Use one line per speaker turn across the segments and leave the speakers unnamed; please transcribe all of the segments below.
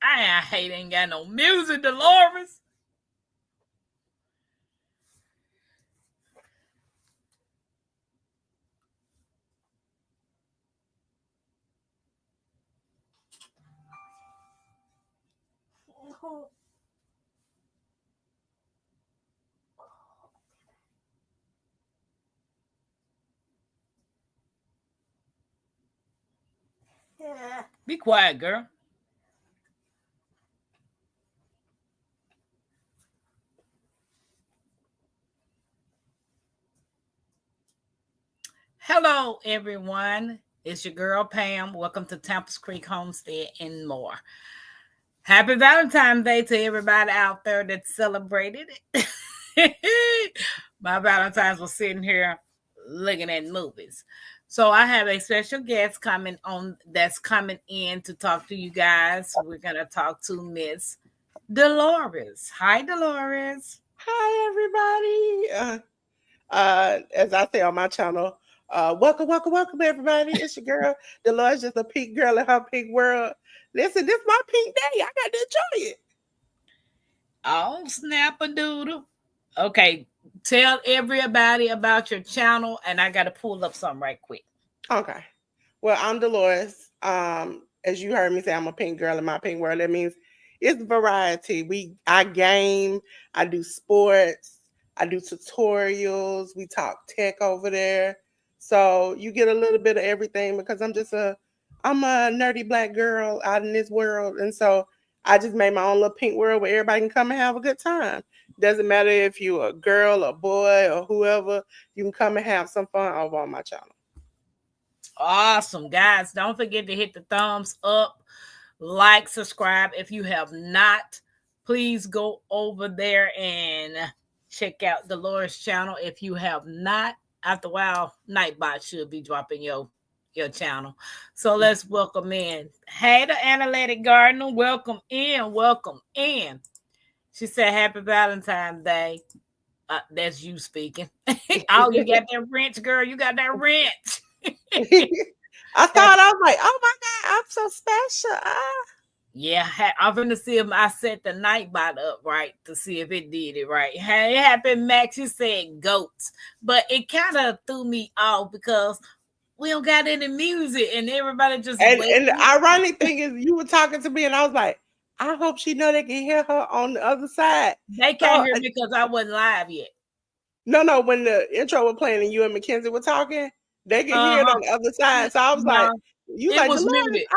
I hate ain't got no music, Delores. Yeah. Be quiet, girl. Hello, everyone. It's your girl Pam. Welcome to Tampa's Creek Homestead and more. Happy Valentine's Day to everybody out there that celebrated it. My Valentine's was sitting here looking at movies. So I have a special guest that's coming in to talk to you guys. We're gonna talk to Miss Delores. Hi, Delores.
Hi, everybody. As I say on my channel, welcome, everybody. It's your girl, Delores, just a pink girl in her pink world. Listen, this is my pink day. I got to enjoy it.
Oh, snap a doodle. Okay, tell everybody about your channel, and I got to pull up something right quick.
Okay. Well, I'm Delores. As you heard me say, I'm a pink girl in my pink world. That means it's variety. I game, I do sports, I do tutorials, we talk tech over there. So you get a little bit of everything because I'm a nerdy black girl out in this world. And so I just made my own little pink world where everybody can come and have a good time. Doesn't matter if you're a girl, a boy, or whoever, you can come and have some fun over on my channel.
Awesome, guys. Don't forget to hit the thumbs up, like, subscribe. If you have not, please go over there and check out Delores' channel. If you have not, after a while, Nightbot should be dropping your channel. So let's welcome in. Hey, the Analytic Gardener. Welcome in. Welcome in. She said, Happy Valentine's Day. That's you speaking. Oh, you got that wrench, girl. You got that wrench.
I thought I was like, oh my God, I'm so special.
Yeah, I'm gonna see if I set the Nightbot up right to see if it did it right. Hey, it happened, Max. You said goats, but it kind of threw me off because we don't got any music and everybody just
and the ironic thing is you were talking to me and I was like, I hope she know they can hear her on the other side.
They can't hear me because I wasn't live yet.
No, when the intro was playing and you and Mackenzie were talking, they can hear it on the other side. So I was like, you
it
like
was
Delores,
muted.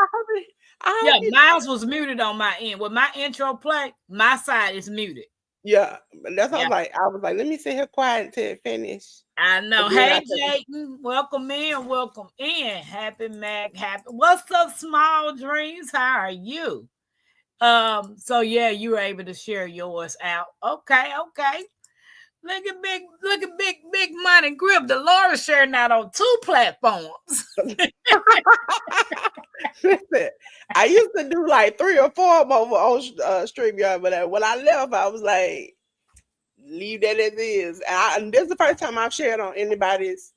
I
hope mine was muted on my end. When my intro play, my side is muted.
Yeah, that's what I was like, let me sit here quiet until it finish.
I know. Hey, Jayden, welcome in. Welcome in. Happy Mac. Happy. What's up, Small Dreams? How are you? So yeah, you were able to share yours out. Okay. Look at big money grip. Delores sharing out on 2 platforms.
Listen, I used to do like 3 or 4 of them over on StreamYard, but when I left, I was like, leave that as is. And this is the first time I've shared on anybody's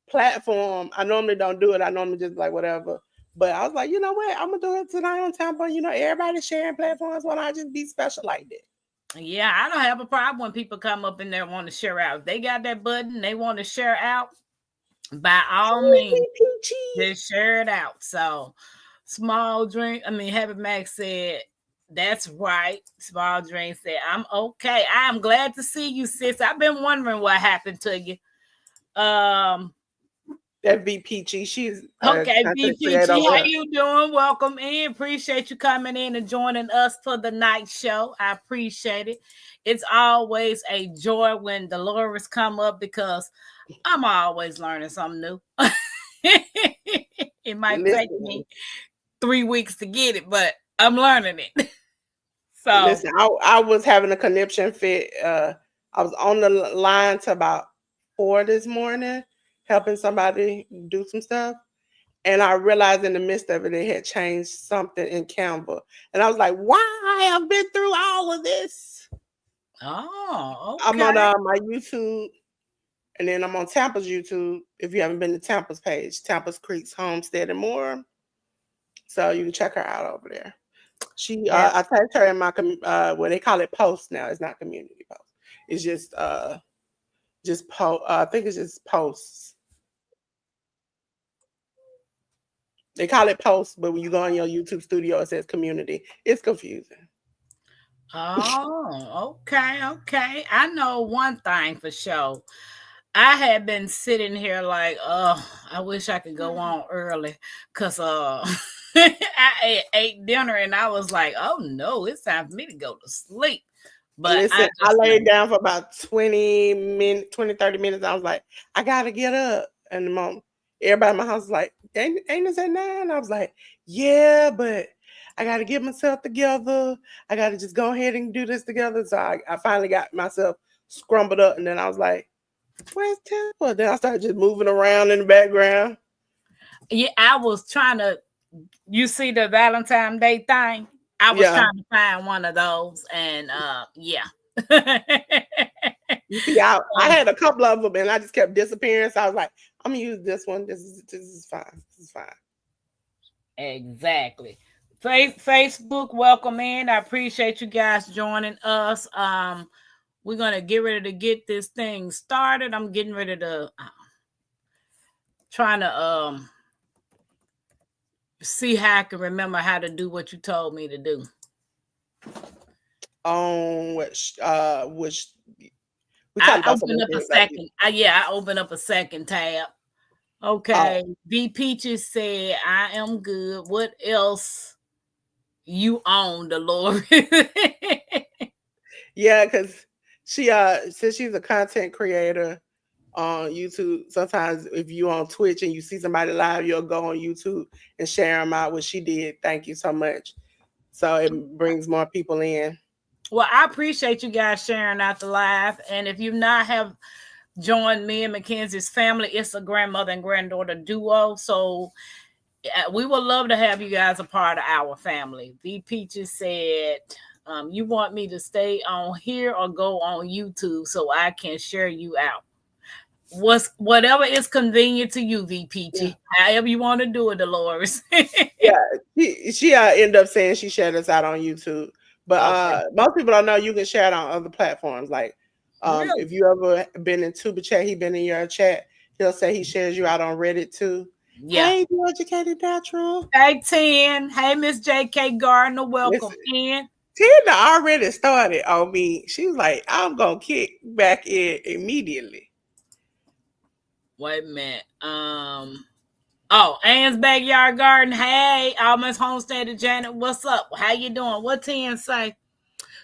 platform. I normally don't do it. I normally just like whatever. But I was like, you know what? I'm gonna do it tonight on Tampa. You know, everybody's sharing platforms. Why not just be special like that?
Yeah, I don't have a problem when people come up in there and want to share out. If they got that button, they want to share out. By all means, just share it out. So, Small Dream. Happy Max said, "That's right." Small Dream said, "I'm okay. I am glad to see you, sis. I've been wondering what happened to you."
That be Peachy. She's
okay. Be Peachy, how you doing? Welcome in. Appreciate you coming in and joining us for the night show. I appreciate it. It's always a joy when Delores come up because I'm always learning something new. It might take me 3 weeks to get it, but I'm learning it. So
listen, I was having a conniption fit. I was on the line to about 4 this morning, helping somebody do some stuff. And I realized in the midst of it, they had changed something in Canva. And I was like, why? I've been through all of this.
Oh, okay.
I'm on my YouTube. And then I'm on Tampa's YouTube. If you haven't been to Tampa's page, Tampa's Creek's Homestead and more. So you can check her out over there.
Yep.
I tagged her in my what they call it post now. It's not community post. It's just I think it's just posts. They call it posts, but when you go on your YouTube studio, it says community. It's confusing.
Oh, okay, okay. I know one thing for sure. I had been sitting here like, oh, I wish I could go on early, cause I ate dinner and I was like, oh no, it's time for me to go to sleep. But
Listen,
I
I
just
laid down for about 20 minutes, 20, 30 minutes. I was like, I gotta get up. And the mom, everybody in my house was like, ain't this at 9? I was like, yeah, but I gotta get myself together. I gotta just go ahead and do this together. So I finally got myself scrumbled up, and then I was like, where's Temple? Then I started just moving around in the background.
yeah, I was trying to. You see the Valentine Day thing? I was
Yeah.
trying to find one of those, and yeah.
You see, I
So,
had a couple of them and I just kept disappearing. So I was like, I'm gonna use this one. This is fine. This is fine.
exactly. Facebook, welcome in. I appreciate you guys joining us. We're gonna get ready to get this thing started. I'm getting ready to trying to see how I can remember how to do what you told me to do.
On which we
I
talked about so
open
many
up a
things. Like,
second. Yeah, I open up a second tab.
oh
Okay. B Peaches said, I am good. What else you own, Delores?
yeah, because she since she's a content creator on YouTube, sometimes if you on Twitch and you see somebody live, you'll go on YouTube and share them out. What she did. Thank you so much. So it brings more people in.
Well, I appreciate you guys sharing out the live. And if you not have joined me and Mackenzie's family, it's a grandmother and granddaughter duo. So we would love to have you guys a part of our family. V Peaches said, you want me to stay on here or go on YouTube so I can share you out. Whatever is convenient to you, V
Yeah.
Peachy. However you want to do it, Delores.
Yeah, she ended up saying she shared us out on YouTube, but
Okay.
most people don't know you can share it on other platforms. Like,
Really?
if you ever been in Tuba chat, he been in your chat. He'll say he shares you out on Reddit too.
Yeah.
Hey, you educated natural.
Hey, 10. Hey, Miss JK Gardner. Welcome
Listen,
in.
Tina already started on me. She was like, "I'm gonna kick back in immediately."
Wait a minute. Oh, Ann's Backyard Garden. Hey, Almost Homesteaded Janet. What's up? How you doing? What 10 say?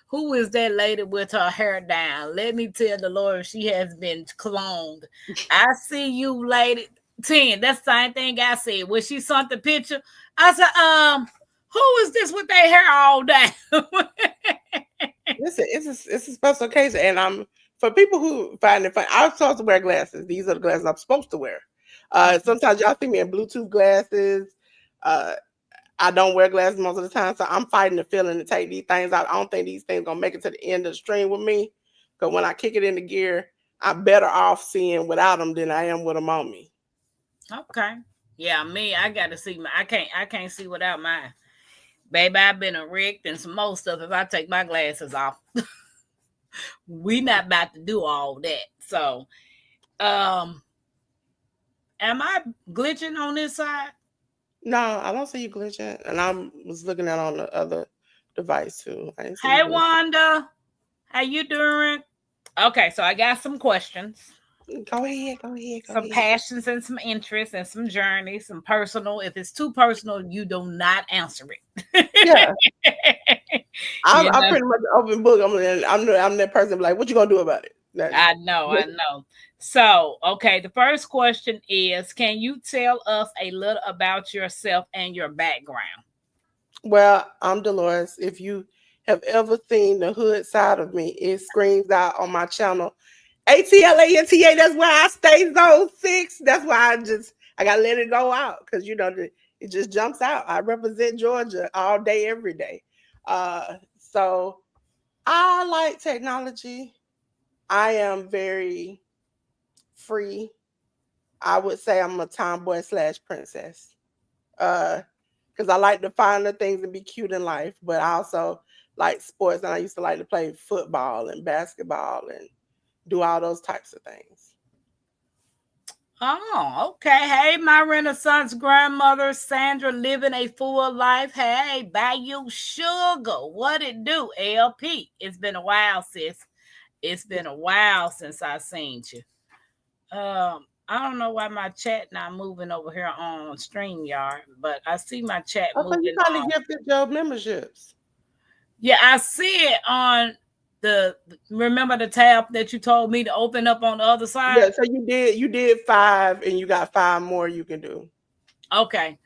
Who is that lady with her hair down? Let me tell the Lord she has been cloned. I see you, lady. 10. That's the same thing I said. When she sent the picture, I said, who is this with their hair all down?
Listen, it's a special occasion, and I'm for people who find it fun. I'm supposed to wear glasses. These are the glasses I'm supposed to wear. Sometimes y'all see me in Bluetooth glasses. Uh, I don't wear glasses most of the time, so I'm fighting the feeling to take these things out. I don't think these things gonna make it to the end of the stream with me. Because when I kick it into gear, I'm better off seeing without them than I am with them on me.
Okay. Yeah, me, I gotta see my I can't see without mine. Baby, I've been erect and some more stuff if I take my glasses off. We not about to do all that. So um am I glitching on this side?
No, I don't see you glitching, and I was looking at on the other device too. I didn't see you
Hey
glitching.
Wanda, how you doing? Okay, so I got some questions,
Go ahead, go ahead, go
some
ahead.
passions and some interests and some journeys, some personal. If it's too personal, you do not answer
Yeah,
it.
I'm,
you
I'm
know,
pretty much an open book. I'm that person like, what you gonna do about it? That's
I know, I know. So, okay, the first question is, can you tell us a little about yourself and your background?
well, I'm Delores. If you have ever seen the hood side of me, it screams out on my channel. ATLANTA, that's why I stay zone 6. That's why I gotta let it go out because it just jumps out. I represent Georgia all day, every day. So I like technology. I am very free. I would say I'm a tomboy slash princess. Uh, because I like to find the things and be cute in life, but I also like sports, and I used to like to play football and basketball and do all those types of things.
Oh, okay. Hey, my Renaissance grandmother, Sandra, living a full life. Hey, Bayou Sugar. What it do, LP? It's been a while, sis. It's been a while since I seen you. I don't know why my chat not moving over here on StreamYard, but I see my chat
Oh, so you
moving
probably
on.
gifted your memberships.
Yeah, I see it on the remember the tab that you told me to open up on the other side?
Yeah, so you did 5 and you got 5 more you can do.
Okay.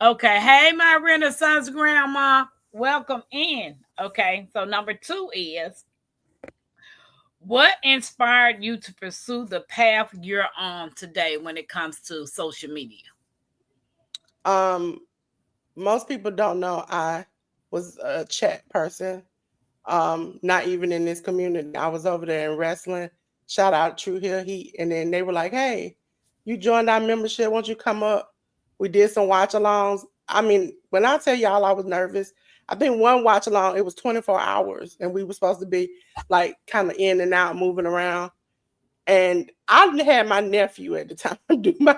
Okay. Hey, my Renaissance grandma. Welcome in. Okay. So number 2 is what inspired you to pursue the path you're on today when it comes to social media?
Um, Most people don't know I was a chat person. Not even in this community. I was over there in wrestling. Shout out True Hill Heat. And then they were like, hey, you joined our membership. Won't you come up? We did some watch alongs. I mean, when I tell y'all I was nervous, I think one watch along, it was 24 hours. And we were supposed to be like kind of in and out, moving around. And I had my nephew at the time do my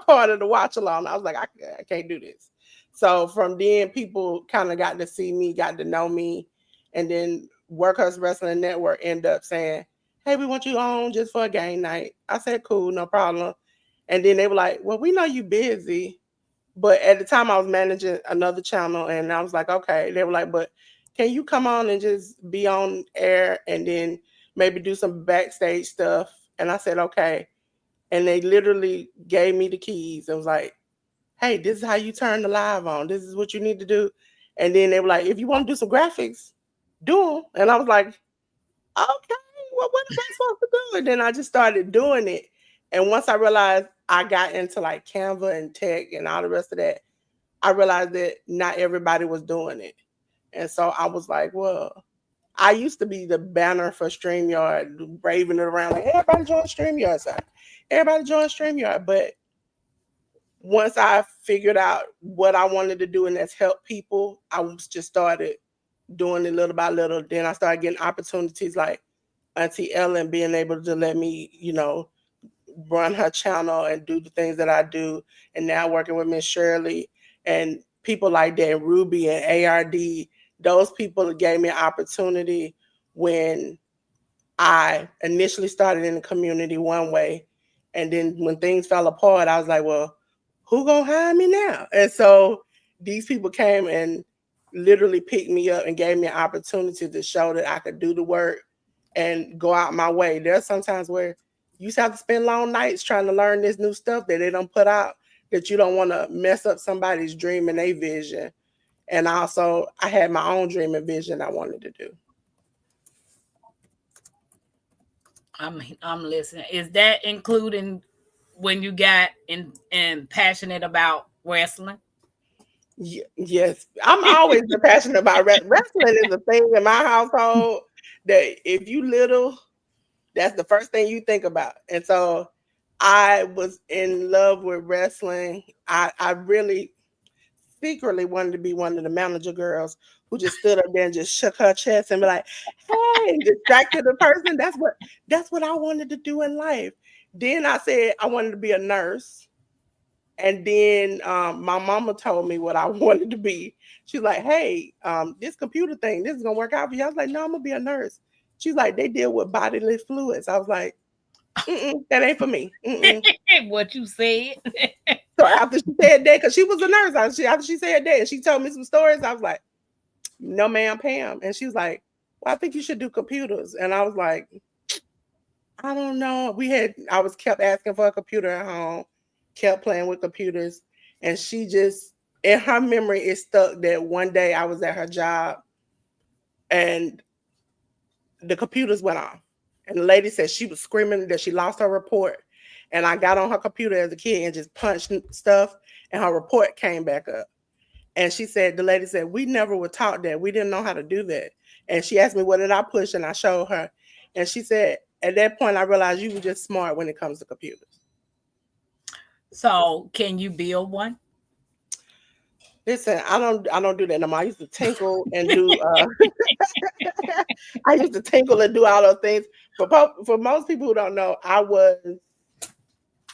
part of the watch along. I was like, I can't do this. So from then, people kind of got to see me, got to know me, and then Workhorse Wrestling Network ended up saying, "Hey, we want you on just for a game night." I said, "Cool, no problem." And then they were like, "Well, we know you busy." But at the time, I was managing another channel, and I was like, "Okay." They were like, "But can you come on and just be on air, and then maybe do some backstage stuff?" And I said, "Okay." And they literally gave me the keys. It was like, "Hey, this is how you turn the live on. This is what you need to do." And then they were like, "If you want to do some graphics, do them." And I was like, "Okay, well, what am I supposed to do?" And then I just started doing it. And once I realized I got into like Canva and tech and all the rest of that, I realized that not everybody was doing it. And so I was like, well, I used to be the banner for StreamYard, raving it around like, everybody join StreamYard, sir. Everybody join StreamYard. But once I figured out what I wanted to do and that's help people, I was just started doing it little by little. Then I started getting opportunities like Auntie Ellen being able to let me, run her channel and do the things that I do. And now working with Miss Shirley and people like that, Ruby and ARD, those people gave me an opportunity when I initially started in the community one way. And then when things fell apart, I was like, well, who gonna hire me now? And so these people came and literally picked me up and gave me an opportunity to show that I could do the work and go out my way. There's sometimes where you just have to spend long nights trying to learn this new stuff that they don't put out, that you don't want to mess up somebody's dream and a vision. And also I had my own dream and vision I wanted to do.
I'm listening. Is that including when you got in and passionate about wrestling?
Yes, I'm always been passionate about wrestling. Is a thing in my household that if you little, that's the first thing you think about. And so I was in love with wrestling. I really secretly wanted to be one of the manager girls who just stood up there and just shook her chest and be like, "Hey," and distracted the person. That's what I wanted to do in life. Then I said I wanted to be a nurse. And then my mama told me what I wanted to be. She's like, "Hey, this computer thing, this is gonna work out for you." I was like, "No, I'm gonna be a nurse." She's like, "They deal with bodily fluids." I was like, "That ain't for me." Mm-mm.
What you said?
So after she said that, because she was a nurse, after she said that, and she told me some stories, I was like, "No, ma'am, Pam." And she was like, "Well, I think you should do computers." And I was like, "I don't know." I was kept asking for a computer at home, kept playing with computers, and she just, in her memory, it stuck that one day I was at her job and the computers went off. And the lady said she was screaming that she lost her report. And I got on her computer as a kid and just punched stuff, and her report came back up. And she said, the lady said, "We never were taught that. We didn't know how to do that." And she asked me, "What did I push?" And I showed her. And she said, "At that point, I realized you were just smart when it comes to computers."
So, can you build one?
Listen, I don't do that no more. I used to tinkle and do I used to tinkle and do all those things. For most people who don't know, I was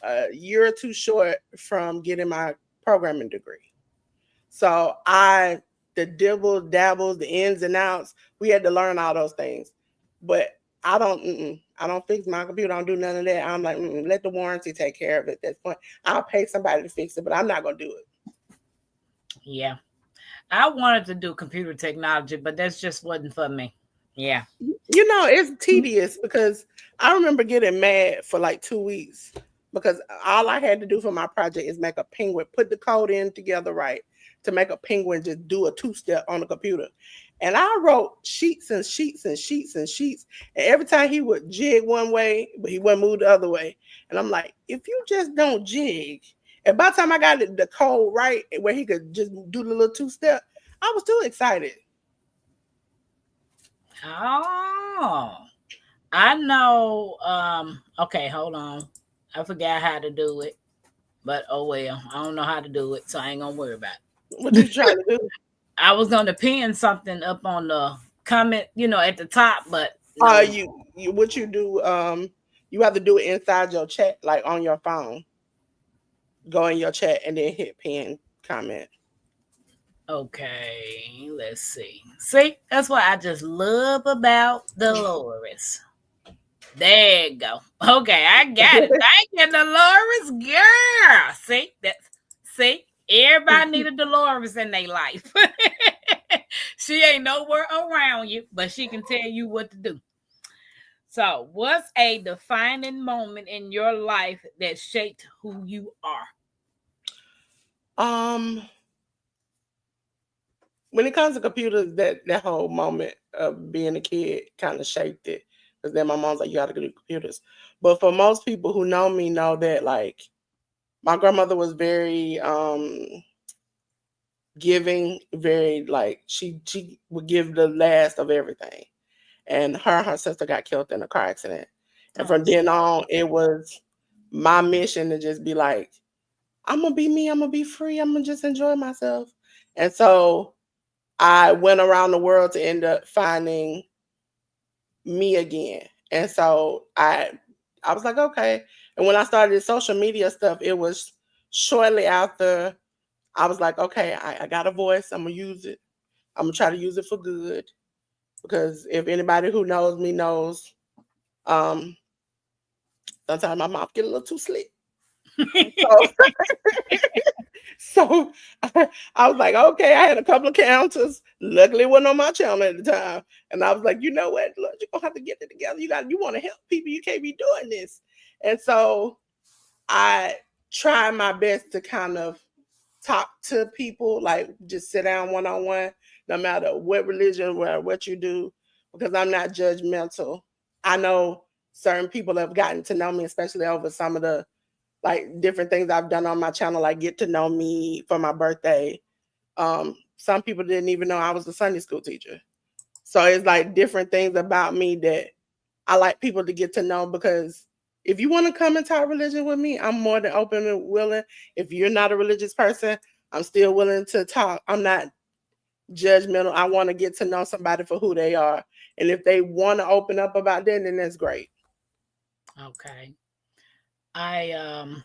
a year or two short from getting my programming degree. So the dibble dabbles, the ins and outs, we had to learn all those things. But I don't fix my computer. I don't do none of that. I'm like, let the warranty take care of it. At this point, I'll pay somebody to fix it, but I'm not gonna do it.
Yeah. I wanted to do computer technology, but that's just wasn't for me. Yeah.
It's tedious because I remember getting mad for like 2 weeks because all I had to do for my project is make a penguin, put the code in together right to make a penguin just do a two-step on the computer. And I wrote sheets and sheets and sheets and sheets. And every time he would jig one way, but he wouldn't move the other way. And I'm like, if you just don't jig, and by the time I got the code right where he could just do the little two-step, I was too excited.
Oh. I know okay, hold on. I forgot how to do it. But oh well. I don't know how to do it, so I ain't gonna worry about
What you
it.
trying to do?
I was gonna pin something up on the comment, at the top, but no.
You what you do? You have to do it inside your chat, like on your phone. Go in your chat and then hit pin comment.
Okay, let's see. See, that's what I just love about Delores. There you go. Okay, I got it. Thank you, Dolores, girl. See, everybody need a Dolores in their life. She ain't nowhere around you, but she can tell you what to do. So, what's a defining moment in your life that shaped who you are?
Um, when it comes to computers, that whole moment of being a kid kind of shaped it. Because then my mom's like, you got to do computers. But for most people who know me, know that like my grandmother was very giving, very like she would give the last of everything. And her sister got killed in a car accident. And
Oh,
from then on, it was my mission to just be like, I'm gonna be me, I'm gonna be free, I'm gonna just enjoy myself. And so I went around the world to end up finding me again. And so I was like, okay. And when I started social media stuff, it was shortly after I was like, okay, I got a voice, I'm gonna use it. I'm gonna try to use it for good. Because if anybody who knows me knows, um, sometimes my mouth get a little too slick. So, so I was like, okay, I had a couple of counters. Luckily, it wasn't on my channel at the time. And I was like, you know what? Look, you're gonna have to get it together. You want to help people. You can't be doing this. And so I try my best to kind of talk to people, like just sit down one on one, no matter what religion, what you do, because I'm not judgmental. I know certain people have gotten to know me, especially over some of the like different things I've done on my channel, like get to know me for my birthday. Some people didn't even know I was a Sunday school teacher. So it's like different things about me that I like people to get to know because if you want to come and talk religion with me, I'm more than open and willing. If you're not a religious person, I'm still willing to talk. I'm not judgmental. I want to get to know somebody for who they are. And if they want to open up about that, then that's great.
okay. I um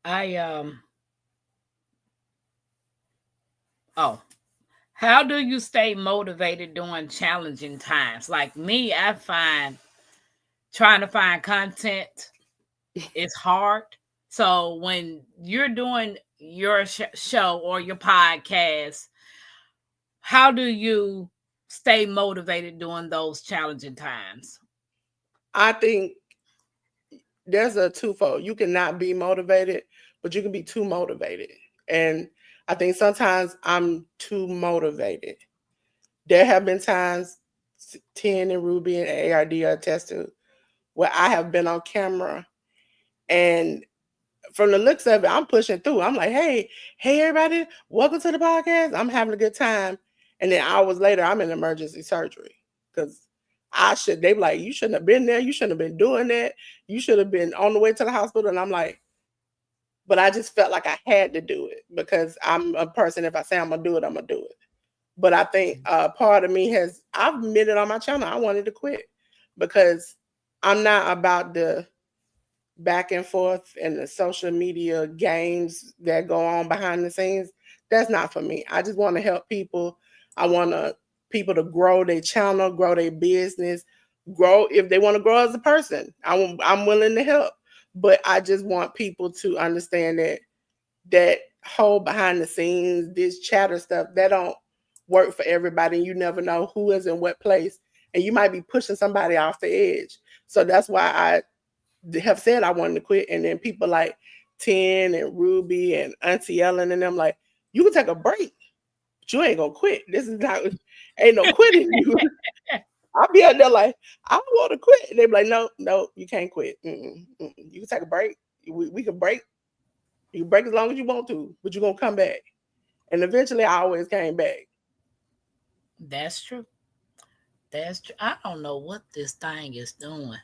I oh, how do you stay motivated during challenging times? Like me, I find trying to find content is hard. So when you're doing your show or your podcast, how do you stay motivated during those challenging times?
I think there's a twofold. You cannot be motivated, but you can be too motivated. And I think sometimes I'm too motivated. There have been times, 10 and Ruby and ARD are attest to, where I have been on camera and from the looks of it, I'm pushing through. I'm like, hey, everybody, welcome to the podcast. I'm having a good time. And then hours later, I'm in emergency surgery because they be like, you shouldn't have been there. You shouldn't have been doing that. You should have been on the way to the hospital. And I'm like, but I just felt like I had to do it because I'm a person. If I say I'm gonna do it, I'm gonna do it. But I think part of me has, I've admitted on my channel, I wanted to quit because I'm not about the back and forth and the social media games that go on behind the scenes. That's not for me. I just want to help people. I want people to grow their channel, grow their business, grow if they want to grow as a person. I'm willing to help, but I just want people to understand that whole behind the scenes, this chatter stuff, that don't work for everybody. You never know who is in what place, and you might be pushing somebody off the edge. So that's why I have said I wanted to quit, and then people like Ten and Ruby and Auntie Ellen and them like, you can take a break, but you ain't gonna quit. This is not, ain't no quitting you. I'll be out there like, I want to quit, and they be like, no, no, you can't quit. You can take a break. We can break. You can break as long as you want to, but you're gonna come back. And eventually, I always came back.
That's true. That's true. I don't know what this thing is doing.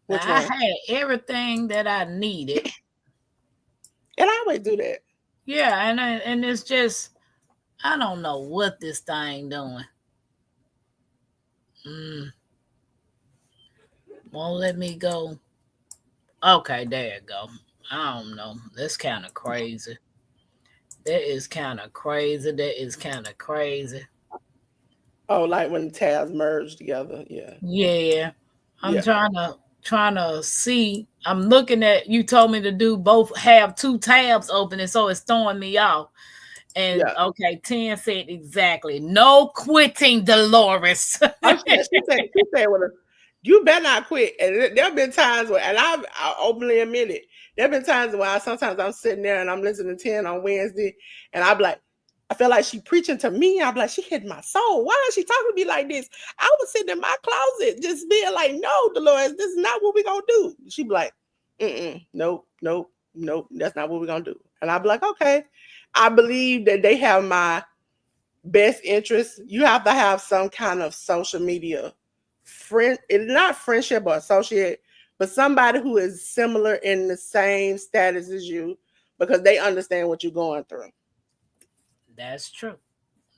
Which
I
one?
had everything that I needed.
And I always do that.
Yeah, and it's just I don't know what this thing doing. Mm, won't let me go. Okay, there you go. I don't know. That's kind of crazy. That is kind of crazy. That is kind of crazy.
Oh, like when the tabs merge together. Yeah,
Yeah, I'm
yeah,
trying to see. I'm looking at you told me to do both have two tabs open and so it's throwing me off. And
yeah.
okay, 10 said exactly. No quitting, Delores.
Oh, she said, well, you better not quit. And there have been times where, and I openly admit it, there have been times where sometimes I'm sitting there and I'm listening to 10 on Wednesday, and I'm like, I feel like she preaching to me. I'm like, she hit my soul. Why is she talking to me like this? I was sitting in my closet just being like, no, Dolores, this is not what we're going to do. She'd be like, nope, nope, nope, that's not what we're going to do. And I'd be like, okay. I believe that they have my best interest. You have to have some kind of social media friend. It's not friendship or associate, but somebody who is similar in the same status as you because they understand what you're going through.
That's true.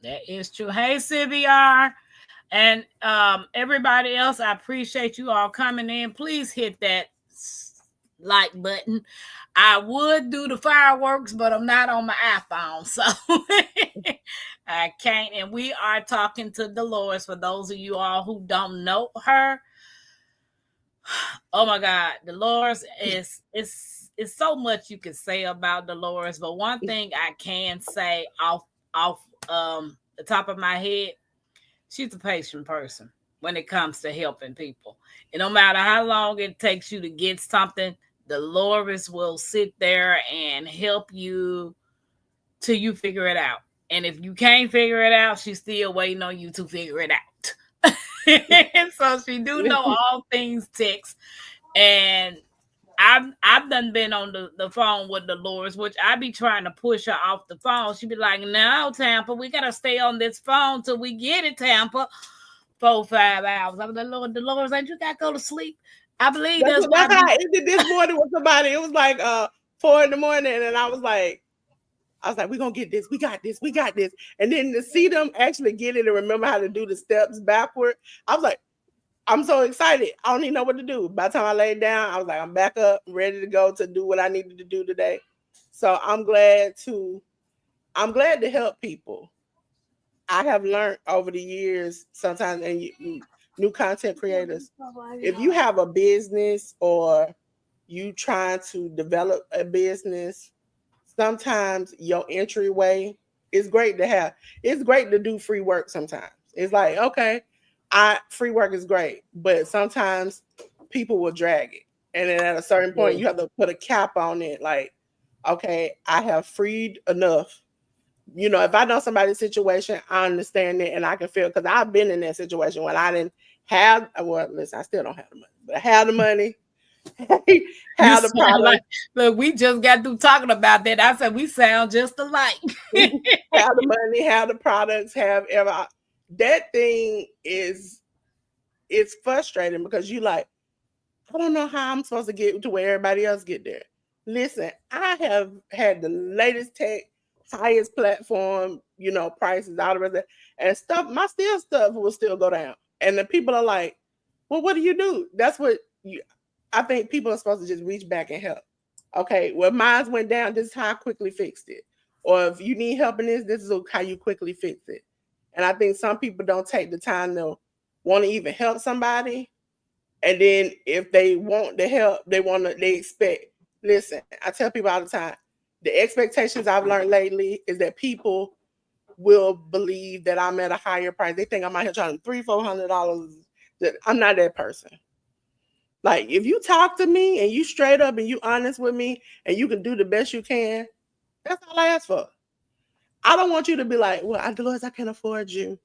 That is true. Hey, CBR. And everybody else, I appreciate you all coming in. Please hit that like button. I would do the fireworks, but I'm not on my iPhone, so I can't. And we are talking to Delores. For those of you all who don't know her, oh my God, Delores is it's so much you can say about Delores. But one thing I can say off the top of my head, she's a patient person when it comes to helping people. And no matter how long it takes you to get something, Dolores will sit there and help you till you figure it out. And if you can't figure it out, she's still waiting on you to figure it out. So she do know all things text. And I've done been on the phone with Dolores, which I be trying to push her off the phone. She be like, no, Tampa, we gotta stay on this phone till we get it, Tampa. 4 5 hours. I'm like, Lord, Dolores, ain't you gotta go to sleep? I believe that's why I
That's how
be
I ended this morning with somebody. It was like 4 in the morning, and I was like, we're gonna get this, we got this, we got this. And then to see them actually get it and remember how to do the steps backward, I was like, I'm so excited. I don't even know what to do. By the time I laid down, I was like, I'm back up, ready to go to do what I needed to do today. So I'm glad to help people. I have learned over the years sometimes, and new content creators, if you have a business or you trying to develop a business, sometimes your entryway is great to have. It's great to do free work sometimes. It's like, okay, I free work is great, but sometimes people will drag it. And then at a certain point
yeah.
you have to put a cap on it. Like, okay, I have freed enough. If I know somebody's situation, I understand it and I can feel because I've been in that situation when I didn't have well, listen, I still don't have the money, but I have the money,
You
have the
sound like
product,
look, we just got through talking about that. I said we sound just alike.
have the money, have the products, have ever that thing is it's frustrating because you like, I don't know how I'm supposed to get to where everybody else get there. Listen, I have had the latest tech, highest platform, prices, all the rest of it, and stuff. My still stuff will still go down, and the people are like, "Well, what do you do?" That's what you. I think people are supposed to just reach back and help. Okay, well, mine went down. This is how I quickly fixed it. Or if you need help in this is how you quickly fix it. And I think some people don't take the time to want to even help somebody. And then if they want the help, they expect. Listen, I tell people all the time, the expectations I've learned lately is that people will believe that I'm at a higher price. They think I'm out here charging $300-$400. That I'm not that person. Like if you talk to me and you straight up and you honest with me and you can do the best you can, that's all I ask for. I don't want you to be like, well, Delores, I can't afford you.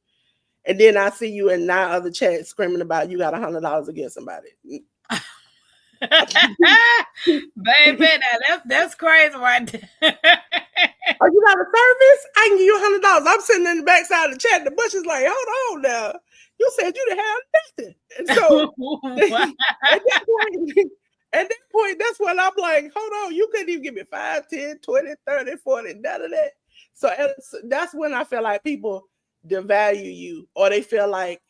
And then I see you in 9 other chats screaming about you got $100 against somebody.
Baby, now that's crazy right there.
Oh, you got a service? I can give you $100. I'm sitting in the backside of the chat. The bush is like, hold on now. You said you didn't have nothing. And so at that point, that's when I'm like, hold on, you couldn't even give me 5, 10, 20, 30, 40, none of that. So that's when I feel like people devalue you, or they feel like,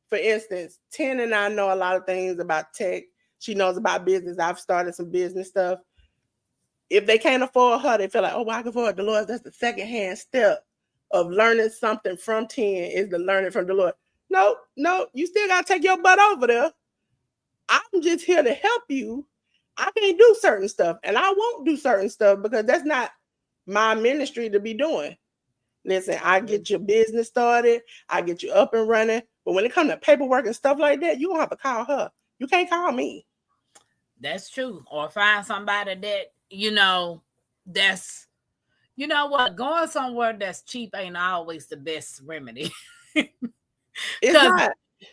for instance, 10 and I know a lot of things about tech. She knows about business. I've started some business stuff. If they can't afford her, they feel like, oh, well, I can afford Delores. That's the secondhand step of learning something from 10 is the learning from Delores. No, you still got to take your butt over there. I'm just here to help you. I can't do certain stuff, and I won't do certain stuff because that's not my ministry to be doing. Listen, I get your business started, I get you up and running, but when it comes to paperwork and stuff like that, you gonna have to call her. You can't call me.
That's true. Or find somebody that, that's, you know what, going somewhere that's cheap ain't always the best remedy.
It's
Because
not.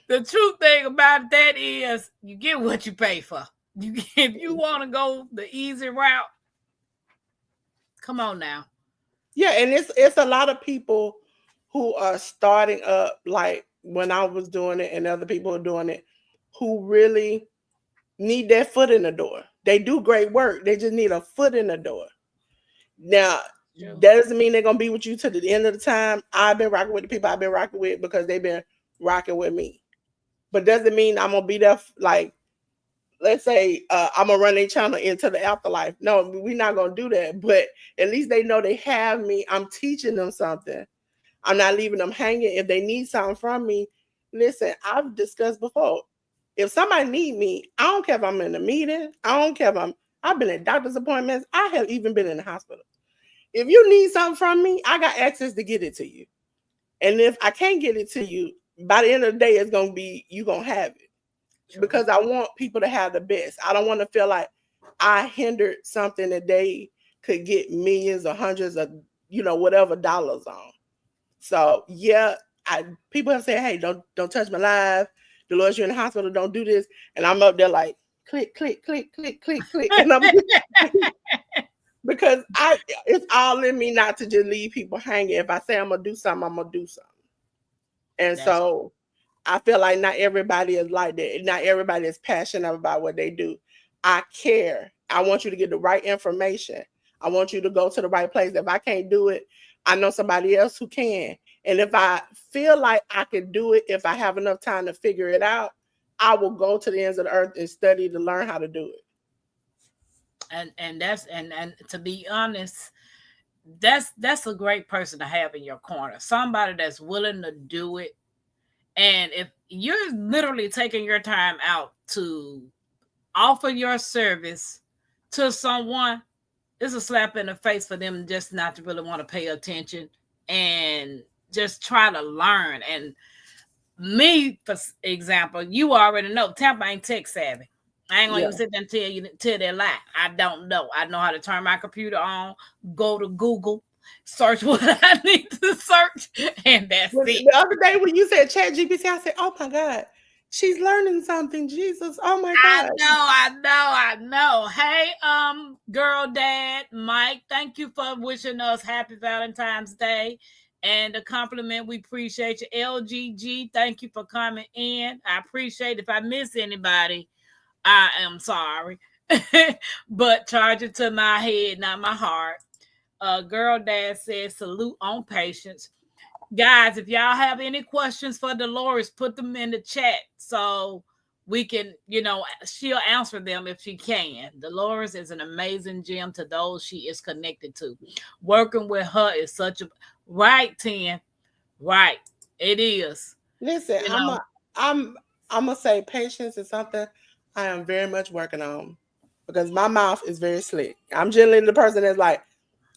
the true thing about that is you get what you pay for. If you want to go the easy route, come on now.
Yeah, and it's a lot of people who are starting up like when I was doing it and other people are doing it who really need their foot in the door. They do great work. They just need a foot in the door. Now, that doesn't mean they're gonna be with you to the end of the time. I've been rocking with the people I've been rocking with because they've been rocking with me. But doesn't mean I'm gonna be there like, let's say I'm gonna run their channel into the afterlife. No, we're not gonna do that. But at least they know they have me. I'm teaching them something. I'm not leaving them hanging. If they need something from me, listen, I've discussed before. If somebody need me, I don't care if I'm in a meeting. I don't care if I've been at doctor's appointments. I have even been in the hospital. If you need something from me, I got access to get it to you. And if I can't get it to you, by the end of the day, it's gonna be you gonna have it. Because I want people to have the best. I don't want to feel like I hindered something that they could get millions or hundreds of whatever dollars on. So yeah, people have said, "Hey, don't touch my live. Delores, you're in the hospital. Don't do this." And I'm up there like click, click, click, click, click, click, and I'm because it's all in me not to just leave people hanging. If I say I'm gonna do something, I'm gonna do something. And
That's
so I feel like not everybody is like that. Not everybody is passionate about what they do. I care. I want you to get the right information. I want you to go to the right place. If I can't do it, I know somebody else who can. And if I feel like I can do it, if I have enough time to figure it out, I will go to the ends of the earth and study to learn how to do it.
and that's and to be honest, that's a great person to have in your corner. Somebody that's willing to do it. And if you're literally taking your time out to offer your service to someone, it's a slap in the face for them just not to really want to pay attention and just try to learn. And me, for example, you already know Tampa ain't tech savvy. I ain't gonna
Yeah.
even sit there and tell that lie. I don't know. I know how to turn my computer on, go to Google, search what I need to search, and that's
Well,
it.
the other day when you said Chat GPT, I said, "Oh my God, she's learning something." Jesus, oh my God.
I know. Hey, girl, dad, Mike, thank you for wishing us happy Valentine's Day and the compliment. We appreciate you. LGG, thank you for coming in. I appreciate it. If I miss anybody, I am sorry. but charge it to my head, not my heart. Girl Dad says salute on patience. Guys, if y'all have any questions for Delores, put them in the chat so we can, she'll answer them if she can. Delores is an amazing gem to those she is connected to. Working with her is such a right, 10. Right. It is.
Listen,
You know.
I'm gonna say patience is something I am very much working on because my mouth is very slick. I'm generally the person that's like,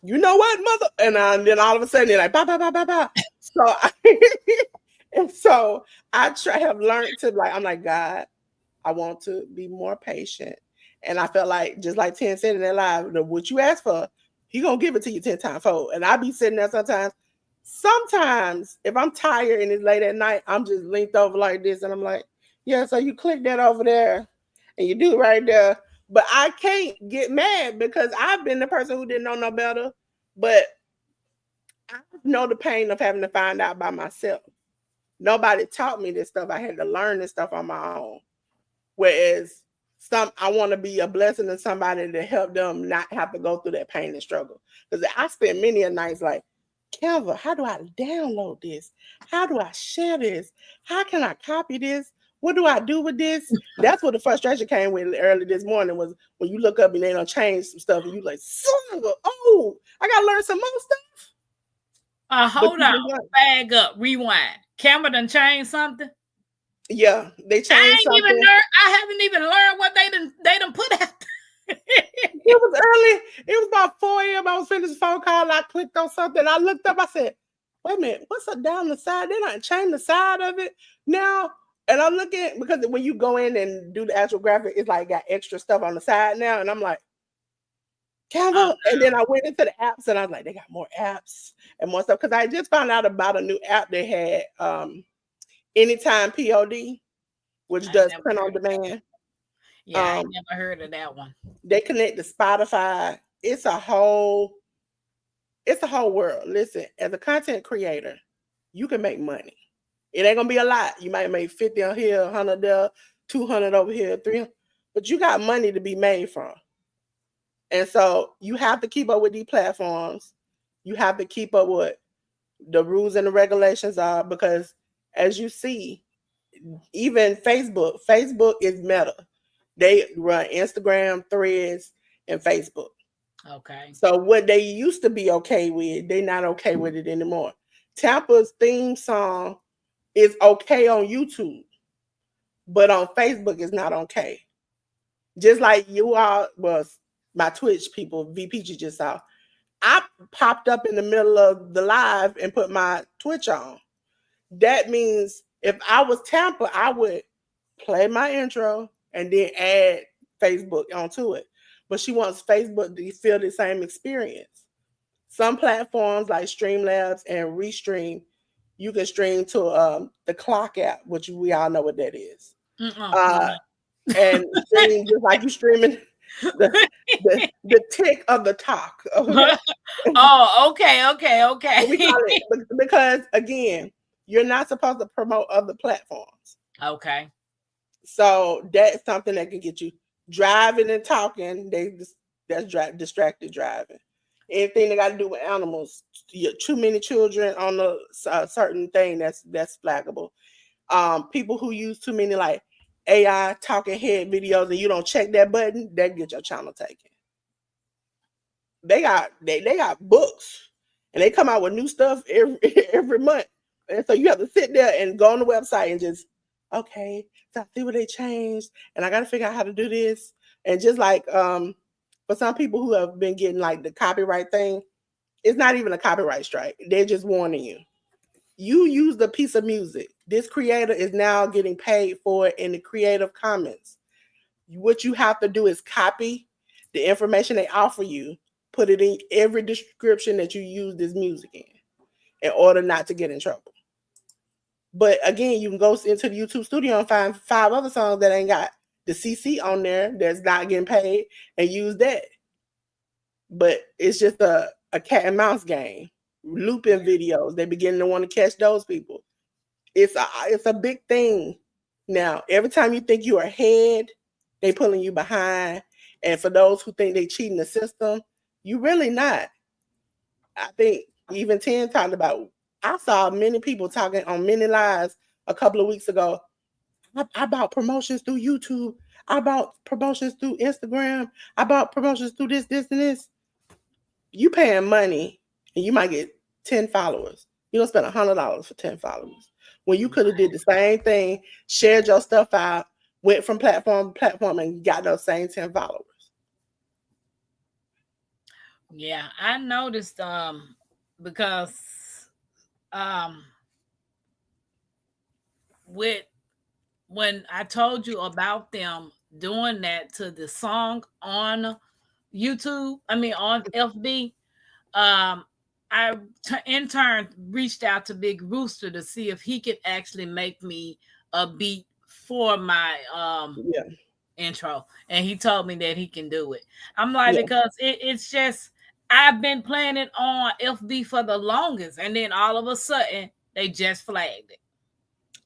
you know what, mother, and then all of a sudden they're like, ba ba ba ba ba. So, and so have learned to like, I'm like, God, I want to be more patient, and I felt like just like 10 said in their live, what you ask for, He gonna give it to you 10 times fold. And I be sitting there sometimes. Sometimes if I'm tired and it's late at night, I'm just linked over like this, and I'm like, yeah. So you click that over there, and you do it right there. But I can't get mad because I've been the person who didn't know no better. But I know the pain of having to find out by myself. Nobody taught me this stuff. I had to learn this stuff on my own. Whereas I want to be a blessing to somebody to help them not have to go through that pain and struggle. Because I spent many a nights like, Canva, how do I download this? How do I share this? How can I copy this? What do I do with this? That's what the frustration came with early this morning was when you look up and they don't change some stuff and you like, oh, I gotta learn some more stuff. But
Hold on. Bag up. Rewind. Camera done changed something.
Yeah, they changed something.
I haven't even learned what they done put out.
It was early. It was about 4 a.m. I was finished a phone call. And I clicked on something. I looked up. I said, wait a minute. What's up down the side? They not change the side of it now. And I'm looking because when you go in and do the actual graphic, it's like got extra stuff on the side now. And I'm like, Canva. And then I went into the apps and I was like, they got more apps and more stuff. Because I just found out about a new app they had, Anytime POD, which does print on demand.
Yeah, I never heard of that one.
They connect to Spotify. It's a whole world. Listen, as a content creator, you can make money. It ain't gonna be a lot. You might make 50 on here, 100 there, 200 over here, 300, but you got money to be made from. And so you have to keep up with these platforms. You have to keep up with the rules and the regulations are because as you see, even Facebook is Meta. They run Instagram, Threads, and Facebook.
Okay.
So what they used to be okay with, they're not okay with it anymore. Tampa's theme song is okay on YouTube, but on Facebook it's not okay. Just like you all, well, my Twitch people, VPG just saw. I popped up in the middle of the live and put my Twitch on. That means if I was Tampa, I would play my intro and then add Facebook onto it. But she wants Facebook to feel the same experience. Some platforms like Streamlabs and Restream, you can stream to the Clock app, which we all know what that is. And stream just like you streaming the tick of the talk. Okay?
Oh, okay.
We call it because again, you're not supposed to promote other platforms.
Okay.
So that's something that can get you driving and talking. That's distracted driving. Anything that got to do with animals, too many children on a certain thing that's flaggable. People who use too many like AI talking head videos and you don't check that button, that get your channel taken. They got books and they come out with new stuff every month. And so you have to sit there and go on the website and just, okay, so I see what they changed and I got to figure out how to do this. And just like for some people who have been getting like the copyright thing, it's not even a copyright strike. They're just warning you. You use the piece of music. This creator is now getting paid for it in the Creative Commons. What you have to do is copy the information they offer you, put it in every description that you use this music in order not to get in trouble. But again, you can go into the YouTube studio and find 5 other songs that ain't got the CC on there that's not getting paid and use that. But it's just a cat and mouse game. Looping videos, they begin to want to catch those people. It's a big thing now. Every time you think you're ahead, they pulling you behind. And for those who think they cheating the system, you really not. I think even 10 talked about, I saw many people talking on many lives a couple of weeks ago. I bought promotions through YouTube. I bought promotions through Instagram. I bought promotions through this, and this. You paying money and you might get 10 followers. You don't spend $100 for 10 followers. When you could have did the same thing, shared your stuff out, went from platform to platform and got those same 10 followers.
Yeah, I noticed because um with when I told you about them doing that to the song on YouTube, I mean on FB, um in turn reached out to Big Rooster to see if he could actually make me a beat for my
Yeah.
intro, and he told me that he can do it. I'm like,
Yeah.
because it's just I've been playing it on FB for the longest, and then all of a sudden they just flagged it.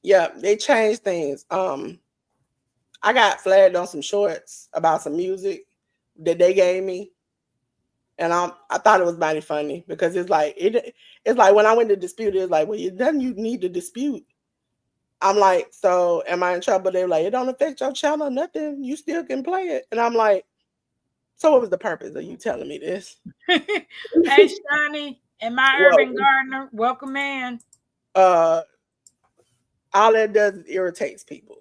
Yeah. They changed things. I got flagged on some shorts about some music that they gave me. And I thought it was mighty funny because it's like when I went to dispute, it's like, well, you then you need to dispute. I'm like, so am I in trouble? They were like, it don't affect your channel, nothing. You still can play it. And I'm like, so what was the purpose of you telling me this?
Hey, Shani and my
Well,
urban gardener, welcome in.
uh, all that does is irritates people.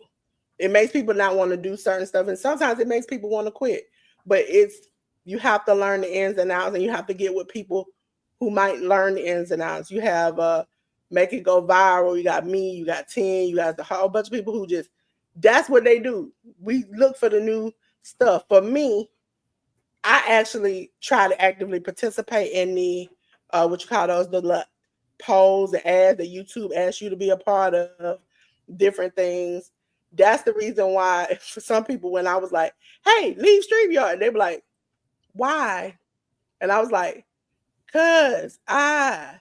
It makes people not want to do certain stuff, and sometimes it makes people want to quit. But it's you have to learn the ins and outs, and you have to get with people who might learn the ins and outs. You have make it go viral. You got me, you got 10, you got a whole bunch of people who just that's what they do. We look for the new stuff. For me, I actually try to actively participate in the what you call those the polls and ads that YouTube asks you to be a part of, different things. That's the reason why for some people when I was like, "Hey, leave StreamYard," they were like, "Why?" And I was like, "Cause I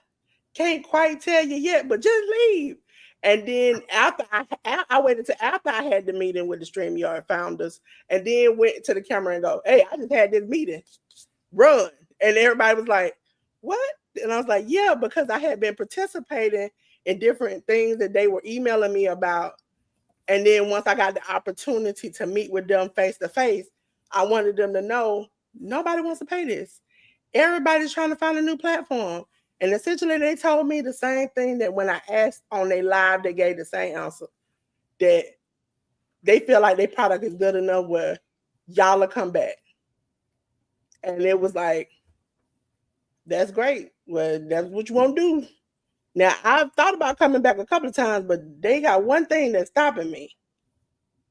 can't quite tell you yet, but just leave." And then I waited until after I had the meeting with the StreamYard founders, and then went to the camera and go, "Hey, I just had this meeting. Run!" And everybody was like, "What?" And I was like, "Yeah," because I had been participating in different things that they were emailing me about. And then once I got the opportunity to meet with them face to face, I wanted them to know nobody wants to pay this. Everybody's trying to find a new platform. And essentially, they told me the same thing that when I asked on their live, they gave the same answer that they feel like their product is good enough where y'all will come back. And it was like, that's great. Well, that's what you want to do. Now, I've thought about coming back a couple of times, but they got one thing that's stopping me.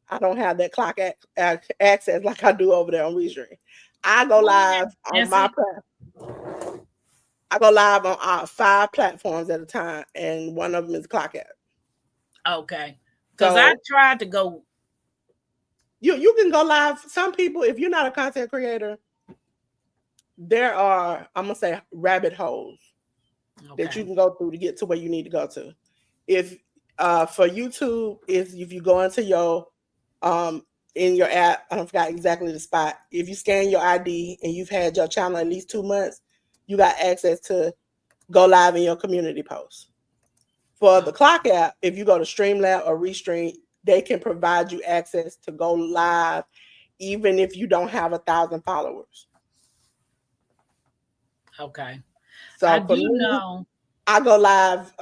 I don't have that clock access like I do over there on Restream. I go live
And
on my
see,
platform. I go live on 5 platforms at a time, and one of them is clock app.
okay, because I
So
tried to go.
you can go live. Some people, if you're not a content creator, there are I'm gonna say rabbit holes that you
Okay,
can go through to get to where you need to go to. If for YouTube is if you go into your um in your app, I don't forgot exactly the spot. If you scan your ID and you've had your channel at least 2 months, you got access to go live in your community post. For the
oh,
clock app, if you go to Streamlab or Restream, they can provide you access to go live even if you don't have 1,000 followers.
okay. I
So for
do
me,
know.
I go live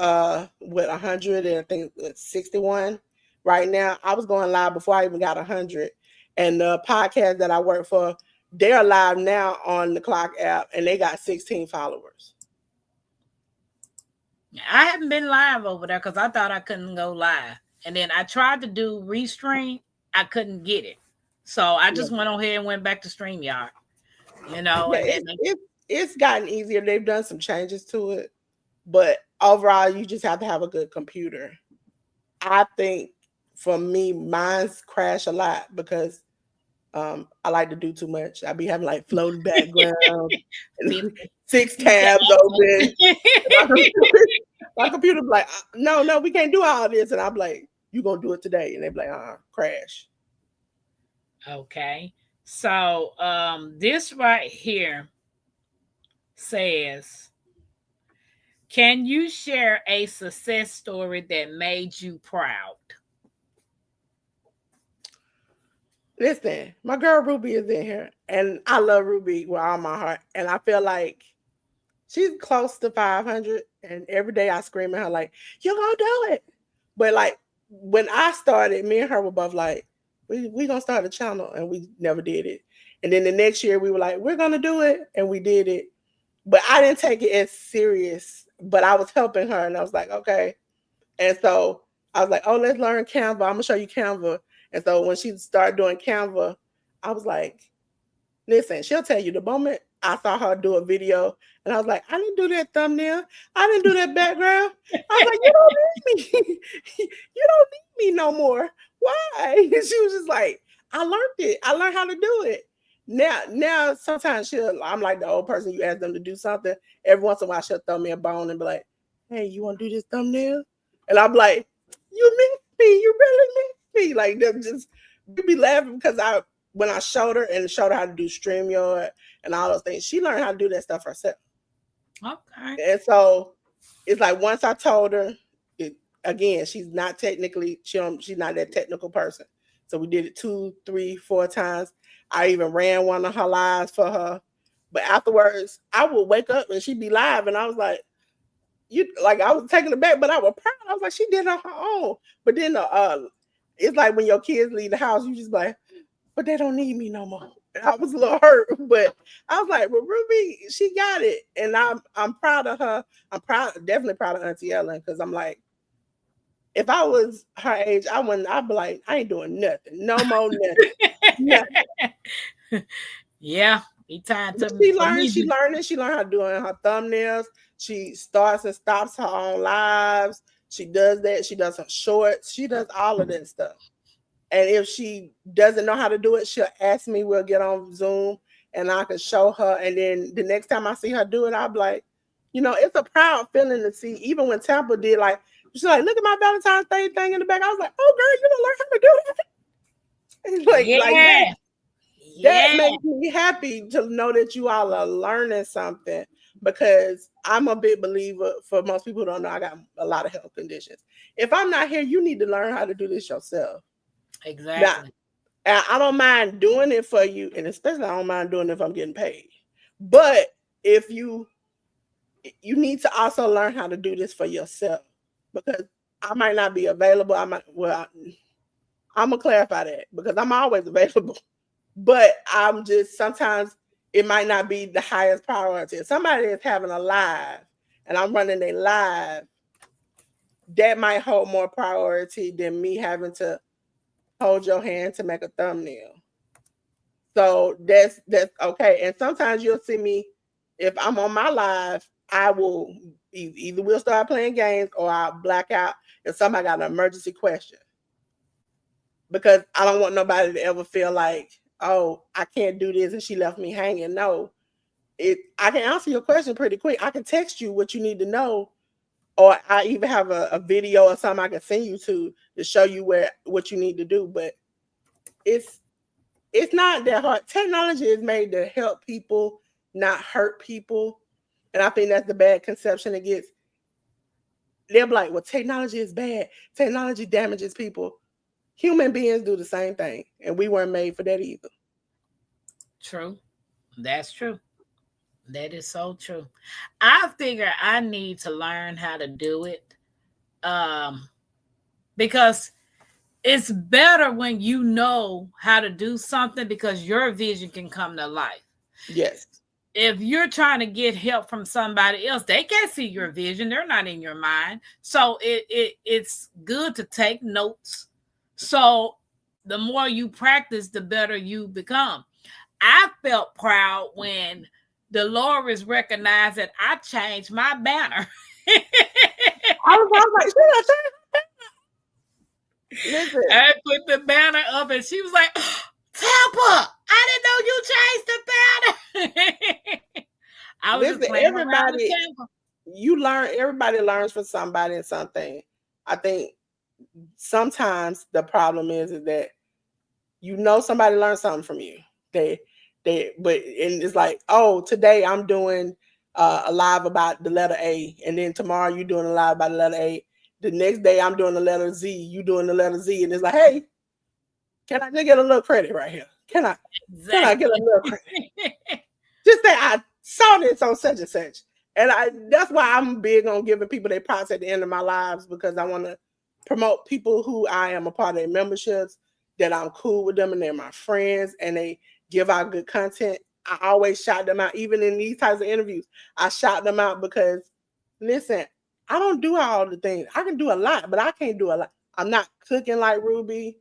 with 100 and I think it's 61 right now. I was going live before I even got 100. And the podcast that I work for, they're live now on the Clock app and they got 16 followers.
I haven't been live over there because I thought I couldn't go live. And then I tried to do restream, I couldn't get it. So I
Yeah,
just went on here and went back to StreamYard, you know,
yeah
and then
it's gotten easier. They've done some changes to it, but overall, you just have to have a good computer. I think for me, mine's crash a lot because I like to do too much. I be having like floating background and
50,
6
50
tabs open. My
tabs.
computer, my computer be like, no, no, we can't do all this. And I'm like, you gonna do it today? And they be like, crash.
Okay. So this right here says, can you share a success story that made you proud?
Listen, my girl Ruby is in here, and I love Ruby with all my heart. And I feel like she's close to 500, and every day I scream at her like, "You gonna do it?" But like when I started, me and her were both like, "We gonna start a channel," and we never did it. And then the next year we were like, "We're gonna do it," and we did it. But I didn't take it as serious. But I was helping her, and I was like, "Okay." And so I was like, "Oh, let's learn Canva. I'm gonna show you Canva." And so when she started doing Canva, I was like, listen, she'll tell you the moment I saw her do a video, and I was like, I didn't do that thumbnail. I didn't do that background. I was like, you don't need me. You don't need me no more. Why? And she was just like, I learned it. I learned how to do it. Now, sometimes I'm like the old person. You ask them to do something. Every once in a while, she'll throw me a bone and be like, "Hey, you want to do this thumbnail?" And I'm like, "You miss me. You really miss me." Like, them just we be laughing because I when I showed her how to do StreamYard and all those things, she learned how to do that stuff herself.
Okay.
And so it's like once I told her, it, again, she's not that technical person. So we did it 2, 3, 4 times. I even ran one of her lives for her. But afterwards, I would wake up and she'd be live, and I was like, "You like?" I was taking it back, but I was proud. I was like, "She did it on her own." But then, it's like when your kids leave the house, you just like, but they don't need me no more. I was a little hurt, but I was like, well, Ruby, she got it, and I'm proud of her. I'm proud, definitely proud of Auntie Ellen, because I'm like, if I was her age, I wouldn't. I'd be like, I ain't doing nothing, no more nothing, nothing.
Yeah, be time
But
to for me.
she learned how to do it in her thumbnails. She starts and stops her own lives. She does that. She does her shorts. She does all of that stuff. And if she doesn't know how to do it, she'll ask me. We'll get on Zoom and I can show her. And then the next time I see her do it, I'll be like, it's a proud feeling to see. Even when Tampa did, like, she's like, look at my Valentine's Day thing in the back. I was like, oh, girl, you gonna learn how to do that? And like that,
Yeah,
that
yeah,
makes me happy to know that you all are learning something, because I'm a big believer. For most people who don't know, I got a lot of health conditions. If I'm not here, you need to learn how to do this yourself. Now,
exactly.
and I don't mind doing it for you, and especially I don't mind doing it if I'm getting paid. But if you need to also learn how to do this for yourself, because I might not be available. I'm gonna clarify that because I'm always available, but I'm just sometimes it might not be the highest priority. If somebody is having a live and I'm running a live, that might hold more priority than me having to hold your hand to make a thumbnail. So that's okay. And sometimes you'll see me if I'm on my live, I will either we'll start playing games or I'll black out if somebody got an emergency question, because I don't want nobody to ever feel like, oh, I can't do this and she left me hanging. No, I can answer your question pretty quick. I can text you what you need to know, or I even have a video or something I can send you to show you what you need to do. But it's it's not that hard. Technology is made to help people, not hurt people. And I think that's the bad conception it gets. They're like, well, technology is bad. Technology damages people. Human beings do the same thing. And we weren't made for that either.
True. That's true. That is so true. I figure I need to learn how to do it. Um, because it's better when you know how to do something because your vision can come to life.
Yes.
If you're trying to get help from somebody else, they can't see your vision. They're not in your mind. So it's good to take notes. So the more you practice, the better you become. I felt proud when Delores recognized that I changed my banner.
I was like, listen,
I put the banner up and she was like, Tappa, I didn't know you changed the banner. I was just
listen,
playing around with Tampa.
everybody learns from somebody and something. I think sometimes the problem is that somebody learned something from you. They but and it's like, oh, today I'm doing a live about the letter A, and then tomorrow you doing a live about the letter A. The next day I'm doing the letter Z, you doing the letter Z, and it's like, hey, can I just get a little credit right here? Can I get a
Exactly.
little credit? Just say I saw this on such and such. And that's why I'm big on giving people their props at the end of my lives, because I want to promote people who I am a part of their memberships, that I'm cool with them and they're my friends and they give out good content. I always shout them out, even in these types of interviews. I shout them out because, listen, I don't do all the things. I can do a lot, but I can't do a lot. I'm not cooking like Ruby.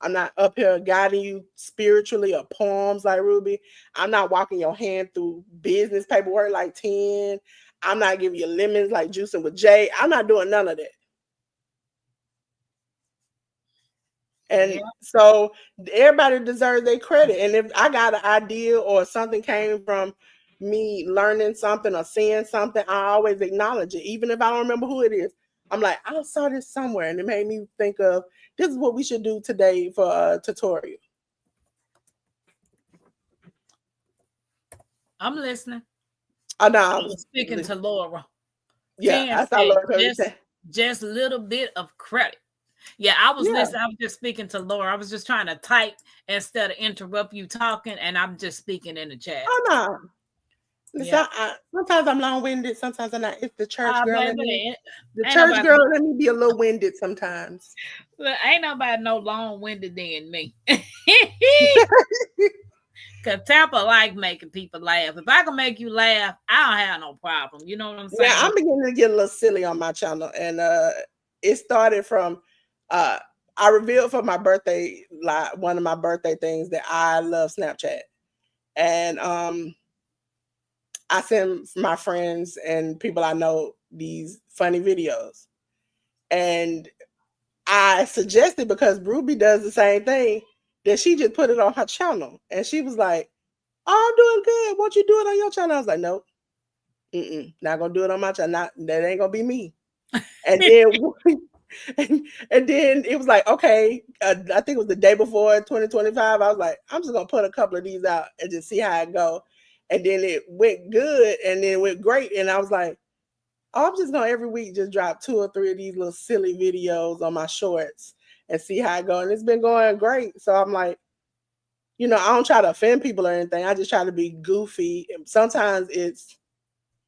I'm not up here guiding you spiritually or poems like Ruby. I'm not walking your hand through business paperwork like 10. I'm not giving you lemons like juicing with Jay. I'm not doing none of that.
Yeah.
And so everybody deserves their credit. And if I got an idea or something came from me learning something or seeing something, I always acknowledge it. Even if I don't remember who it is, I'm like, I saw this somewhere and it made me think of, this is what we should do today for a tutorial.
I'm listening.
Oh, no,
I
I
was
was,
speaking to Laura.
yeah,
Ten
I saw
said
Laura Kirby say,
just a little bit of credit. Yeah, I was
yeah,
listening. I was just speaking to Laura. I was just trying to type instead of interrupt you talking, and I'm just speaking in the chat.
oh, no.
Yeah.
Sometimes I'm long winded, sometimes I'm not. It's the church girl in
Baby,
me. The
ain't
church
nobody,
girl let me be a little winded sometimes.
look, ain't nobody no long winded than me. Cause Tampa like making people laugh. If I can make you laugh, I don't have no problem. You know what I'm
Yeah,
saying?
I'm beginning to get a little silly on my channel, and it started from uh, I revealed for my birthday, like one of my birthday things, that I love Snapchat, and I send my friends and people I know these funny videos, and I suggested, because Ruby does the same thing, that she just put it on her channel, and she was like, "Oh, I'm doing good. Won't you do it on your channel?" I was like, "Nope, not gonna do it on my channel. Not, that ain't gonna be me." And then and then it was like, okay, I think it was the day before 2025. I was like, I'm just gonna put a couple of these out and just see how it go. And then it went good, and then it went great. And I was like, oh, I'm just gonna every week just drop 2 or 3 of these little silly videos on my shorts and see how it go. And it's been going great. So I'm like, I don't try to offend people or anything. I just try to be goofy. And sometimes it's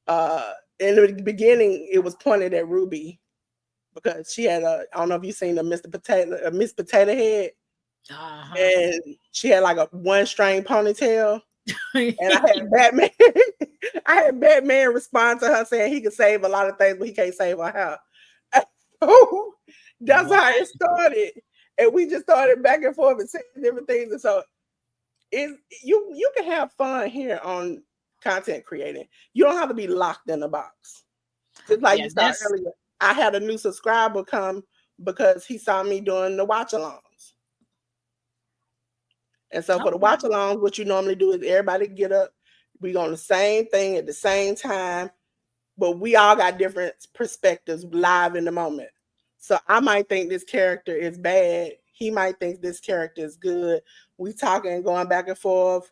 in the beginning it was pointed at Ruby, because she had I don't know if you seen the Miss Potato Head,
Uh-huh.
and she had like a one string ponytail, and I had Batman. I had Batman respond to her saying he could save a lot of things, but he can't save her hair. That's
Wow.
how it started, and we just started back and forth and saying different things. And so it you can have fun here on content creating. You don't have to be locked in a box. Just like
Yeah,
you saw
that's
earlier, I had a new subscriber come because he saw me doing the watch alongs. And so for the
okay.
watch alongs, what you normally do is everybody get up, we on the same thing at the same time, but we all got different perspectives live in the moment. So I might think this character is bad. He might think this character is good. We talking, going back and forth.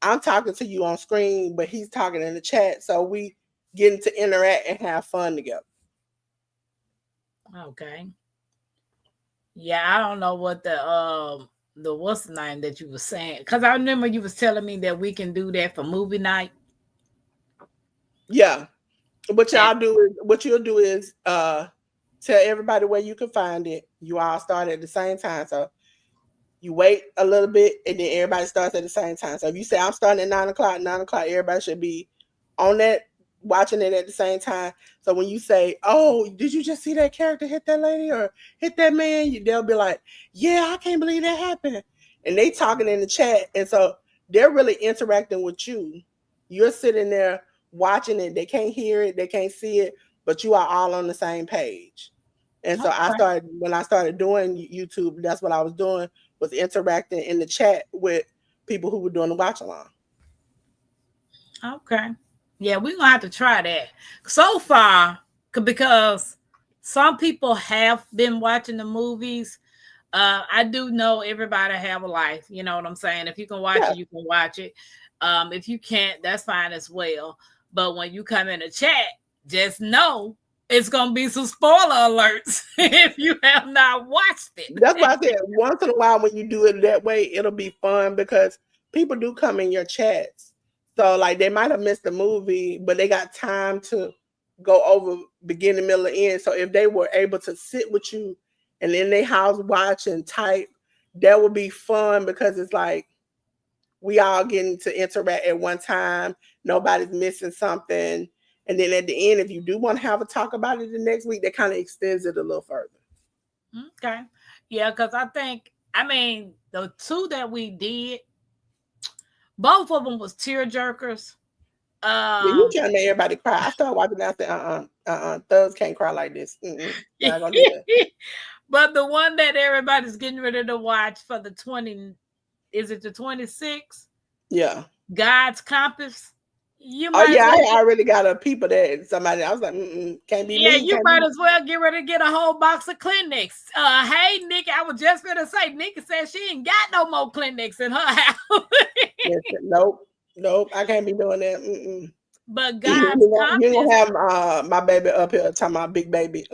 I'm talking to you on screen, but he's talking in the chat. So we getting to interact and have fun together.
Okay. Yeah, I don't know what the what's the name that you were saying, because I remember you was telling me that we can do that for movie night.
Yeah.
And
What you'll do is tell everybody where you can find it. You all start at the same time. So you wait a little bit and then everybody starts at the same time. So if you say I'm starting at 9 o'clock, 9 o'clock, everybody should be on that, watching it at the same time. So when you say, "Oh, did you just see that character hit that lady or hit that man?" They'll be like, "Yeah, I can't believe that happened." And they talking in the chat, and so they're really interacting with you. You're sitting there watching it. They can't hear it, they can't see it, but you are all on the same page. And so
okay,
when I started doing YouTube, that's what I was doing, was interacting in the chat with people who were doing the watch along.
okay, yeah, we're gonna have to try that. So far, because some people have been watching the movies, I do know everybody have a life. You know what I'm saying? If you can watch
Yeah,
it, you can watch it. If you can't, that's fine as well. But when you come in the chat, just know it's gonna be some spoiler alerts if you have not watched
that's
it.
why I said once in a while when you do it that way, it'll be fun because people do come in your chats. So like they might have missed the movie, but they got time to go over beginning, middle, and end. So if they were able to sit with you and in their house watch and type, that would be fun because it's like we all getting to interact at one time. Nobody's missing something. And then at the end, if you do want to have a talk about it the next week, that kind of extends it a little further.
Okay. Yeah, because I mean, the two that we did, both of them was tear jerkers.
Yeah, you
Um,
trying to make everybody cry. I started watching that. I said, thugs can't cry like this. Not gonna do that.
but the one that everybody's getting ready to watch for the 20, is it the 26th?
Yeah.
God's Compass. You
Oh
might as
yeah,
well
I already got a people that somebody. I was like, can't be
yeah,
me,
you
can't
might
be.
as well get ready to get a whole box of Kleenex. Hey, Nikki, I was just gonna say, Nikki said she ain't got no more Kleenex in her house.
Listen, nope, I can't be doing that.
But God's
You gonna
Compass,
have my baby up here talking about big baby.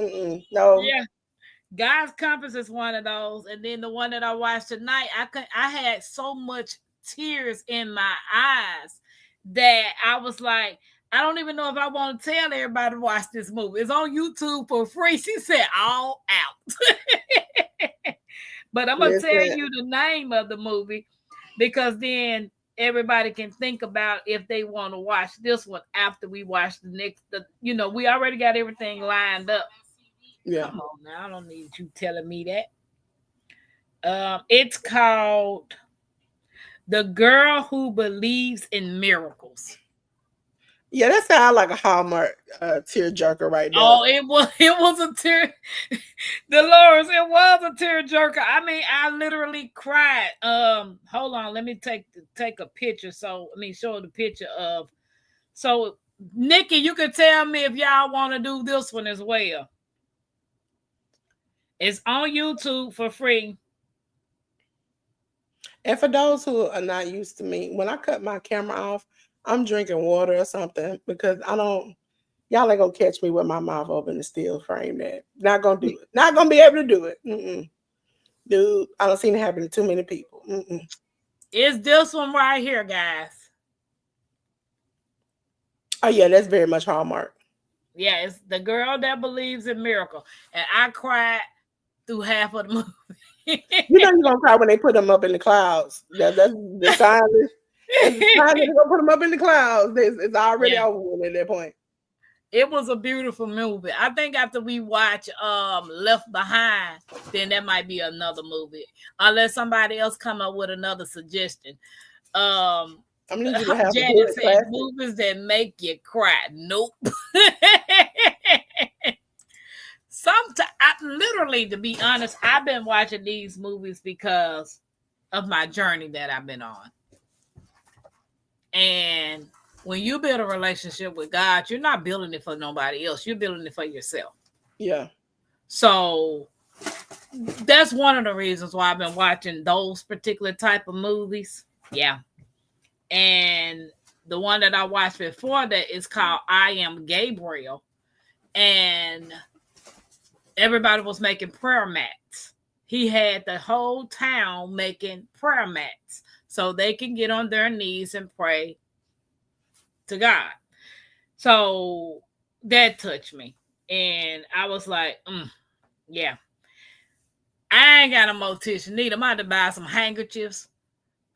No.
yeah, God's Compass is one of those. And then the one that I watched tonight, I had so much tears in my eyes that I was like, I don't even know if I want to tell everybody to watch this movie. It's on YouTube for free. She said all out. But I'm gonna tell
Listen,
you the name of the movie because then everybody can think about if they want to watch this one after we watch the next. We already got everything lined up.
yeah.
Come on now, I don't need you telling me that. It's called "The Girl Who Believes in Miracles."
Yeah, that sounds like a Hallmark tear jerker right there.
Oh, it was a tear, Delores. It was a tear jerker. I mean, I literally cried. Hold on, let me take a picture. So I mean, show the picture of. So Nikki, you can tell me if y'all want to do this one as well. It's on YouTube for free.
And for those who are not used to me, when I cut my camera off, I'm drinking water or something because I don't. Y'all ain't gonna catch me with my mouth open and still frame that. Not gonna do it. Not gonna be able to do it. Dude, I don't seen it happen to too many people.
It's this one right here, guys.
Oh yeah, that's very much Hallmark.
Yeah, it's the girl that believes in miracle, and I cried through half of the movie.
You know you're gonna cry when they put them up in the clouds. That's the sign. That's the sign that they're gonna put them up in the clouds. It's already
Yeah.
over with at that point.
It was a beautiful movie. I think after we watch Left Behind, then that might be another movie. Unless somebody else come up with another suggestion.
I need you to have a
Janet
hood
said
classic.
movies that make you cry. Nope. Sometimes, literally, to be honest, I've been watching these movies because of my journey that I've been on. And when you build a relationship with God, you're not building it for nobody else. You're building it for yourself.
Yeah.
So that's one of the reasons why I've been watching those particular type of movies. Yeah. And the one that I watched before that is called I Am Gabriel. And everybody was making prayer mats. He had the whole town making prayer mats so they can get on their knees and pray to God. So that touched me. And I was like, yeah. I ain't got no more tissue. Need I'm about to buy some handkerchiefs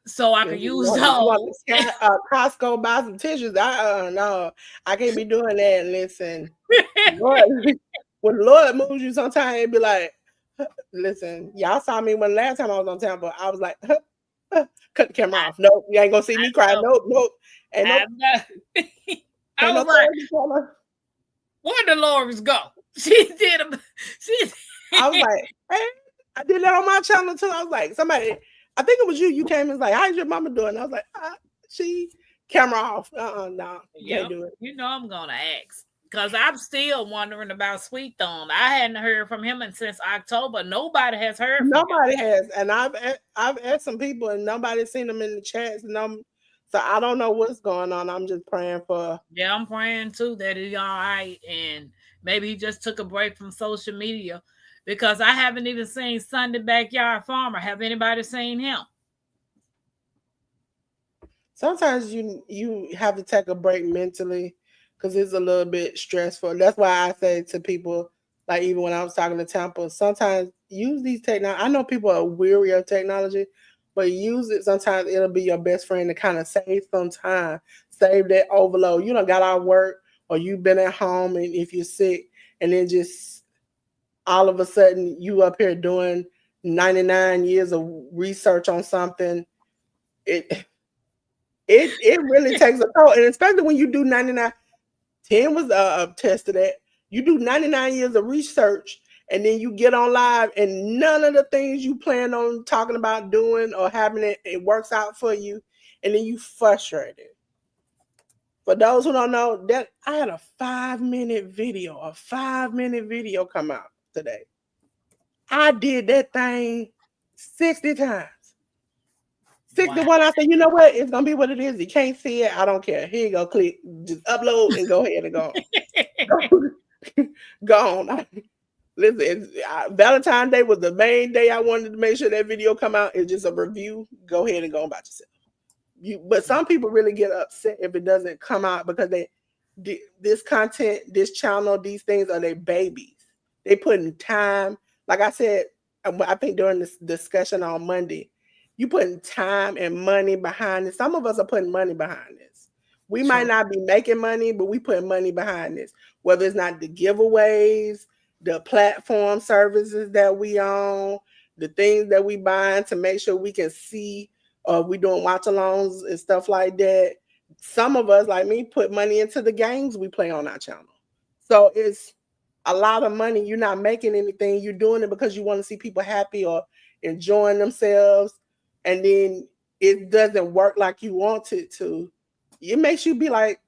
so I can use
You want
those.
to Costco buy some tissues? No, I can't be doing that. Listen, Lord, when the Lord moves you, sometimes it be like, listen, y'all saw me when last time I was on Tampa. I was like, cut the camera off. Nope, you ain't gonna see me cry. Nope. Ain't no.
I was like, where Delores go? She did.
I was like, hey, I did that on my channel too. I was like, somebody, I think it was you. You came and was like, how's your mama doing? I was like, she camera off. No, can't do it.
You know I'm gonna ask. Because I'm still wondering about Sweet Thumb. I hadn't heard from him since October. Nobody has heard from him.
Nobody has, and I've asked some people, and nobody's seen them in the chats. And so I don't know what's going on. I'm just praying for.
Yeah, I'm praying too that he's all right, and maybe he just took a break from social media, because I haven't even seen Sunday Backyard Farmer. Have anybody seen him?
Sometimes you have to take a break mentally because it's a little bit stressful. That's why I say to people, like even when I was talking to Tampa, sometimes use these technology. I know people are weary of technology, but use it. Sometimes it'll be your best friend to kind of save some time, save that overload. You don't got out of work or you've been at home, and if you're sick, and then just all of a sudden you up here doing 99 years of research on something. It really takes a toll, and especially when you do 99. 10 was a test of that. You do 99 years of research, and then you get on live, and none of the things you plan on talking about doing or having it works out for you, and then you frustrated. For those who don't know, that I had a 5-minute video come out today. I did that thing 60 times.
Wow.
61, I said, you know what? It's gonna be what it is. You can't see it. I don't care. Here you go. Click. Just upload and go ahead and go on. Go on. Listen, Valentine's Day was the main day I wanted to make sure that video come out. It's just a review. Go ahead and go on about yourself. But some people really get upset if it doesn't come out because this content, this channel, these things are their babies. They put in time. Like I said, I think during this discussion on Monday, you putting time and money behind this. Some of us are putting money behind this. We might
True.
not be making money, but we putting money behind this. Whether it's not the giveaways, the platform services that we own, the things that we buying to make sure we can see, we doing watch alongs and stuff like that. Some of us, like me, put money into the games we play on our channel. So it's a lot of money. You're not making anything. You're doing it because you want to see people happy or enjoying themselves. And then it doesn't work like you want it to. It makes you be like,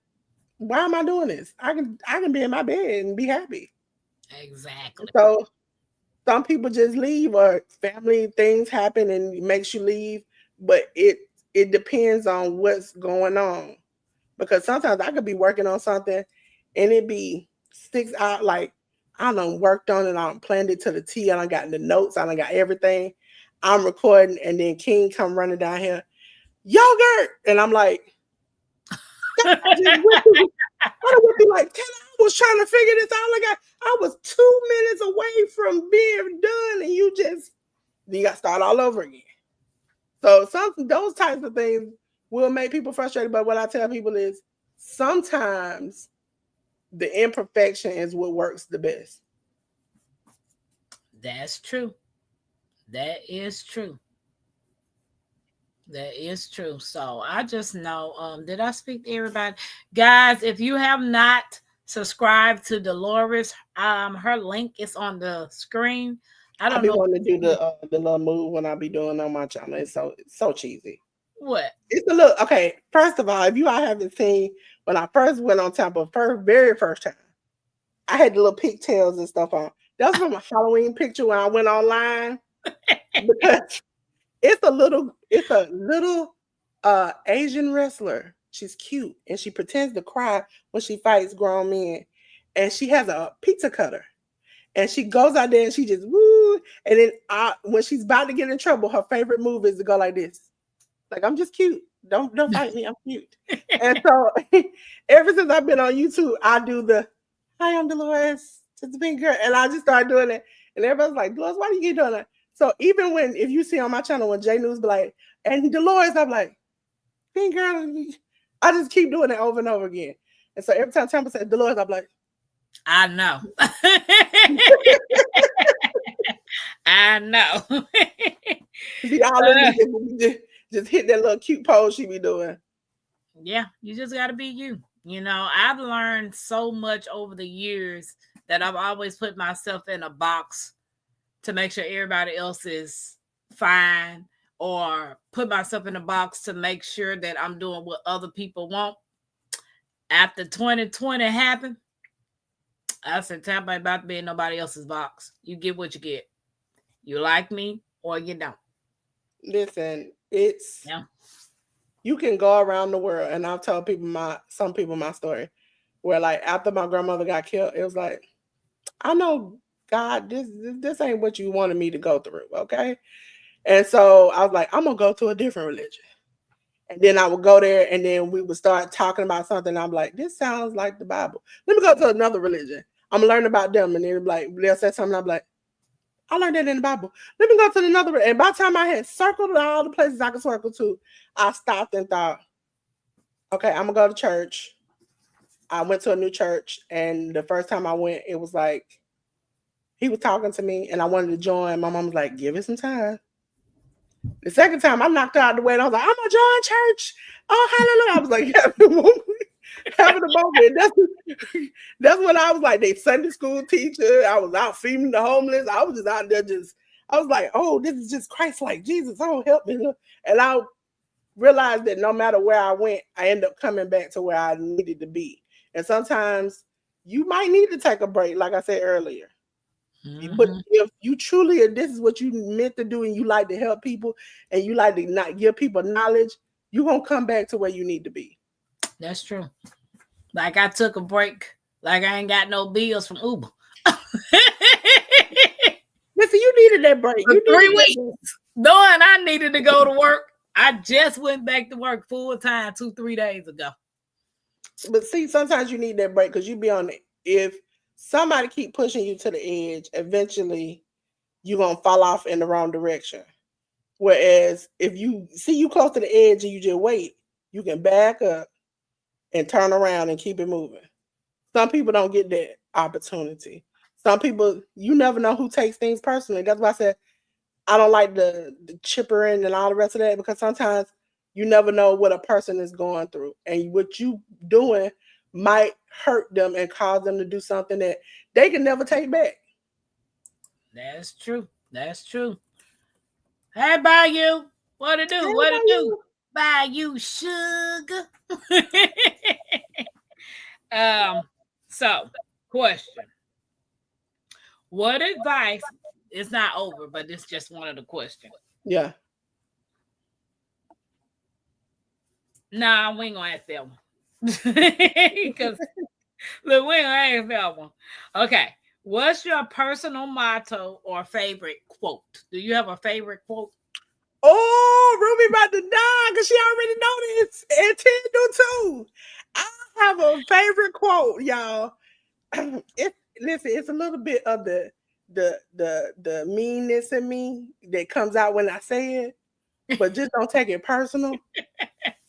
why am I doing this? I can be in my bed and be happy.
Exactly.
So some people just leave or family things happen and it makes you leave. But it depends on what's going on. Because sometimes I could be working on something and it be 6 hours. Like I done worked on it, I done planned it to the T, I done got the notes, I done got everything. I'm recording, and then King come running down here, yogurt, and I'm like, I just went through. I done went through like 10 hours trying to figure this out. Like I was 2 minutes away from being done, and you got to start all over again. So those types of things will make people frustrated. But what I tell people is sometimes the imperfection is what works the best.
That's true. That is true. That is true. So I just know, did I speak to everybody? Guys, if you have not subscribed to Delores, her link is on the screen. I
I
don't
be
know
wanting to do the little move when I be doing on my channel. It's so cheesy.
what.
It's a little okay. First of all, if you all haven't seen when I first went on top of very first time, I had the little pigtails and stuff on. That was from a Halloween picture when I went online because it's a little Asian wrestler. She's cute and she pretends to cry when she fights grown men. And she has a pizza cutter. And she goes out there and she just woo. And then when she's about to get in trouble, her favorite move is to go like this. Like I'm just cute. Don't fight me. I'm cute. And so ever since I've been on YouTube, I do the hi, I'm Delores, just a pink girl. And I just started doing it. And everybody's like, Dolores, why do you keep doing that? So even if you see on my channel when J News be like, and Dolores, I'm like, pink girl, I just keep doing it over and over again. And so every time Tampa says Dolores, I'm like,
I know. I know.
see all them just hit that little cute pose she be doing.
Yeah, you just got to be you. You know, I've learned so much over the years that I've always put myself in a box to make sure everybody else is fine, or put myself in a box to make sure that I'm doing what other people want. After 2020 happened, I said, Tampa ain't about to be in nobody else's box. You get what you get. You like me or you don't.
Listen, it's
Yeah.
you can go around the world, and I'll tell people some people my story, where like after my grandmother got killed, it was like I know God, this ain't what you wanted me to go through, okay? And so I was like, I'm gonna go to a different religion. And then I would go there and then we would start talking about something. I'm like, this sounds like the Bible. Let me go to another religion. I'm learning about them. And then like they'll say something. I'm like, I learned that in the Bible. Let me go to another. And by the time I had circled all the places I could circle to, I stopped and thought, okay, I'm gonna go to church. I went to a new church, and the first time I went, it was like he was talking to me, and I wanted to join. My mom was like, "Give it some time." The second time, I knocked her out the way, and I was like, "I'm gonna join church." Oh, hallelujah! I was like, having a moment. That's when I was like, they Sunday school teacher. I was out feeding the homeless. I was just out there, just I was like, "Oh, this is just Christ, like Jesus. Oh, help me!" And I realized that no matter where I went, I end up coming back to where I needed to be. And sometimes you might need to take a break, like I said earlier. But
Mm-hmm.
if you truly, this is what you meant to do, and you like to help people, and you like to not give people knowledge, you're gonna come back to where you need to be.
That's true. Like I took a break. Like I ain't got no bills from Uber.
Listen, you needed that break.
For
You needed
three
that
weeks,
break.
knowing I needed to go to work. I just went back to work full time 2, 3 days ago.
But see, sometimes you need that break because you be on it. If somebody keep pushing you to the edge, eventually you're gonna fall off in the wrong direction. Whereas if you see you close to the edge and you just wait, you can back up and turn around and keep it moving. Some people don't get that opportunity. Some people, you never know who takes things personally. That's why I said I don't like the chippering and all the rest of that because sometimes you never know what a person is going through. And what you doing might hurt them and cause them to do something that they can never take back.
That's true. That's true. Hey, Bayou. What to
Hey,
do? What to
about
do?
you?
Bayou sugar. um, so question. What advice? It's not over, but it's just one of the questions.
Yeah.
Nah, we ain't gonna ask that one. Because look, we ain't gonna ask that one. Okay. What's your personal motto or favorite quote? Do you have a favorite quote?
Oh, Ruby about to die because she already know this. And Ted do too. I have a favorite quote, y'all. It listen, it's a little bit of the meanness in me that comes out when I say it, but just don't take it personal.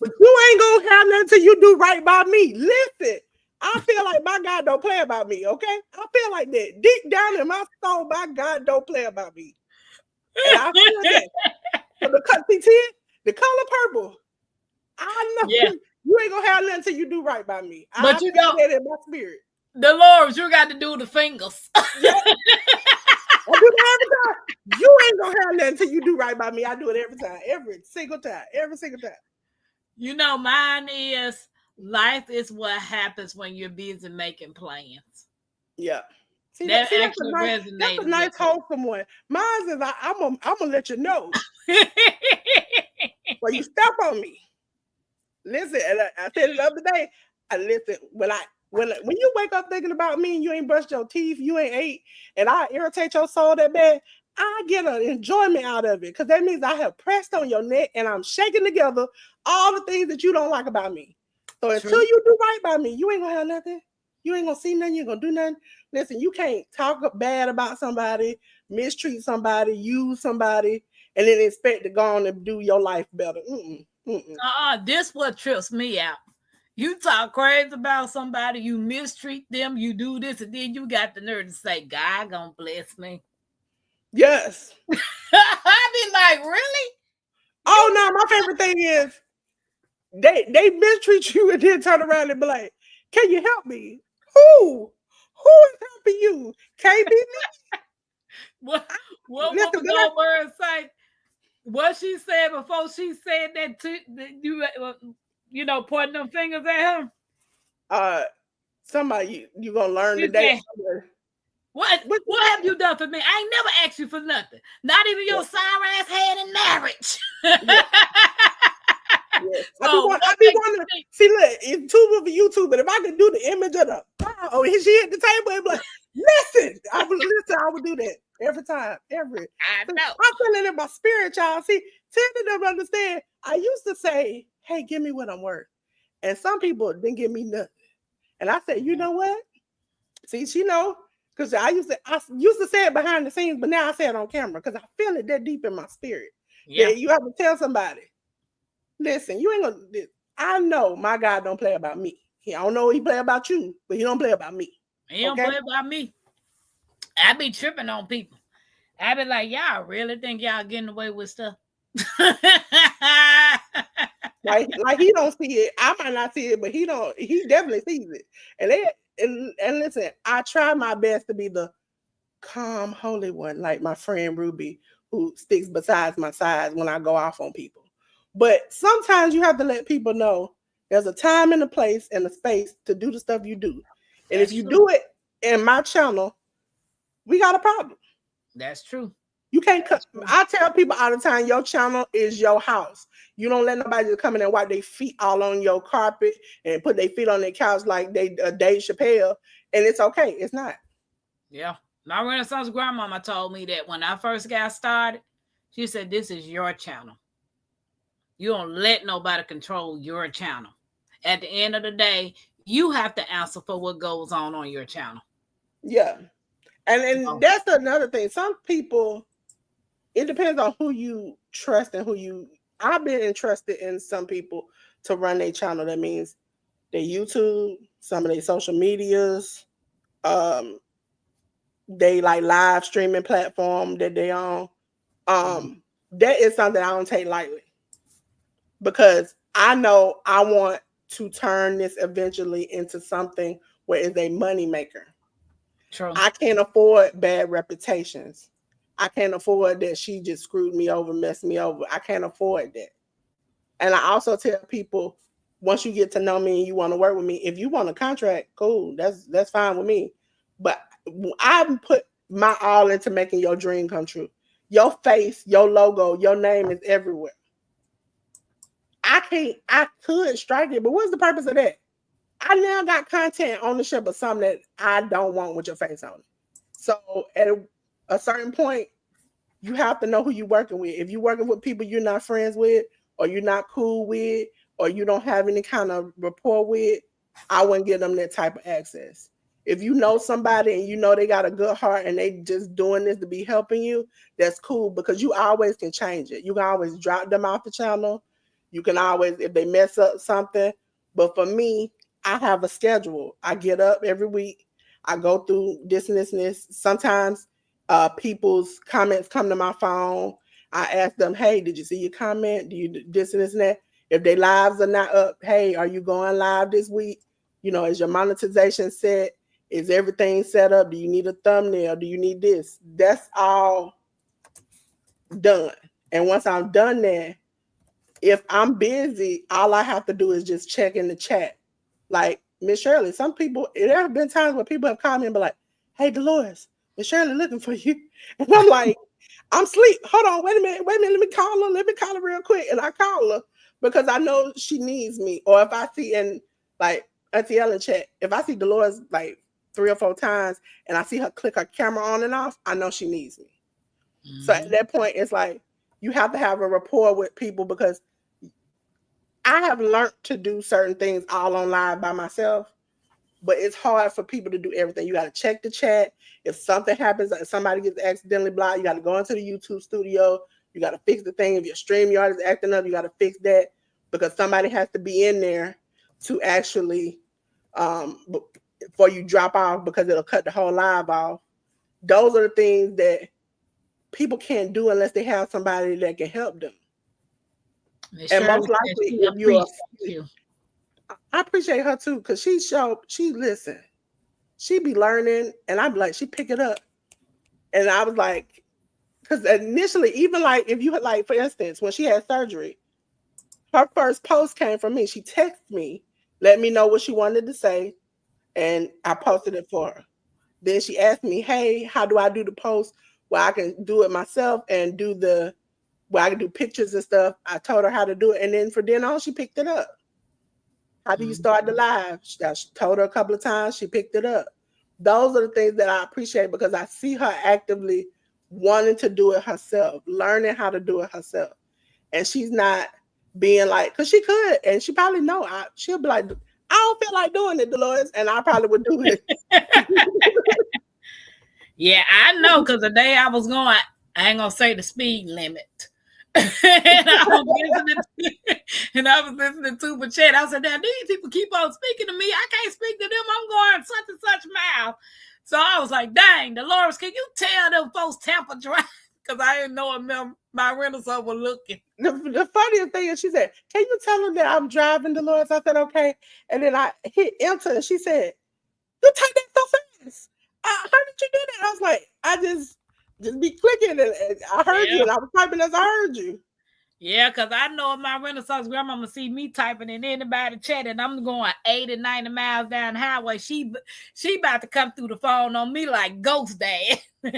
But you ain't gonna have nothing till you do right by me. Listen, I feel like my God don't play about me, okay? I feel like that. Deep down in my soul, my God don't play about me. And I feel that. So the color purple, I know
Yeah.
you ain't gonna have nothing till you do right by me.
But
I
you
feel
know,
that in my spirit.
Delores, you got to do the fingers.
Yeah, I do that every time. You ain't gonna have nothing till you do right by me. I do it every single time.
You know, mine is life is what happens when you're busy making plans.
Yeah.
That actually
That's a
resonated with
nice wholesome one. Mine is I'm gonna let you know
me.
when you step on me. Listen, and I said it the other day. I listen when you wake up thinking about me and you ain't brushed your teeth, you ain't ate, and I irritate your soul that bad. I get an enjoyment out of it because that means I have pressed on your neck and I'm shaking together all the things that you don't like about me. So until
True.
you do right by me, you ain't gonna have nothing. You ain't gonna see nothing. You ain't gonna do nothing. Listen, you can't talk bad about somebody, mistreat somebody, use somebody, and then expect to go on and do your life better. Mm-mm, mm-mm.
This what trips me out. You talk crazy about somebody, you mistreat them, you do this, and then you got the nerve to say, God gonna bless me.
Yes.
I be like, really?
Oh
You
no, my favorite thing is they mistreat you and then turn around and be like, "Can you help me?" Who? Who is helping you? Can't be me.
what what
Listen,
was
when
the old word say? What she said before she said that to that you pointing them fingers at her?
I Somebody you gonna learn
You
today.
say, what have you done for me? I ain't never asked you for nothing. Not even
Yeah,
your sour ass hand in marriage.
yeah, yeah.
So what
I be
makes you
wanting to
think?
see. Look, it's too of a YouTube, but if I could do the image of the oh, and she hit the table and be like, listen, I would listen. I would do that every time, every.
I know.
I'm feeling in my spirit, y'all. See, Tender them understand. I used to say, "Hey, give me what I'm worth," and some people didn't give me nothing. And I said, you know what? See, she know because I used to say it behind the scenes, but now I say it on camera because I feel it that deep in my spirit
Yeah,
that you have to tell somebody, listen, you ain't gonna. I know my God don't play about me. I don't know he play about you, but he don't play about me.
he don't
Okay?
play about me. I be tripping on people. I be like, y'all really think y'all getting away with stuff?
Like he don't see it. I might not see it, but he don't. He definitely sees it. And they and listen, I try my best to be the calm, holy one, like my friend Ruby, who sticks beside my side when I go off on people. But sometimes you have to let people know there's a time and a place and a space to do the stuff you do. And if
That's
you
true.
do it in my channel, we got a problem.
That's true.
You can't cut.
That's true.
I tell people all the time, your channel is your house. You don't let nobody just come in and wipe their feet all on your carpet and put their feet on their couch like they Dave Chappelle. And it's okay. It's not.
Yeah. My Renaissance grandmama told me that when I first got started, she said, this is your channel. You don't let nobody control your channel. At the end of the day, you have to answer for what goes on your channel.
Yeah. And
So,
that's another thing. Some people, it depends on who you trust and who you. I've been entrusted in some people to run their channel. That means their YouTube, some of their social medias, um, they like live streaming platform that they on. That is something I don't take lightly because I know I want to turn this eventually into something where it's a money maker.
true.
I can't afford bad reputations. I can't afford that she just screwed me over, messed me over. I can't afford that. And I also tell people, once you get to know me and you want to work with me, if you want a contract, cool, that's fine with me. But I put my all into making your dream come true. Your face, your logo, your name is everywhere. I could strike it, but what's the purpose of that? I now got content ownership of something that I don't want with your face on it. So at a certain point, you have to know who you're working with. If you're working with people you're not friends with, or you're not cool with, or you don't have any kind of rapport with, I wouldn't give them that type of access. If you know somebody and you know they got a good heart and they just doing this to be helping you, that's cool because you always can change it. You can always drop them off the channel. You can always, if they mess up something. But for me, I have a schedule. I get up every week. I go through this and this and this. Sometimes people's comments come to my phone. I ask them, hey, did you see your comment? Do you this and this and that? If their lives are not up, hey, are you going live this week? You know, is your monetization set? Is everything set up? Do you need a thumbnail? Do you need this? That's all done. And once I'm done there, if I'm busy, all I have to do is just check in the chat. Like Miss Shirley, some people, there have been times where people have called me and be like, hey, Delores, Miss Shirley looking for you. And I'm like, I'm asleep. Hold on, wait a minute, let me call her. Let me call her real quick. And I call her because I know she needs me. Or if I see in like Auntie Ellen chat, if I see Delores like 3 or 4 times and I see her click her camera on and off, I know she needs me. So at that point, it's like you have to have a rapport with people because I have learned to do certain things all on live by myself, but it's hard for people to do everything. You got to check the chat. If something happens, if somebody gets accidentally blocked, you got to go into the YouTube studio. You got to fix the thing. If your StreamYard is acting up, you got to fix that because somebody has to be in there to actually, before you drop off because it'll cut the whole live off. Those are the things that people can't do unless they have somebody that can help them.
Miss
And
Shirley
most
said
likely,
she
if you're,
appreciates you.
I appreciate her too because she listen, she be learning, and I'd be like, she pick it up, and I was like, because initially, even like if you had like, for instance, when she had surgery, her first post came from me. She texted me, let me know what she wanted to say. and I posted it for her. Then she asked me, "Hey, how do I do the post where I can do it myself and do the where I can do pictures and stuff?" I told her how to do it, and then for then on, she picked it up. How do you start the live? I told her a couple of times. She picked it up. Those are the things that I appreciate because I see her actively wanting to do it herself, learning how to do it herself, and she's not being like, because she could, and she probably know. She'll be like, "I don't feel like doing it, Delores," and I probably would do it.
Yeah, I know because the day I was going, I ain't gonna say the speed limit. and I was listening to, and I was listening to Chat. I said, now these people keep on speaking to me. I can't speak to them. I'm going such and such mile. So I was like, dang, Delores, can you tell them folks Tampa Drive? Because I didn't know if my rentals were looking.
The funniest thing is she said, "Can you tell them that I'm driving, Delores?" I said, "Okay." And then I hit enter and she said, "You typed that so fast. How did you do that?" I was like, "I just be clicking and I heard you
Yeah.
and I was typing as I heard you."
Yeah, because I know if my Renaissance grandmama see me typing and anybody chatting, I'm going 80, 90 miles down the highway. She about to come through the phone on me like ghost dad.
Yeah,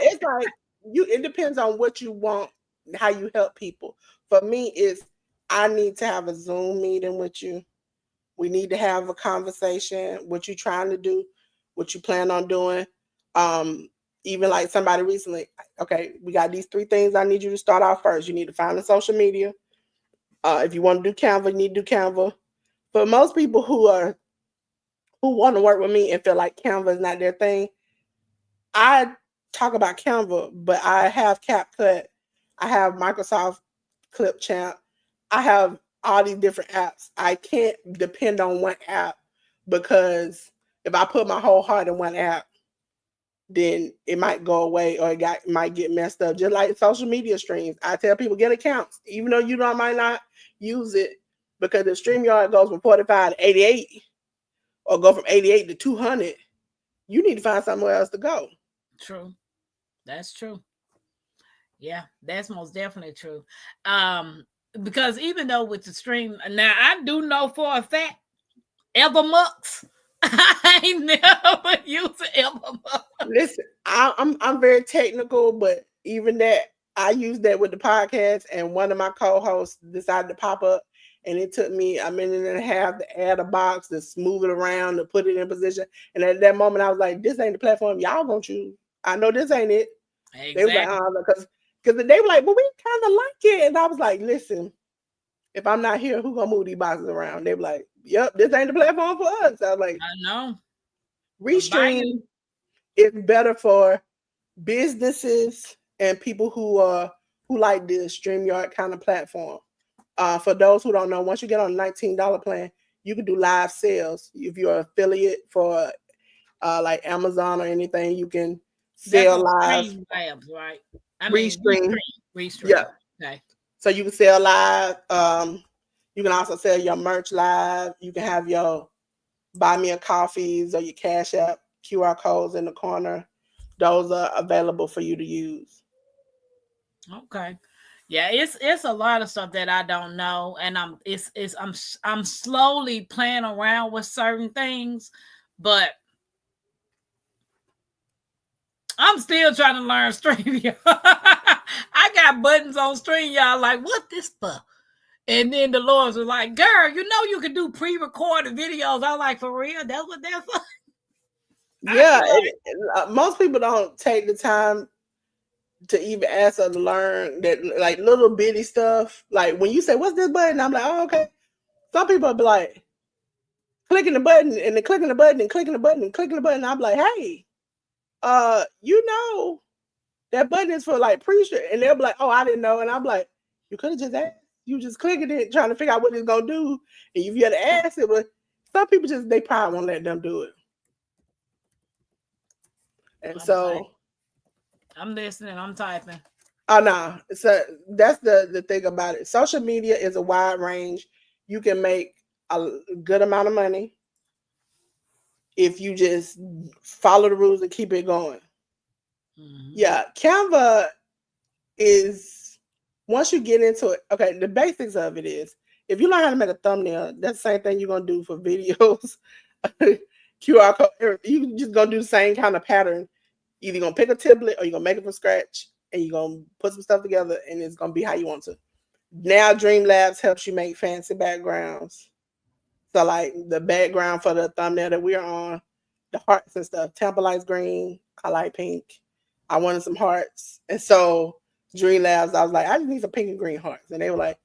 it's like it depends on what you want, how you help people. For me, it's I need to have a Zoom meeting with you. We need to have a conversation. What you trying to do, what you plan on doing. Um, Even like somebody recently, okay, we got these 3 things I need you to start off first. You need to find the social media. If you want to do Canva, you need to do Canva. For most people who want to work with me and feel like Canva is not their thing, I talk about Canva, but I have CapCut, I have Microsoft Clipchamp, I have all these different apps. I can't depend on one app because if I put my whole heart in one app, then it might go away or might get messed up. Just like social media streams, I tell people get accounts, even though might not use it, because if StreamYard goes from 45 to 88 or go from 88 to 200, you need to find somewhere else to go.
True. That's true. Yeah, that's most definitely true. Because even though with the stream, now I do know for a fact, Evermux. I ain't never used Evermux.
Listen, I'm very technical, but even that I use that with the podcast, and one of my co-hosts decided to pop up, and it took me a minute and a half to add a box, to smooth it around, to put it in position. And at that moment, I was like, "This ain't the platform y'all gonna choose. I know this ain't it." They was like,
Exactly.
because they were like, "Well, we kind of like it," and I was like, "Listen, if I'm not here, who gonna move these boxes around?" They were like, "Yep, this ain't the platform for us." I was like,
I know.
"Restream is better for businesses and people who like the StreamYard kind of platform. For those who don't know, once you get on a $19 plan, you can do live sales. If you're an affiliate for like Amazon or anything, you can
That's
sell
on
live,
Stream Labs, right? I mean,
restream.
Restream.
Yeah.
Okay.
So you can sell live. You can also sell your merch live. You can have your buy me a coffees or your Cash App QR codes in the corner. Those are available for you to use.
Okay. Yeah, it's a lot of stuff that I don't know, and I'm slowly playing around with certain things, but I'm still trying to learn StreamYard. I got buttons on StreamYard like what this for? And then the Lord was like, "Girl, you know you can do pre-recorded videos." I was like, "For real? That's what that's for?" I
Yeah,
be like,
most people don't take the time to even ask or to learn that like little bitty stuff. Like when you say, "What's this button?" I'm like, "Oh, okay." Some people will be like clicking the button and then clicking the button and clicking the button and clicking the button. I'm like, "Hey, you know that button is for like pre-show," and they'll be like, "Oh, I didn't know," and I'm like, "You could have just asked. You just clicking it, trying to figure out what it's gonna do, and if you had to ask it." But some people they probably won't let them do it, and
I'm typing.
so
I'm listening. I'm typing.
oh no, so that's the thing about it. Social media is a wide range. You can make a good amount of money if you just follow the rules and keep it going.
Mm-hmm.
Yeah, Canva is once you get into it. Okay, the basics of it is if you learn how to make a thumbnail, that's the same thing you're gonna do for videos. QR code. You just gonna do the same kind of pattern. Either you're gonna pick a template or you're gonna make it from scratch and you're gonna put some stuff together and it's gonna be how you want to. Now Dream Labs helps you make fancy backgrounds. So like the background for the thumbnail that we're on, the hearts and stuff. Tampa likes green. I like pink. I wanted some hearts. And so Dream Labs, I was like, I just need some pink and green hearts. And they were like,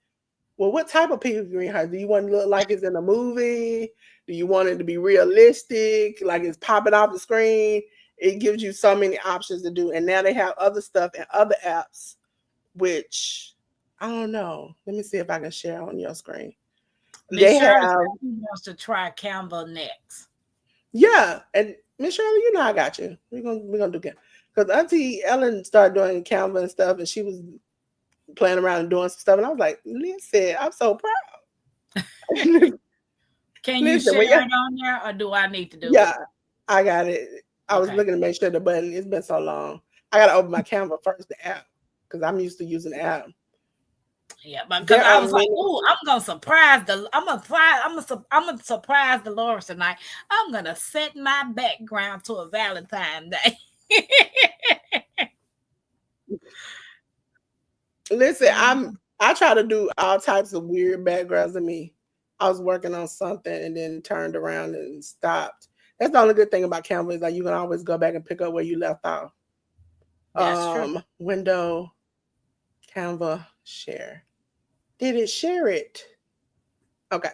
well, what type of pink and green hearts? Do you want it to look like it's in a movie? Do you want it to be realistic? Like it's popping off the screen? It gives you so many options to do. And now they have other stuff and other apps, which I don't know. Let me see if I can share on your screen.
Miss
They
Shirley
have,
said she wants to try Canva next.
yeah. And Miss Shirley, you know I got you. We're gonna do Canva. Because Auntie Ellen started doing Canva and stuff, and she was playing around and doing some stuff. And I was like, listen, I'm so proud.
Can you
Listen,
share
when you,
it on there, or do I need to do
yeah,
it?
I got it. I was
Okay.
looking to make sure the button. It's been so long. I gotta open my Canva first, the app, because I'm used to using the app.
Yeah, but because
There
I
are
was like,
many.
"Ooh, I'm gonna surprise the, I'm gonna surprise Delores tonight. I'm gonna set my background to a Valentine Day."
Listen,
Mhm.
I try to do all types of weird backgrounds of me. I was working on something and then turned around and stopped. That's the only good thing about Canva is like you can always go back and pick up where you left off.
That's true.
Window, Canva, share. Did it share it? Okay, I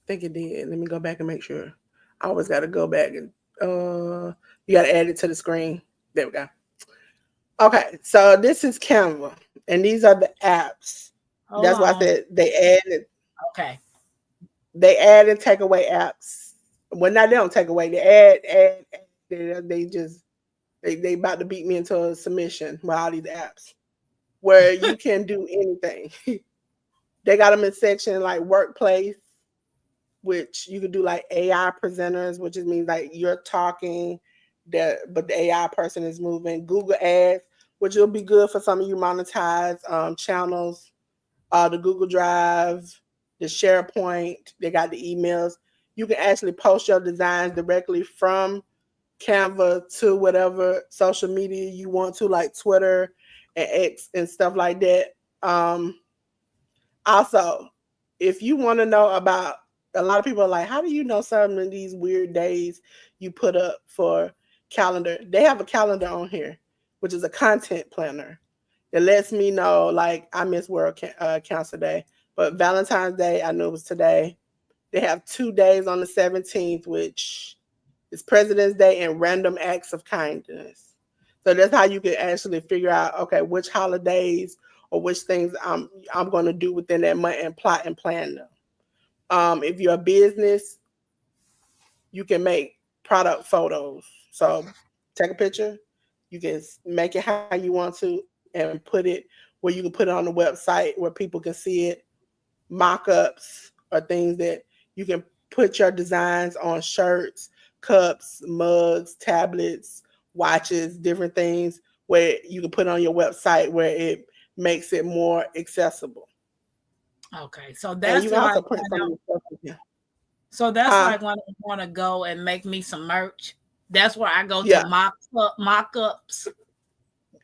think it did. Let me go back and make sure. I always got to go back and you got to add it to the screen. There we go. Okay, so this is Canva, and these are the apps.
Hold
That's why I
on.
said
Okay.
they add and take away apps. Well, not they don't take away. They add. They just they about to beat me into a submission with all these apps where you can do anything. They got them in section like workplace, which you could do like AI presenters, which just means like you're talking, but the AI person is moving. Google Ads, which will be good for some of you monetized channels. The Google Drive, the SharePoint, they got the emails. You can actually post your designs directly from Canva to whatever social media you want to, like Twitter and X and stuff like that. Um, Also, if you want to know about, a lot of people are like, how do you know some of these weird days you put up for calendar? They have a calendar on here, which is a content planner that lets me know, like, I miss Cancer Day, but Valentine's Day, I knew it was today. They have 2 days on the 17th, which is President's Day and Random Acts of Kindness. So that's how you can actually figure out, okay, which holidays or which things I'm going to do within that month and plot and plan them. If you're a business, you can make product photos. So take a picture, you can make it how you want to, and put it where you can put it on the website where people can see it. Mock-ups or things that you can put your designs on shirts, cups, mugs, tablets, watches, different things where you can put on your website where it makes it more accessible.
Okay. So
And you
that's
can
like
also print some of your stuff in here.
so that's
Huh?
like when I want to go and make me some merch. That's where I go to
Yeah.
mock-ups.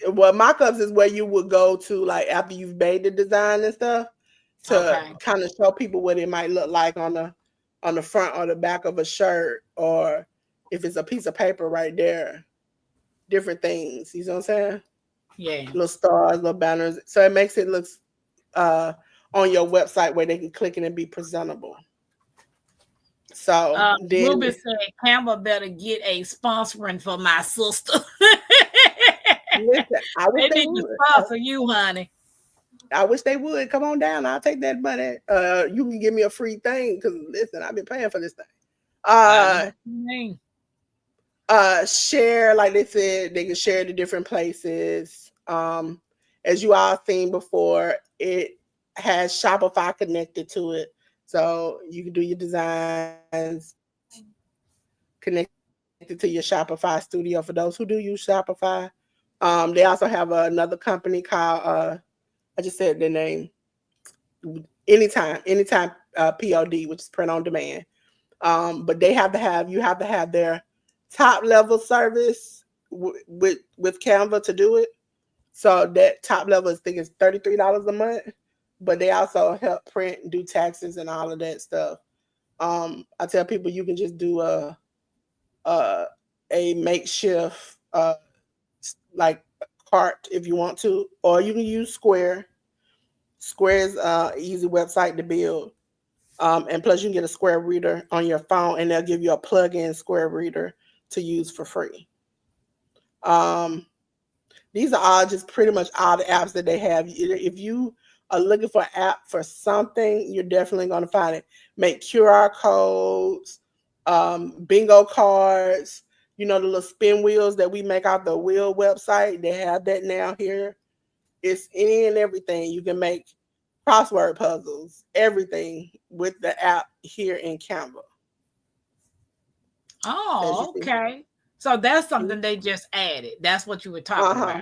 Well, mock-ups is where you would go to like after you've made the design and stuff to
Okay.
kind of show people what it might look like on the front or the back of a shirt, or if it's a piece of paper right there, different things. You know what I'm saying?
Yeah.
Little stars, little banners. So it makes it look uh, on your website where they can click it and be presentable. So then,
Ruby said Campbell better get a sponsoring for my sister.
listen, I wish
They
they
need to
would.
sponsor you, honey.
I wish they would come on down. I'll take that money. You can give me a free thing because listen, I've been paying for this thing.
I know
Uh,
what you mean.
Share, like they said, they can share to different places. As you all seen before, it has Shopify connected to it, so you can do your designs connected to your Shopify studio for those who do use Shopify. They also have another company called I just said their name. Anytime POD, which is print on demand. But they have to have you have to have their top level service with Canva to do it. So that top level is, I think, is $33 a month. But they also help print, do taxes, and all of that stuff. I tell people you can just do a, a makeshift like cart if you want to, or you can use Square. Square is easy website to build. And plus, you can get a Square reader on your phone, and they'll give you a plug-in Square reader to use for free. Um, these are all just pretty much all the apps that they have. If you are looking for an app for something, you're definitely going to find it. Make QR codes, bingo cards. You know, the little spin wheels that we make out the wheel website. They have that now here. It's any and everything. You can make crossword puzzles, everything with the app here in Canva. As you
Oh,
see.
okay. So that's something they just added. That's what you were
Uh
talking
huh.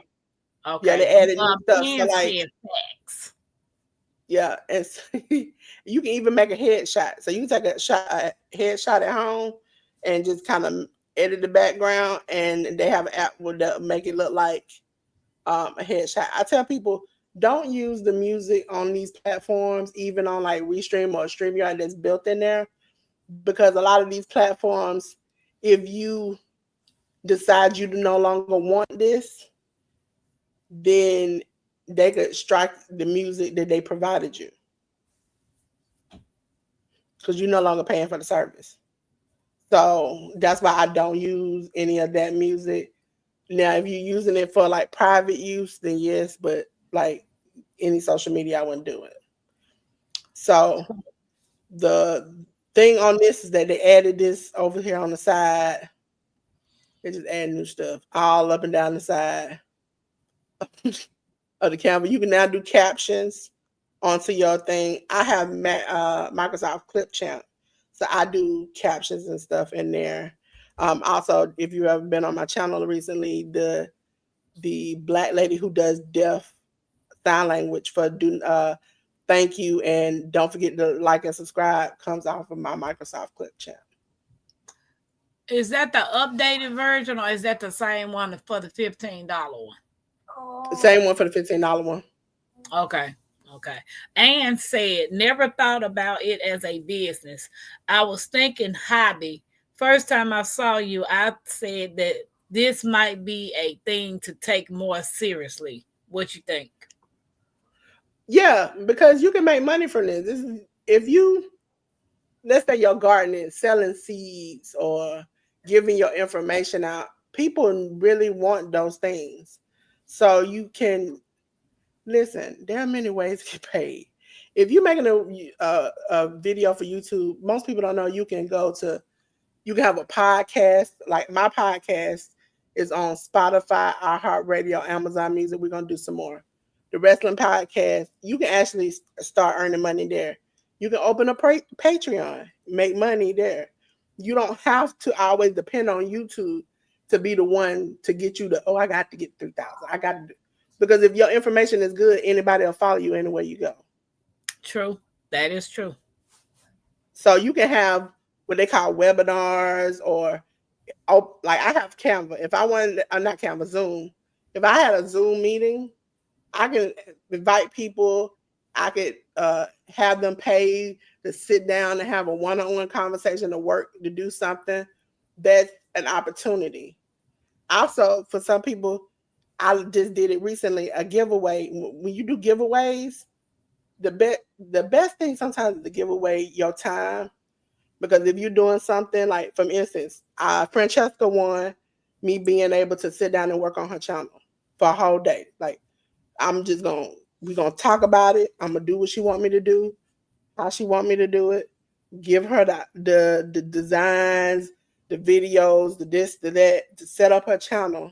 about.
Yeah, they
Okay.
added new stuff. So
Ben
like,
said facts.
yeah, and you can even make a headshot. So you can take a headshot at home, and just kind of edit the background, and they have an app that make it look like a headshot. I tell people don't use the music on these platforms, even on like Restream or StreamYard that's built in there, because a lot of these platforms, if you decide you no longer want this, then they could strike the music that they provided you because you're no longer paying for the service. So that's why I don't use any of that music. Now, if you're using it for like private use, then yes, but like any social media, I wouldn't do it. So the thing on this is that they added this over here on the side. They just add new stuff all up and down the side of the camera. You can now do captions onto your thing. I have Microsoft Clip Champ, so I do captions and stuff in there. Also, if you've ever been on my channel recently, the black lady who does deaf sign language for do thank you and don't forget to like and subscribe comes off of my Microsoft Clip Champ.
Is that the updated version or is that the same one for the $15 one?
Same one for the $15 one.
Okay. Okay. Ann said, never thought about it as a business. I was thinking hobby. First time I saw you, I said that this might be a thing to take more seriously. What you think?
Yeah, because you can make money from this. This is if you let's say your gardening, selling seeds or giving your information out, people really want those things. So you can listen. There are many ways to get paid. If you're making a video for YouTube, most people don't know you can go to you can have a podcast. Like my podcast is on Spotify, iHeartRadio, Amazon Music. We're gonna do some more. The wrestling podcast, you can actually start earning money there. You can open a Patreon, make money there. You don't have to always depend on YouTube to be the one to get you the I got to get 3,000. I got to because if your information is good, anybody will follow you anywhere you go.
True. That is true.
So you can have what they call webinars or like I have Canva. If I wanted, not Canva, Zoom. If I had a Zoom meeting, I can invite people. I could have them pay to sit down and have a one-on-one conversation to work to do something. That's an opportunity. Also, for some people, I just did it recently. A giveaway. When you do giveaways, the best the best thing sometimes is to give away your time because if you're doing something like, for instance, Francesca won me being able to sit down and work on her channel for a whole day. Like we're gonna talk about it. I'm gonna do what she want me to do, how she want me to do it. Give her the designs, the videos, the this, the that to set up her channel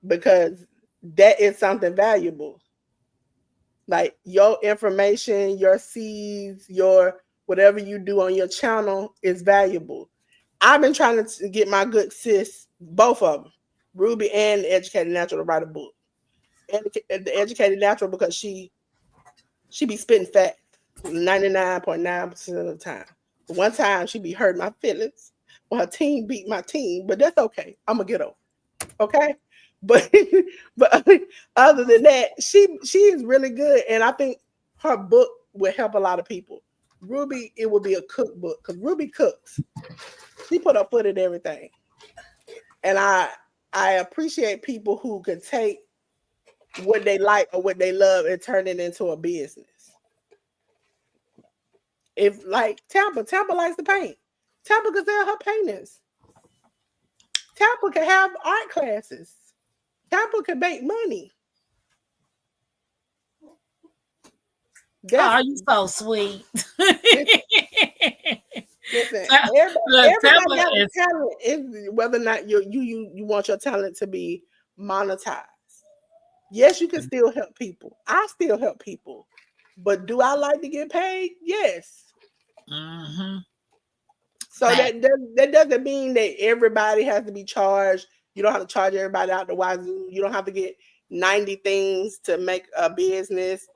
because that is something valuable. Like your information, your seeds, your whatever you do on your channel is valuable. I've been trying to get my good sis, both of them, Ruby and the Educated Natural, to write a book. And the Educated Natural because she be spitting facts 99.9% of the time. One time she be hurting my feelings when her team beat my team, but that's okay. I'm gonna get over. Okay, but but other than that, she is really good, and I think her book will help a lot of people. Ruby, it will be a cookbook because Ruby cooks. She put her foot in everything, and I appreciate people who can take what they like or what they love and turn it into a business. If like Tampa likes to paint. Tampa can sell her paintings. Tampa can have art classes. Tampa can make money. That's
Oh, you so sweet.
listen, listen.
Look,
Everybody
Tampa
got a
is.
talent. It's whether or not you want your talent to be monetized. Yes, you can still help people. I still help people. But do I like to get paid? Yes.
Mm-hmm.
So
Fact.
that doesn't mean that everybody has to be charged. You don't have to charge everybody out the wazoo. You don't have to get 90 things to make a business.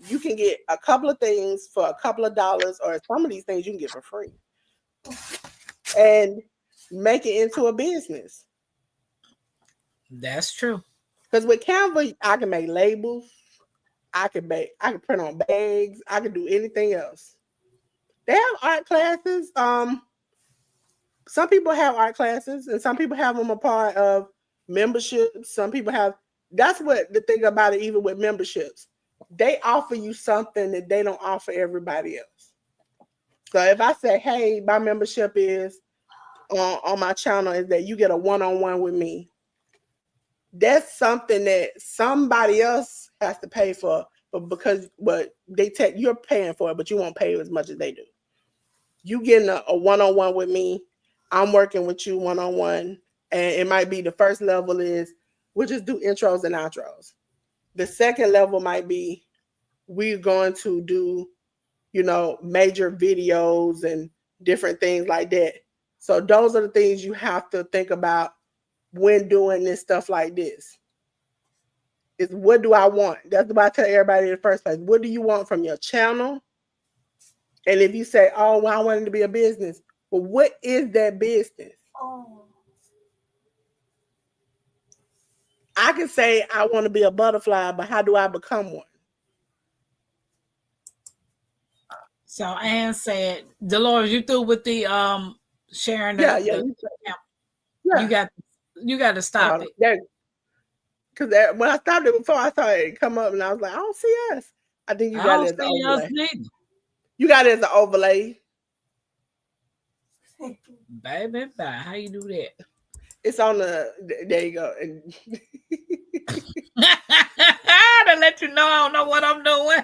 You can get a couple of things for a couple of dollars, or some of these things you can get for free and make it into a business.
That's true.
Because with Canva, I can make labels, I can print on bags, I can do anything else. They have art classes. Some people have art classes and some people have them a part of memberships. Some people have, that's what the thing about it, even with memberships, they offer you something that they don't offer everybody else. So if I say, hey, my membership is on my channel is that you get a one-on-one with me, that's something that somebody else has to pay for, but because but they take you're paying for it, but you won't pay as much as they do. You getting a one-on-one with me, I'm working with you one-on-one, and it might be the first level is we'll just do intros and outros. The second level might be we're going to do, major videos and different things like that. So those are the things you have to think about when doing this stuff like this. Is what do I want? That's what I tell everybody in the first place. What do you want from your channel? And if you say, oh, well, I want it to be a business, well, what is that business? I can say I want to be a butterfly, but how do I become one?
So Ann said, Delores, you through with the sharing
Yeah,
the you
yeah.
got you got to stop it.
Because when I stopped it before, I saw it come up, and I was like, I don't see us. I think you
I
got it
don't
as an
see us
overlay.
neither.
You got it as an overlay.
Baby, bye. How you do that?
It's on the. There you go. And
To let you know I don't know what I'm doing.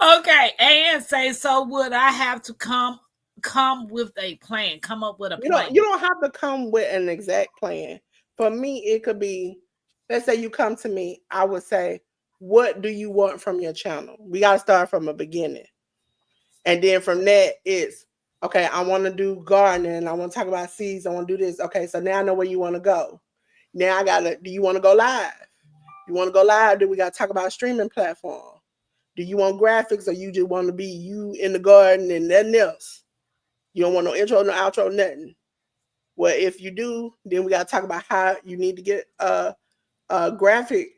Okay, and say so. Would I have to come with a plan? Come up with a plan.
you don't have to come with an exact plan. For me, it could be, let's say you come to me, I would say, what do you want from your channel? We got to start from a beginning. And then from that, it's okay, I want to do gardening. I want to talk about seeds. I want to do this. Okay, so now I know where you want to go. Now I got to, do you want to go live? You want to go live? Then we got to talk about a streaming platform. Do you want graphics or you just want to be you in the garden and nothing else? You don't want no intro, no outro, nothing. Well, if you do, then we got to talk about how you need to get a graphic,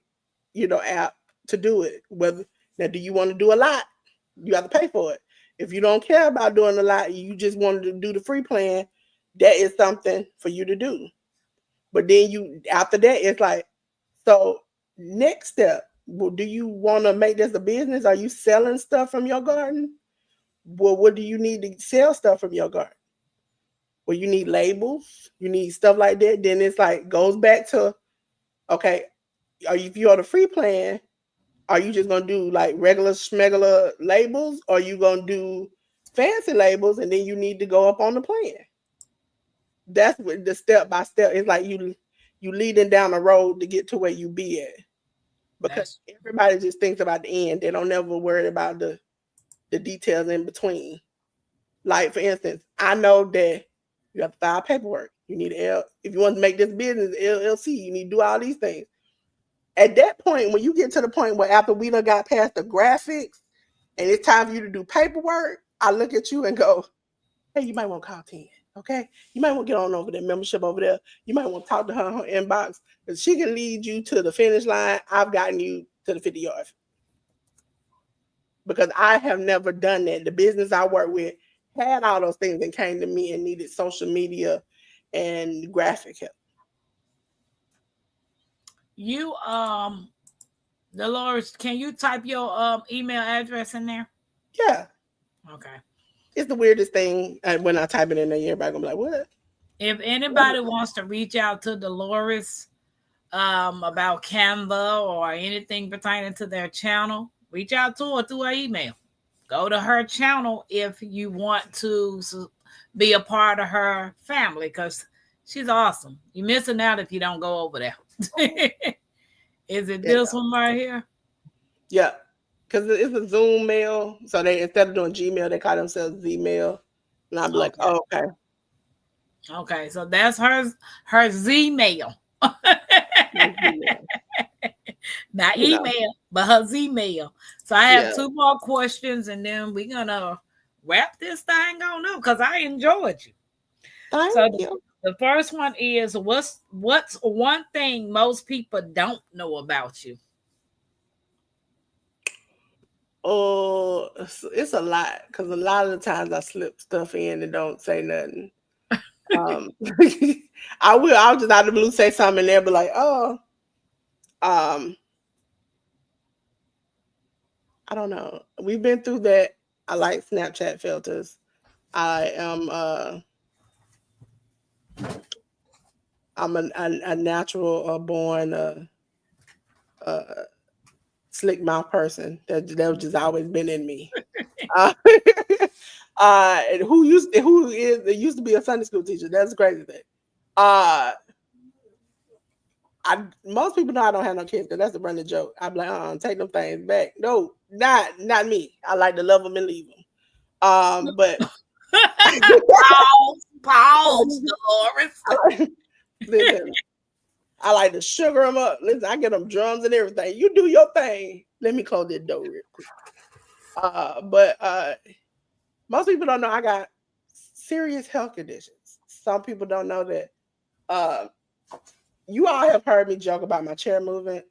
app to do it. Whether now, do you want to do a lot? You have to pay for it. If you don't care about doing a lot, you just want to do the free plan. That is something for you to do. But then you after that, it's like, so next step. Well, do you want to make this a business? Are you selling stuff from your garden? Well, what do you need to sell stuff from your garden? Well, you need labels, you need stuff like that. Then it's like goes back to, okay, if you're on a free plan, are you just gonna do like regular schmegular labels, or you gonna do fancy labels, and then you need to go up on the plan? That's what the step by step is like. You leading down the road to get to where you be at, because
That's
everybody just thinks about the end. They don't never worry about the details in between. Like for instance, I know that you have to file paperwork. You need if you want to make this business LLC, you need to do all these things. At that point, when you get to the point where after we done got past the graphics and it's time for you to do paperwork, I look at you and go, hey, you might want to call 10. Okay, you might want to get on over there, membership over there. You might want to talk to her in her inbox because she can lead you to the finish line. I've gotten you to the 50 yards because I have never done that. The business I work with had all those things and came to me and needed social media and graphic help.
You Delores, can you type your email address in there?
Yeah,
Okay.
it's the weirdest thing when I type it in there. Everybody gonna be like, "What?"
If anybody wants to reach out to Delores about Canva or anything pertaining to their channel, reach out to her through her email. Go to her channel if you want to be a part of her family because she's awesome. You're missing out if you don't go over there. Is it
Yeah,
this one right here?
yeah, because it's a Zoom mail, so they instead of doing Gmail, they call themselves Zmail, and I'm like,
Okay.
"Oh, okay."
Okay. So that's her Z mail. Not
You know,
email, but her Zmail. So I have
yeah.
two more questions, and then we're gonna wrap this thing on up because I enjoyed you. So
Thank you.
the first one is what's one thing most people don't know about you?
Oh, it's a lot because a lot of the times I slip stuff in and don't say nothing. Um, I will. I'll just out of the blue say something and they'll be like, "Oh, um, I don't know." We've been through that. I like Snapchat filters. I am. I'm a natural born uh, slick mouth person. That just always been in me. Uh, and who is it used to be a Sunday school teacher. That's the crazy thing. Uh, I most people know I don't have no kids because that's a running joke. I'm like, take them things back. No, not me. I like to love them and leave them. But
Pause, Dolores.
I like, listen, I like to sugar them up. Listen, I get them drums and everything. You do your thing. Let me close this door real quick. But most people don't know I got serious health conditions. Some people don't know that. Uh, you all have heard me joke about my chair moving.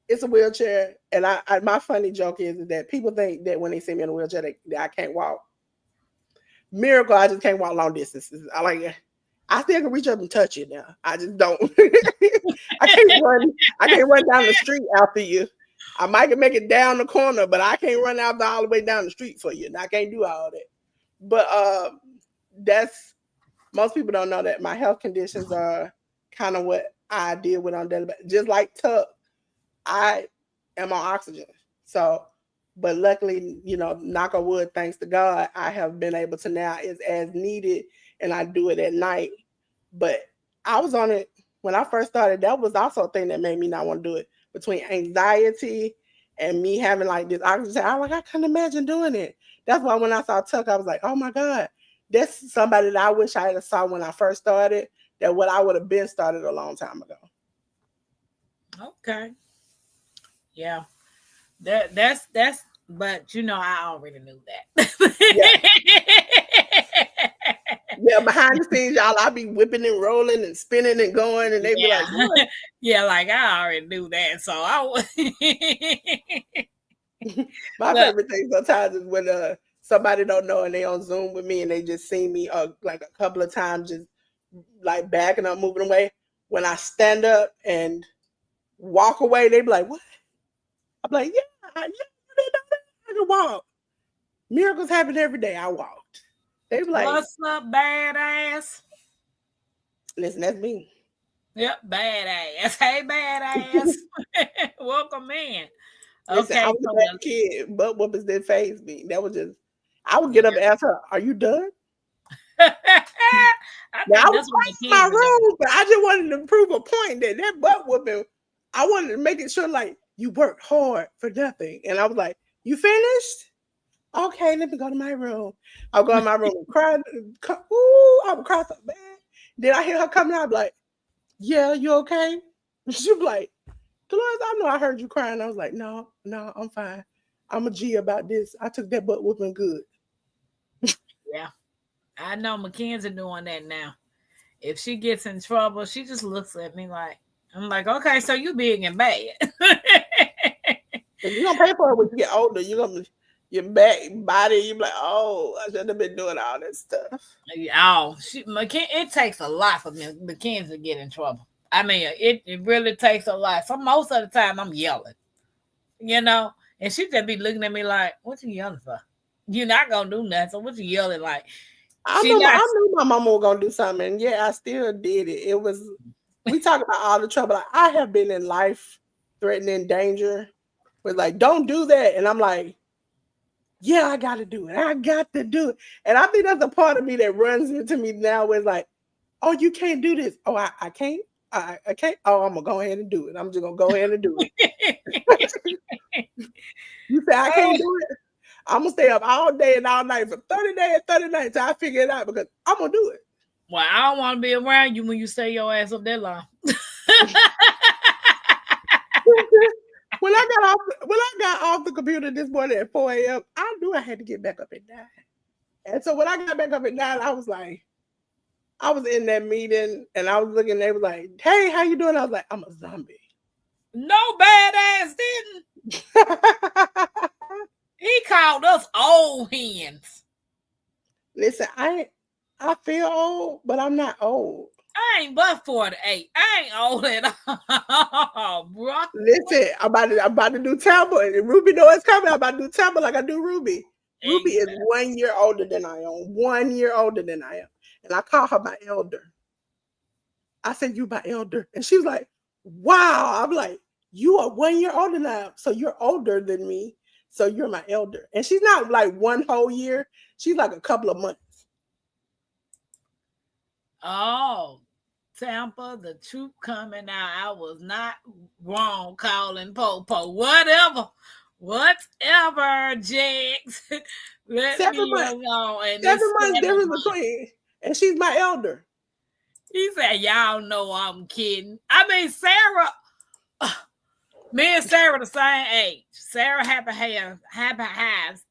It's a wheelchair, and my funny joke is that people think that when they see me in a wheelchair, that I can't walk. Miracle, I just can't walk long distances. I still can reach up and touch you now. I just don't. I can't run. I can't run down the street after you. I might can make it down the corner, but I can't run out all the way down the street for you. And I can't do all that. But that's most people don't know that my health conditions are kind of what I deal with on daily basis. Just like Tuck, I am on oxygen. So, but luckily, knock on wood, thanks to God, I have been able to now is as needed, and I do it at night. But I was on it when I first started. That was also a thing that made me not want to do it. Between anxiety and me having like this oxygen, I was like, I couldn't imagine doing it. That's why when I saw Tuck, I was like, oh my God, that's somebody that I wish I had saw when I first started. That what I would have been started a long time ago.
Okay. Yeah. That's but I already knew that.
Yeah. Yeah, behind the scenes, y'all, I be whipping and rolling and spinning and going, and they be like, "What?"
Yeah, like I already knew that. So I was
My
look,
favorite thing sometimes is when somebody don't know and they on Zoom with me and they just see me like a couple of times just like backing up, moving away. When I stand up and walk away, they be like, "What?" I'm like, "Yeah, you didn't know that I can walk. Miracles happen every day. I walked." They be like,
what's up, badass?
"Listen, that's me."
Yep, badass. Hey, badass. Welcome in.
Listen, I
Okay,
was a
so
bad kid, but whoopers didn't phase me. That was just, I would get up and
yeah.
ask her, "Are you done?"
I
Now I
think
was
that's what the
fighting
kids
my
are doing.
room, but I just wanted to prove a point that butt whooping. I wanted to make it sure, like, you worked hard for nothing. And I was like, "You finished? Okay, let me go to my room." I'll go in my room and cry. Ooh, I would cry so bad. Then I hear her coming out, I'm like, "Yeah, you okay?" She be like, "Dolores, I know I heard you crying." I was like, "No, I'm fine. I'm a G about this. I took that butt whooping good."
Yeah, I know Mackenzie doing that now. If she gets in trouble, she just looks at me like, I'm like, okay, so you big and bad.
And you're gonna pay for it when you get older. You're gonna your back body, you be like, oh, I should have been doing all that stuff.
Oh, it takes a lot for Mackenzie to get in trouble. I mean, it really takes a lot. So most of the time, I'm yelling, you know, and she just be looking at me like, "What you yelling for? You're not gonna do nothing. So what you yelling like?" She not.
I knew my mama was gonna do something, and yeah, I still did it. It was we talk about all the trouble. Like, I have been in life threatening danger with like, don't do that. And I'm like, yeah, I gotta do it. I got to do it. And I think that's a part of me that runs into me now where it's like, oh, you can't do this. Oh, I can't. I can't. Oh, I'm gonna go ahead and do it. I'm just gonna go ahead and do it. You say I can't do it. I'm gonna stay up all day and all night for 30 days, 30 nights till I figure it out because I'm gonna do it.
Well, I don't want to be around you when you stay your ass up that long.
When I got off the computer this morning at 4 a.m., I knew I had to get back up at 9. And so when I got back up at 9, I was like, I was in that meeting and I was looking, they was like, hey, how you doing? I was like, I'm a zombie.
No badass didn't. He called us old hens.
Listen, I feel old, but I'm not old.
I ain't but 48. I ain't old at all, bro.
Listen, I'm about to do Tampa. And Ruby know it's coming. I'm about to do Tampa like I do Ruby. Ruby is 1 year older than I am. 1 year older than I am. And I call her my elder. I said, you my elder. And she was like, wow. I'm like, you are 1 year older now. So you're older than me. So you're my elder. And she's not like one whole year. She's like a couple of months.
Oh, Tampa, the truth coming out. I was not wrong calling Popo. Whatever, Jigs. Let
7
me
months.
alone. And
7 months difference between. And she's my elder.
He said, y'all know I'm kidding. I mean, Sarah, me and Sarah the same age. Sarah Happy Hives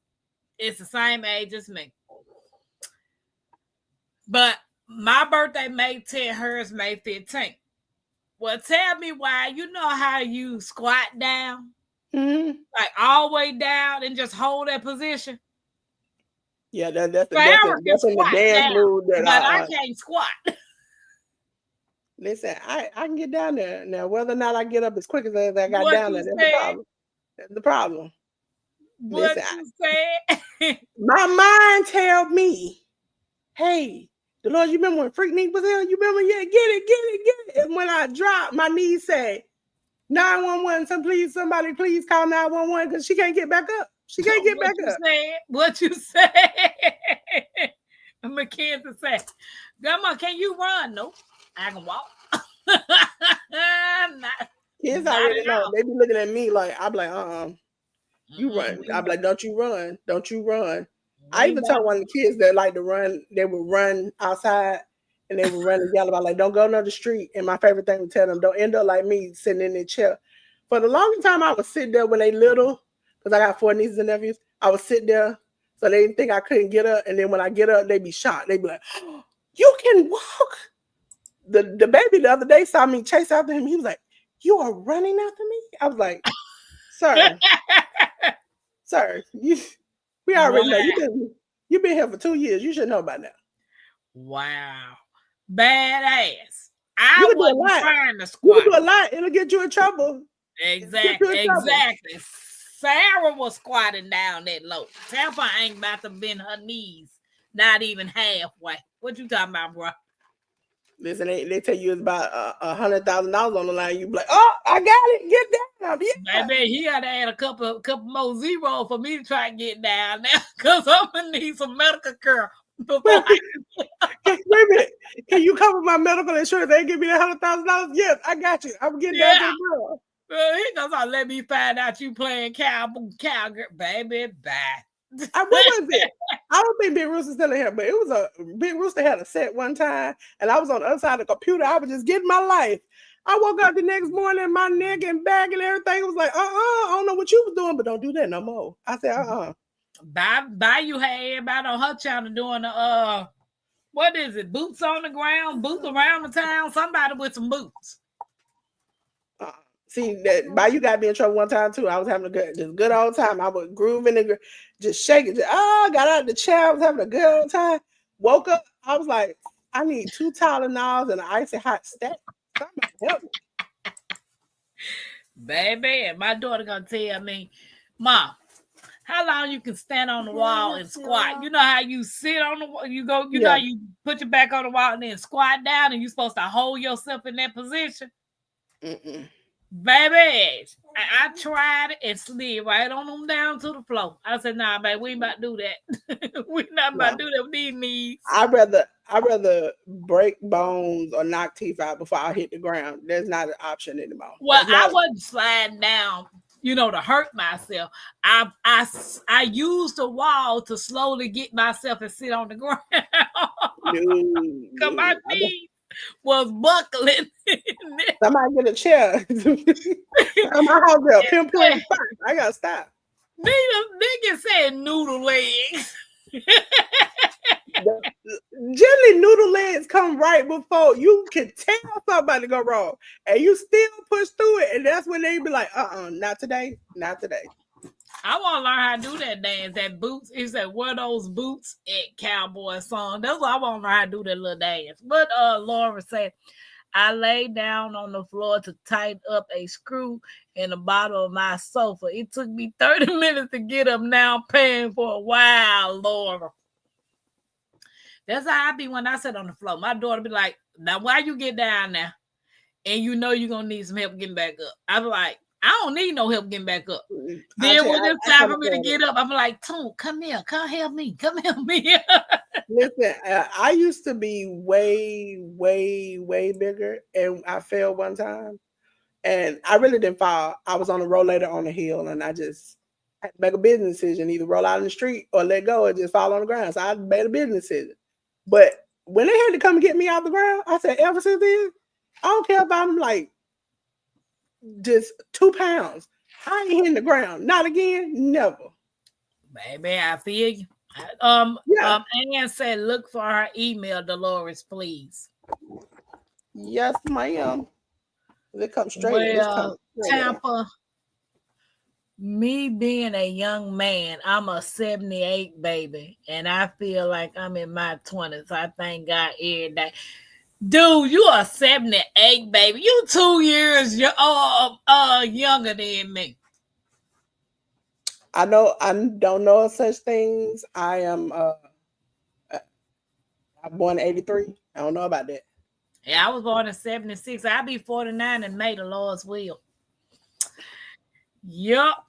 is the same age as me. But my birthday May 10th, hers May 15th. Well, tell me why. You know how you squat down?
Mm-hmm.
Like all the way down and just hold that position?
Yeah, that's
Sarah can
in the
squat
dance
down,
move that
but I can't squat.
Listen, I can get down there. Now, whether or not I get up as quick as I got
What
down there,
you
that's the
said?
problem. That's the problem.
What
Listen,
you said?
my mind tell me, hey, Delores, you remember when Freaknik was here? You remember? Yeah, get it. And when I dropped, my knees say, 911, somebody please call 911 because she can't get back up. She can't get back up.
What you said? Mackenzie said, Grandma, can you run? Nope, I can walk.
Kids already know. They be looking at me like, I'm like, you run. I'm like, don't you run. Don't you run. I even told one of the kids that like to run, they would run outside and they would run and yell about like, don't go another street. And my favorite thing to tell them, don't end up like me sitting in their chair. For the longest time, I would sit there when they little, because I got 4 nieces and nephews. I would sit there so they didn't think I couldn't get up. And then when I get up, they'd be shocked. They'd be like, oh, you can walk. The baby the other day saw me chase after him. He was like, you are running after me? I was like, sir, we already know you've been here for 2 years. You should know by now.
Wow, badass. I wasn't trying to squat.
You can do a lot. It'll get you in trouble.
Exactly. Sarah was squatting down that low. Tampa ain't about to bend her knees, not even halfway. What you talking about, bro?
Listen, they tell you it's about $100,000 on the line. You be like, oh, I got it. Get down.
Yeah. Baby, he got to add a couple more zeros for me to try and get down now, because I'm gonna need some medical care before
Wait a minute. Can you cover my medical insurance? They give me that $100,000. Yes, I got you. I'm getting down to the girl.
He gonna let me find out you playing cowgirl, baby. Bye.
What was it? I don't think Big Rooster still in here, but it was Big Rooster had a set one time, and I was on the other side of the computer. I was just getting my life. I woke up the next morning, my neck and back and everything was like, I don't know what you was doing, but don't do that no more. I said,
You had everybody on her channel doing the what is it? Boots on the ground, boots around the town. Somebody with some boots.
Uh, See that by you got me in trouble one time too. I was having a good old time. I was grooving and just shaking. Got out of the chair. I was having a good old time. Woke up. I was like, I need 2 Tylenols and an icy hot stack. Somebody help me.
Baby, and my daughter gonna tell me, Mom, how long you can stand on the wall and squat? You know how you sit on the wall, you go, you know
Yeah.
you put your back on the wall and then squat down, and you're supposed to hold yourself in that position.
Mm-mm.
Baby, I tried it and slid right on them down to the floor. I said, "Nah, baby, we ain't about to do that. We not about
No.
to do that with these knees."
I rather break bones or knock teeth out before I hit the ground. There's not an option anymore.
Well,
That's
I
not.
wasn't sliding down, to hurt myself. I used the wall to slowly get myself and sit on the ground.
No,
Cause my
no.
knees was buckling.
Somebody get a chair. My house is a pinpoint spot. I gotta stop.
Nigga said noodle legs.
Generally, noodle legs come right before you can tell somebody go wrong, and you still push through it, and that's when they be like, not today, not today.
I want to learn how to do that dance. That boots. He said, wear those boots at cowboy song. That's what I want to learn how to do that little dance. But Laura said, I lay down on the floor to tighten up a screw in the bottom of my sofa. It took me 30 minutes to get up. Now I'm paying for a while, Laura. That's how I be when I sit on the floor. My daughter be like, now why you get down now? And you know you're going to need some help getting back up. I be like, I don't need no help getting back up. Then when it's time for me to get up, I'm like, Toon, come here. Come help me. Come help me.
Listen, I used to be way, way, way bigger, and I fell one time, and I really didn't fall. I was on a rollator on the hill, and I just had to make a business decision: either roll out in the street or let go and just fall on the ground. So I made a business decision. But when they had to come get me out the ground, I said, ever since then, I don't care if I'm like just 2 pounds. I ain't hitting the ground. Not again. Never.
Baby, I feel you.
Yeah.
Ann said, look for her email, Delores, please.
Yes, ma'am. It comes straight. It's coming
Well,
straight.
Tampa, me being a young man, I'm a 78 baby, and I feel like I'm in my 20s. I thank God every day. Dude, you are 78, baby. You 2 years younger than me.
I know I don't know such things. I'm born in 83. I don't know about that.
Yeah, I was born in 76. I'll be 49 in May, the Lord's will. Yup.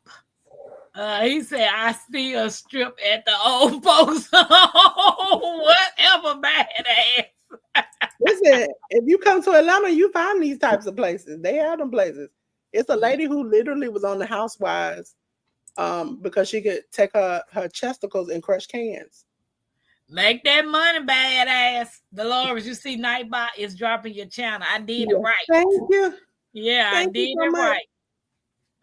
He said, I still strip at the old folks. Whatever, badass.
Listen, if you come to Atlanta, you find these types of places. They have them places. It's a
Yeah.
lady who literally was on the Housewives because she could take her chesticles and crush cans.
Make that money, badass. Dolores, you see Nightbot is dropping your channel. I did it
Yeah.
right.
Thank you.
Yeah, I
Thank you
did
so
it
much.
right.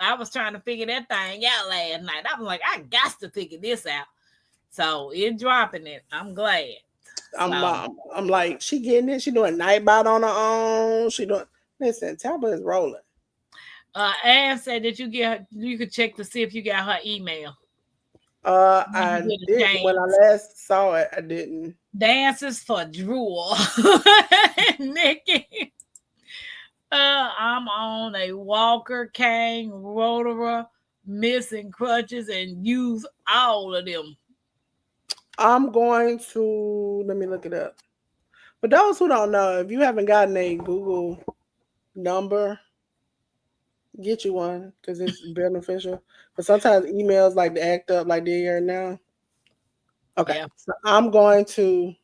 I was trying to figure that thing out last night. I was like, I got to figure this out. So it's dropping it. I'm glad.
I'm like, she getting it. She doing Nightbot on her own. She doing. Listen, Talbot is rolling.
Ann said that you could check to see if you got her email. When you
I
get a
didn't when I
chance.
last saw it. I didn't.
Dances for drool. Nikki. I'm on a walker, cane, rotora, missing crutches, and use all of them.
I'm going to let me look it up. For those who don't know, if you haven't gotten a Google number, get you one because it's beneficial. But sometimes emails like to act up like they are now. Okay,
Yeah.
so I'm going to.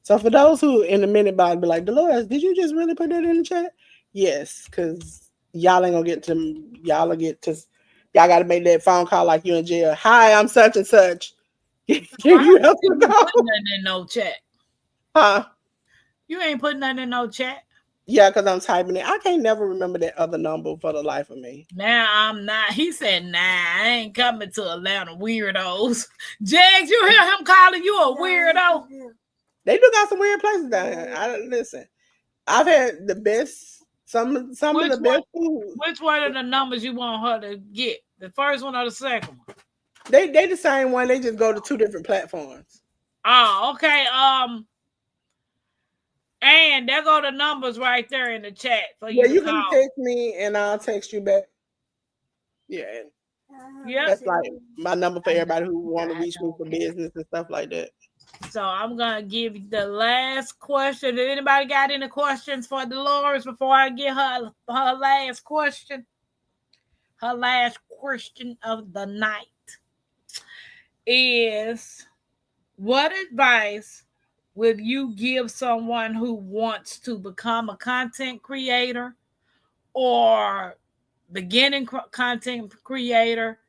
So for those who in a minute by be like, Dolores, did you just really put that in the chat? Yes, because y'all ain't gonna get to y'all will get to y'all got to make that phone call like you in jail. Hi, I'm such and such. Can
Why
you help
you
me
putting
go?
nothing in no chat?
Huh?
You ain't putting nothing in no chat.
Yeah, because I'm typing it. I can't never remember that other number for the life of me.
Now I'm not. He said, "Nah, I ain't coming to Atlanta, weirdos." Jags, you hear him calling you a weirdo?
They do got some weird places down here. I listen. I've had the best, some of
Which
the
one?
best food.
Which one of the numbers you want her to get? The first one or the second one?
They the same one. They just go to two different platforms.
Oh, okay. And there go the numbers right there in the chat for
Yeah,
you to
you can
call.
text me and I'll text you back. Yeah,
Yep.
that's like my number for everybody who want to reach me for business and stuff like that.
So I'm gonna give you the last question. Did anybody got any questions for Delores before I get her last question? Her last question of the night is, what advice would you give someone who wants to become a content creator or beginning content creator?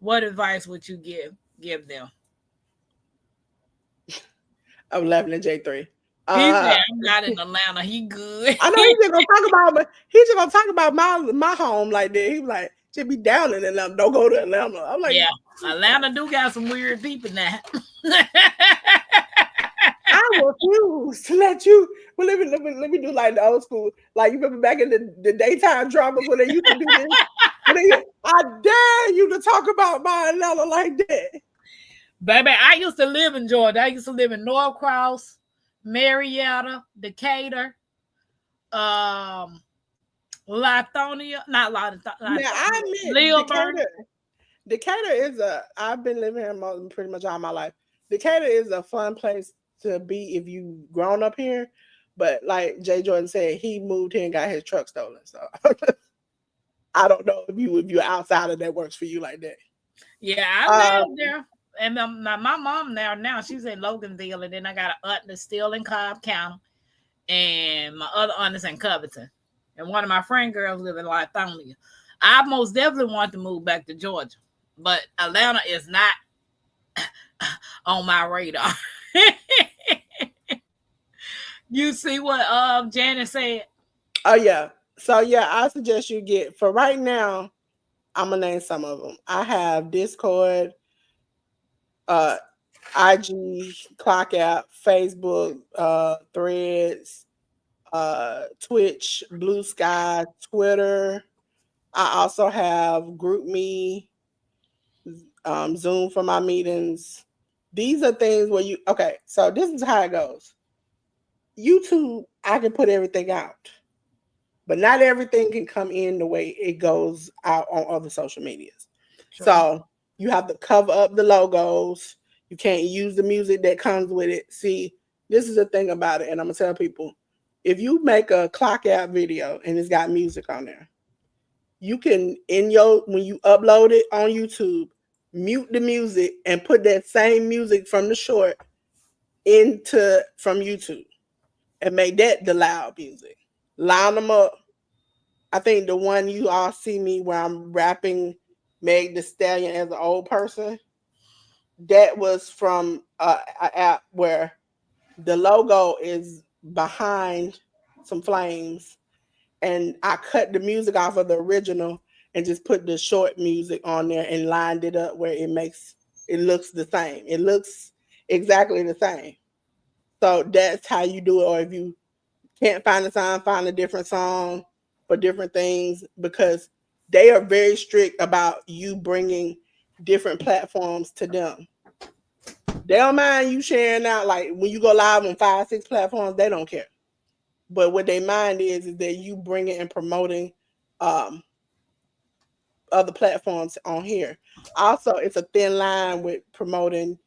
What advice would you give them?
I'm laughing at J3.
He
Uh,
said, "I'm not in Atlanta. He good."
I know he's just gonna talk about, but he's just gonna talk about my home like that. He was like, should be down in Atlanta. Don't go to Atlanta. I'm like,
Yeah, Atlanta do got some weird people now.
I refuse to let you. Well, let me do like the old school. Like you remember back in the daytime dramas when they used to do this. I dare you to talk about my Atlanta like that.
Baby, I used to live in Georgia. I used to live in Norcross, Marietta, Decatur, um, Lithonia, not
Now I
Lithonia,
admit
Lilburn.
Decatur is a. I've been living here pretty much all my life. Decatur is a fun place to be if you grown up here. But like Jay Jordan said, he moved here and got his truck stolen. So I don't know if you're outside of that works for you like that.
Yeah, I lived
Um,
there. And my mom now she's in Loganville, and then I got an aunt that's still in Cobb County, and my other aunt is in Covington, and one of my friend girls live in Lithonia. I most definitely want to move back to Georgia, but Atlanta is not on my radar. You see what Janet said?
oh yeah. So yeah, I suggest you get for right now. I'm gonna name some of them. I have Discord, uh, IG, Clock App, Facebook, Threads, Twitch, Blue Sky, Twitter. I also have GroupMe, Zoom for my meetings. These are things where you okay. So this is how it goes. YouTube, I can put everything out, but not everything can come in the way it goes out on other social medias.
True.
So you have to cover up the logos. You can't use the music that comes with it. See, this is the thing about it, and I'm gonna tell people: if you make a clock out video and it's got music on there, you can in your when you upload it on YouTube, mute the music and put that same music from the short into from YouTube and make that the loud music. Line them up. I think the one you all see me where I'm rapping Meg the Stallion as an old person, that was from an app where the logo is behind some flames, and I cut the music off of the original and just put the short music on there and lined it up where it looks the same. It looks exactly the same. So that's how you do it. Or if you can't find a song, find a different song for different things because they are very strict about you bringing different platforms to them. They don't mind you sharing out like when you go live on 5, 6 platforms, they don't care. But what they mind is that you bringing and promoting um, other platforms on here. Also, it's a thin line with promoting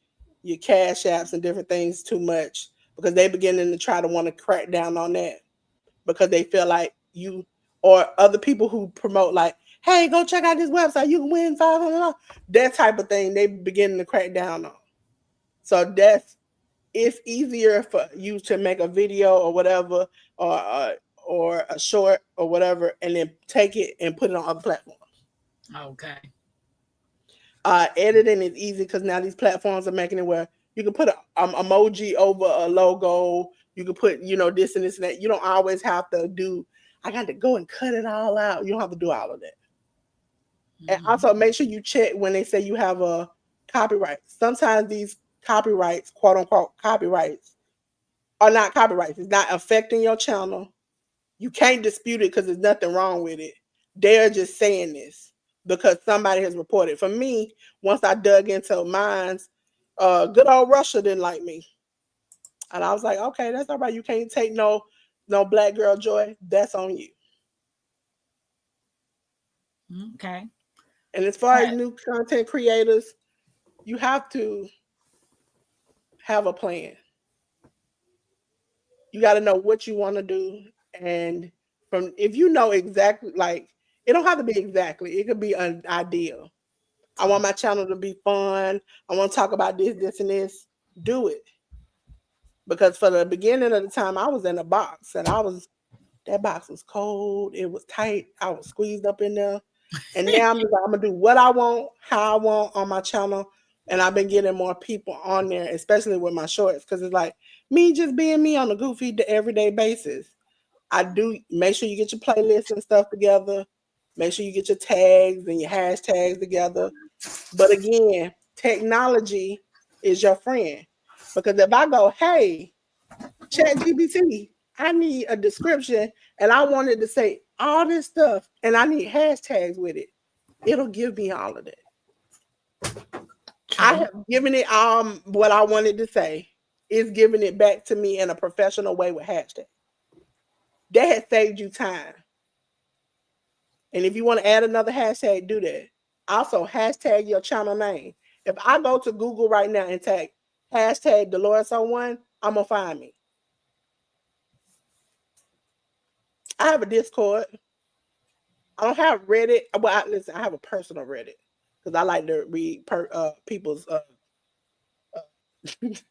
your cash apps and different things too much because they beginning to try to want to crack down on that because they feel like you or other people who promote like, hey, go check out this website, you can win $500. That type of thing they beginning to crack down on. So it's easier for you to make a video or whatever or a short or whatever and then take it and put it on other platforms.
Okay.
Editing is easy because now these platforms are making it where you can put an emoji over a logo You can put, this and this and that. You don't always have to do, I got to go and cut it all out. You don't have to do all of that. And also make sure you check when they say you have a copyright. Sometimes these copyrights, quote unquote copyrights, are not copyrights. It's not affecting your channel. You can't dispute it because there's nothing wrong with it. They're just saying this because somebody has reported. For me, once I dug into mine's, good old Russia didn't like me. And I was like, okay, that's all right. You can't take no black girl joy. That's on you.
Okay.
And as far as new content creators, you have to have a plan. You got to know what you want to do. And if you know exactly, like, it don't have to be exactly, it could be an ideal. I want my channel to be fun. I want to talk about this, this, and this. Do it. Because for the beginning of the time, I was in a box and that box was cold. It was tight. I was squeezed up in there. And now I'm going to do what I want, how I want on my channel. And I've been getting more people on there, especially with my shorts. Because it's like me just being me on a goofy everyday basis. I do make sure you get your playlists and stuff together. Make sure you get your tags and your hashtags together. But again, technology is your friend. Because if I go, hey, ChatGPT, I need a description and I wanted to say all this stuff and I need hashtags with it, it'll give me all of that. I have given it what I wanted to say. It's giving it back to me in a professional way with hashtags. That has saved you time. And if you want to add another hashtag, do that. Also, hashtag your channel name. If I go to Google right now and tag hashtag Delores01, I'm going to find me. I have a Discord. I don't have Reddit. Well, listen, I have a personal Reddit because I like to read people's what is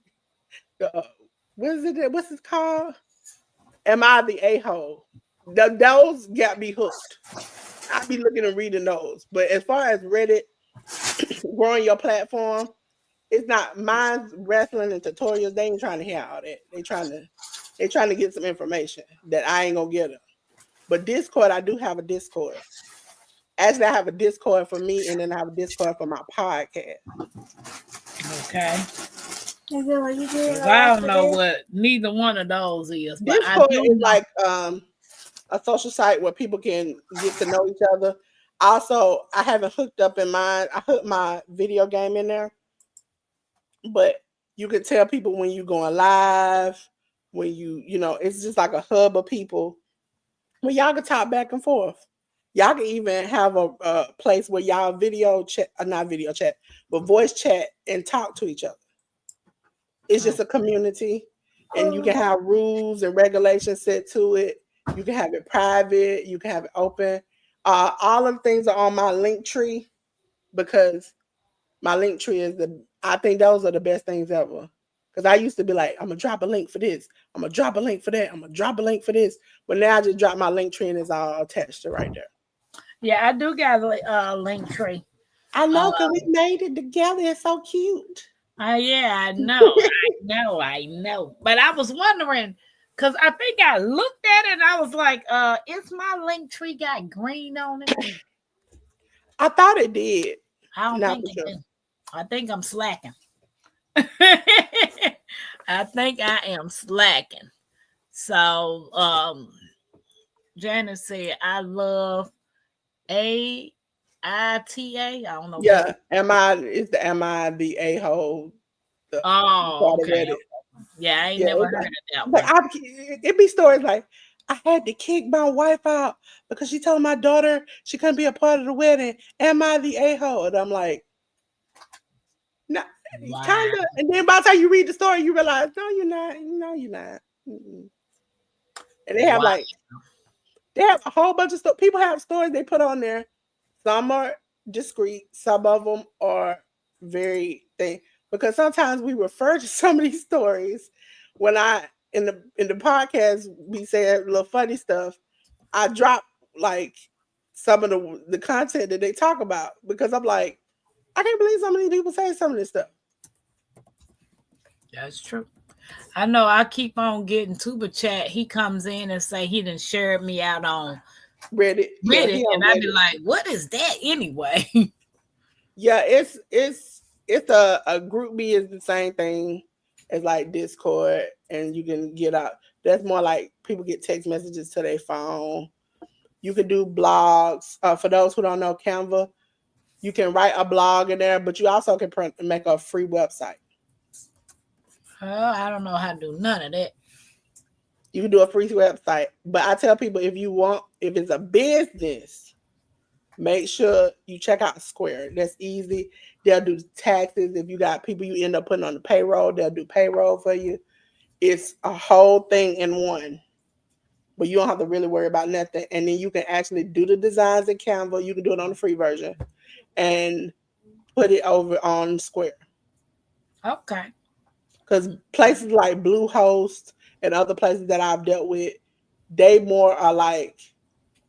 it? What's it called? Am I the a-hole? Those got me hooked. I be looking and reading those. But as far as Reddit, growing your platform, it's not mine's wrestling and tutorials. They ain't trying to hear all that. They trying to get some information that I ain't gonna get them. But Discord, I do have a Discord. Actually, I have a Discord for me, and then I have a Discord for my podcast.
Okay. I don't know what neither one of those is. But
Discord is like a social site where people can get to know each other. Also, I haven't hooked up in mine. I hooked my video game in there, but you can tell people when you're going live, when it's just like a hub of people where y'all can talk back and forth. Y'all can even have a place where y'all video chat, not video chat, but voice chat and talk to each other. It's just a community, and you can have rules and regulations set to it. You can have it private. You can have it open. All of the things are on my link tree because my link tree is I think those are the best things ever. Because I used to be like, I'm going to drop a link for this. I'm going to drop a link for that. I'm going to drop a link for this. But now I just drop my link tree and it's all attached to right there.
Yeah, I do got a link tree.
I know because we made it together. It's so cute.
Yeah, I know. I know. But I was wondering, because I think I looked at it and I was like, is my link tree got green on it?
I thought it did.
I don't think it did. I think I'm slacking. I think I am slacking. So Janice said, I love AITA. I don't know.
Yeah, am I the a-hole?
Okay. Yeah, I ain't never heard of that one.
But it be stories like, I had to kick my wife out because she told my daughter she couldn't be a part of the wedding. Am I the a-hole? And I'm like, no, wow. Kind of. And then by the time you read the story, you realize, no, you're not. No, you're not. Mm-mm. And they have they have a whole bunch of stuff. People have stories they put on there. Some are discreet. Some of them are very because sometimes we refer to some of these stories when in the podcast we say a little funny stuff. I drop like some of the content that they talk about because I'm like, I can't believe so many people say some of this stuff.
That's true. I know I keep on getting tuba chat. He comes in and say he done shared me out on
Reddit. Yeah,
Reddit,
he
and
on
I be
Reddit.
like, "What is that anyway?"
Yeah, it's a group me is the same thing as like Discord, and you can get out. That's more like people get text messages to their phone. You can do blogs. For those who don't know Canva, you can write a blog in there, but you also can make a free website.
Well, I don't know how to do none of that.
You can do a free website. But I tell people if it's a business, make sure you check out Square. That's easy. They'll do taxes. If you got people you end up putting on the payroll, they'll do payroll for you. It's a whole thing in one. But you don't have to really worry about nothing. And then you can actually do the designs in Canva. You can do it on the free version and put it over on Square.
Okay.
Because places like Bluehost and other places that I've dealt with, they more are like,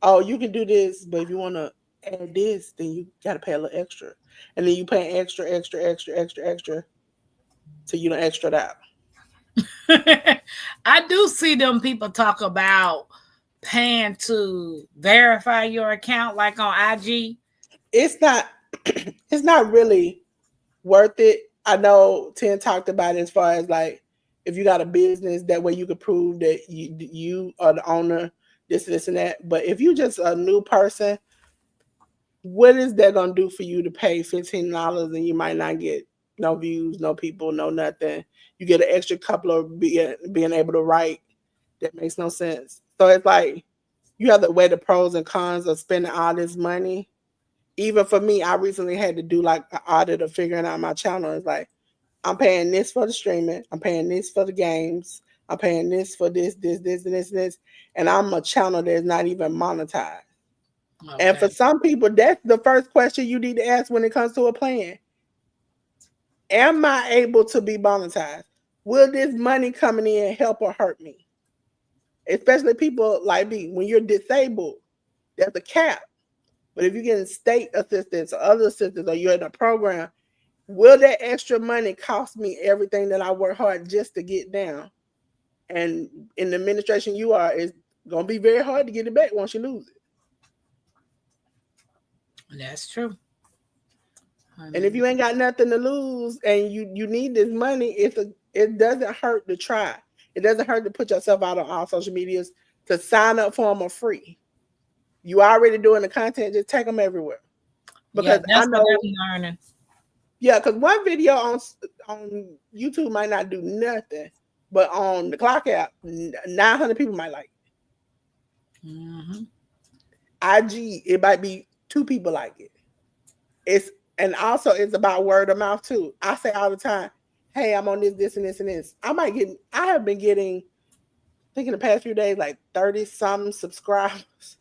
oh, you can do this, but if you want to add this, then you got to pay a little extra. And then you pay extra, extra, extra, extra, extra till you don't extra it out.
I do see them people talk about paying to verify your account, like on IG.
It's not, it's not really worth it. I know Ten talked about it as far as like if you got a business, that way you could prove that you are the owner, this and that. But if you just a new person, what is that gonna do for you to pay $15 and you might not get no views, no people, no nothing? You get an extra couple of being able to write. That makes no sense. So it's like you have to weigh the pros and cons of spending all this money. Even for me, I recently had to do like an audit of figuring out my channel. It's like I'm paying this for the streaming, I'm paying this for the games, I'm paying this for this, and this, and I'm a channel that's not even monetized. And for
Okay.
some people, that's the first question you need to ask when it comes to a plan. Am I able to be monetized? Will this money coming in help or hurt me? Especially people like me, when you're disabled, there's a cap. But if you're getting state assistance or other assistance or you're in a program, will that extra money cost me everything that I work hard just to get down? And in the administration you are, it's gonna be very hard to get it back once you lose it.
That's true. I
And if
mean,
you ain't got nothing to lose and you need this money, it doesn't hurt to try. It doesn't hurt to put yourself out on all social medias to sign up for them are free. You already doing the content, just take them everywhere.
yeah,
Because I
that's what
know,
I'm learning.
yeah, because one video on YouTube might not do nothing, but on the Clock app, 900 people might like
Hmm.
it. IG, it might be two people like it. It's and also it's about word of mouth too. I say all the time, hey, I'm on this, and this, and this. I have been getting, I think in the past few days, like 30 some subscribers.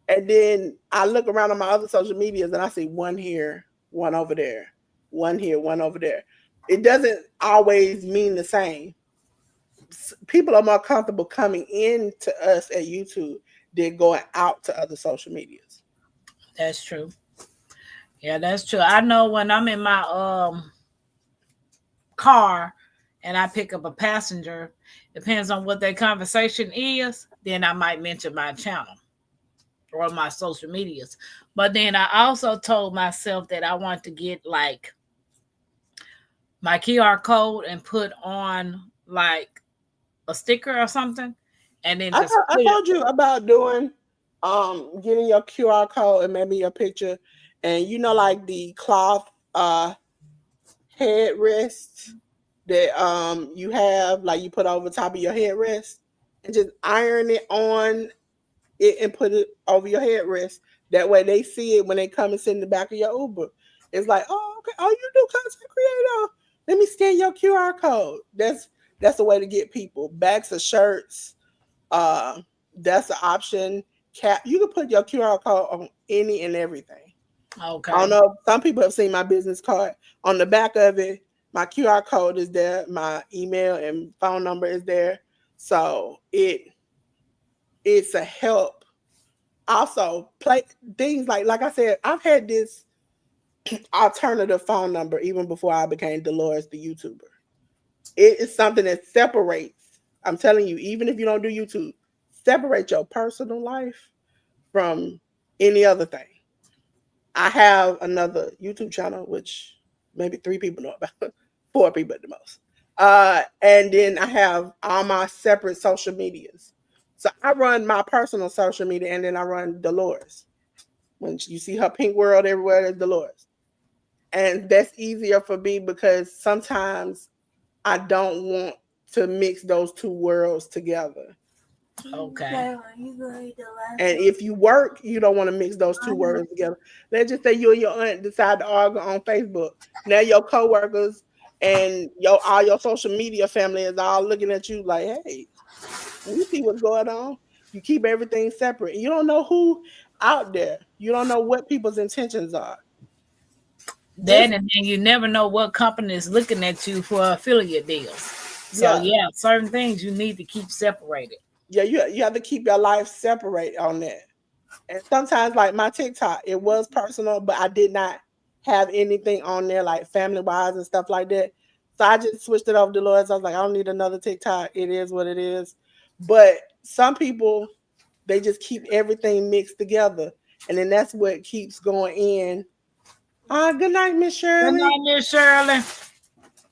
And then I look around on my other social medias and I see one here, one over there, one here, one over there. It doesn't always mean the same. People are more comfortable coming in to us at YouTube than going out to other social medias.
That's true. Yeah, that's true. I know when I'm in my car and I pick up a passenger, depends on what their conversation is, then I might mention my channel or my social medias. But then I also told myself that I want to get like my QR code and put on like a sticker or something, and then just
I
put it.
told you about doing getting your QR code and maybe your picture, and like the cloth headrest that you have, like you put over top of your headrest, and just iron it on it and put it over your headrest. That way they see it when they come and sit in the back of your Uber. It's like, oh, okay, oh, you do content creator. Let me scan your QR code. That's the way to get people. Backs of shirts, uh, that's the option. Cap, you can put your QR code on any and everything. I don't
Okay,
know. Some people have seen my business card. On the back of it, my QR code is there. My email and phone number is there. So it's a help. Also, play things like I said, I've had this alternative phone number even before I became Delores the YouTuber. It is something that separates. I'm telling you, even if you don't do YouTube, separate your personal life from any other thing. I have another YouTube channel, which maybe 3 people know about, 4 people at the most. And then I have all my separate social medias. So I run my personal social media, and then I run Delores. When you see her pink world everywhere, there's Delores. And that's easier for me because sometimes I don't want to mix those two worlds together.
Okay.
And if you work, you don't want to mix those two words together. Let's just say you and your aunt decide to argue on Facebook. Now your coworkers and all your social media family is all looking at you like, hey, we see what's going on. You keep everything separate. You don't know who out there. You don't know what people's intentions are.
That
Just
and then you never know what company is looking at you for affiliate deals. So
yeah,
yeah, certain things you need to keep separated.
yeah. You have to keep your life separate on that. And sometimes, like my TikTok, it was personal, but I did not have anything on there like family wise and stuff like that. So I just switched it over to Lord's. I was like, I don't need another TikTok. It is what it is. But some people, they just keep everything mixed together. And then that's what keeps going in. Good night, Miss
Good
Shirley.
night, Miss Shirley.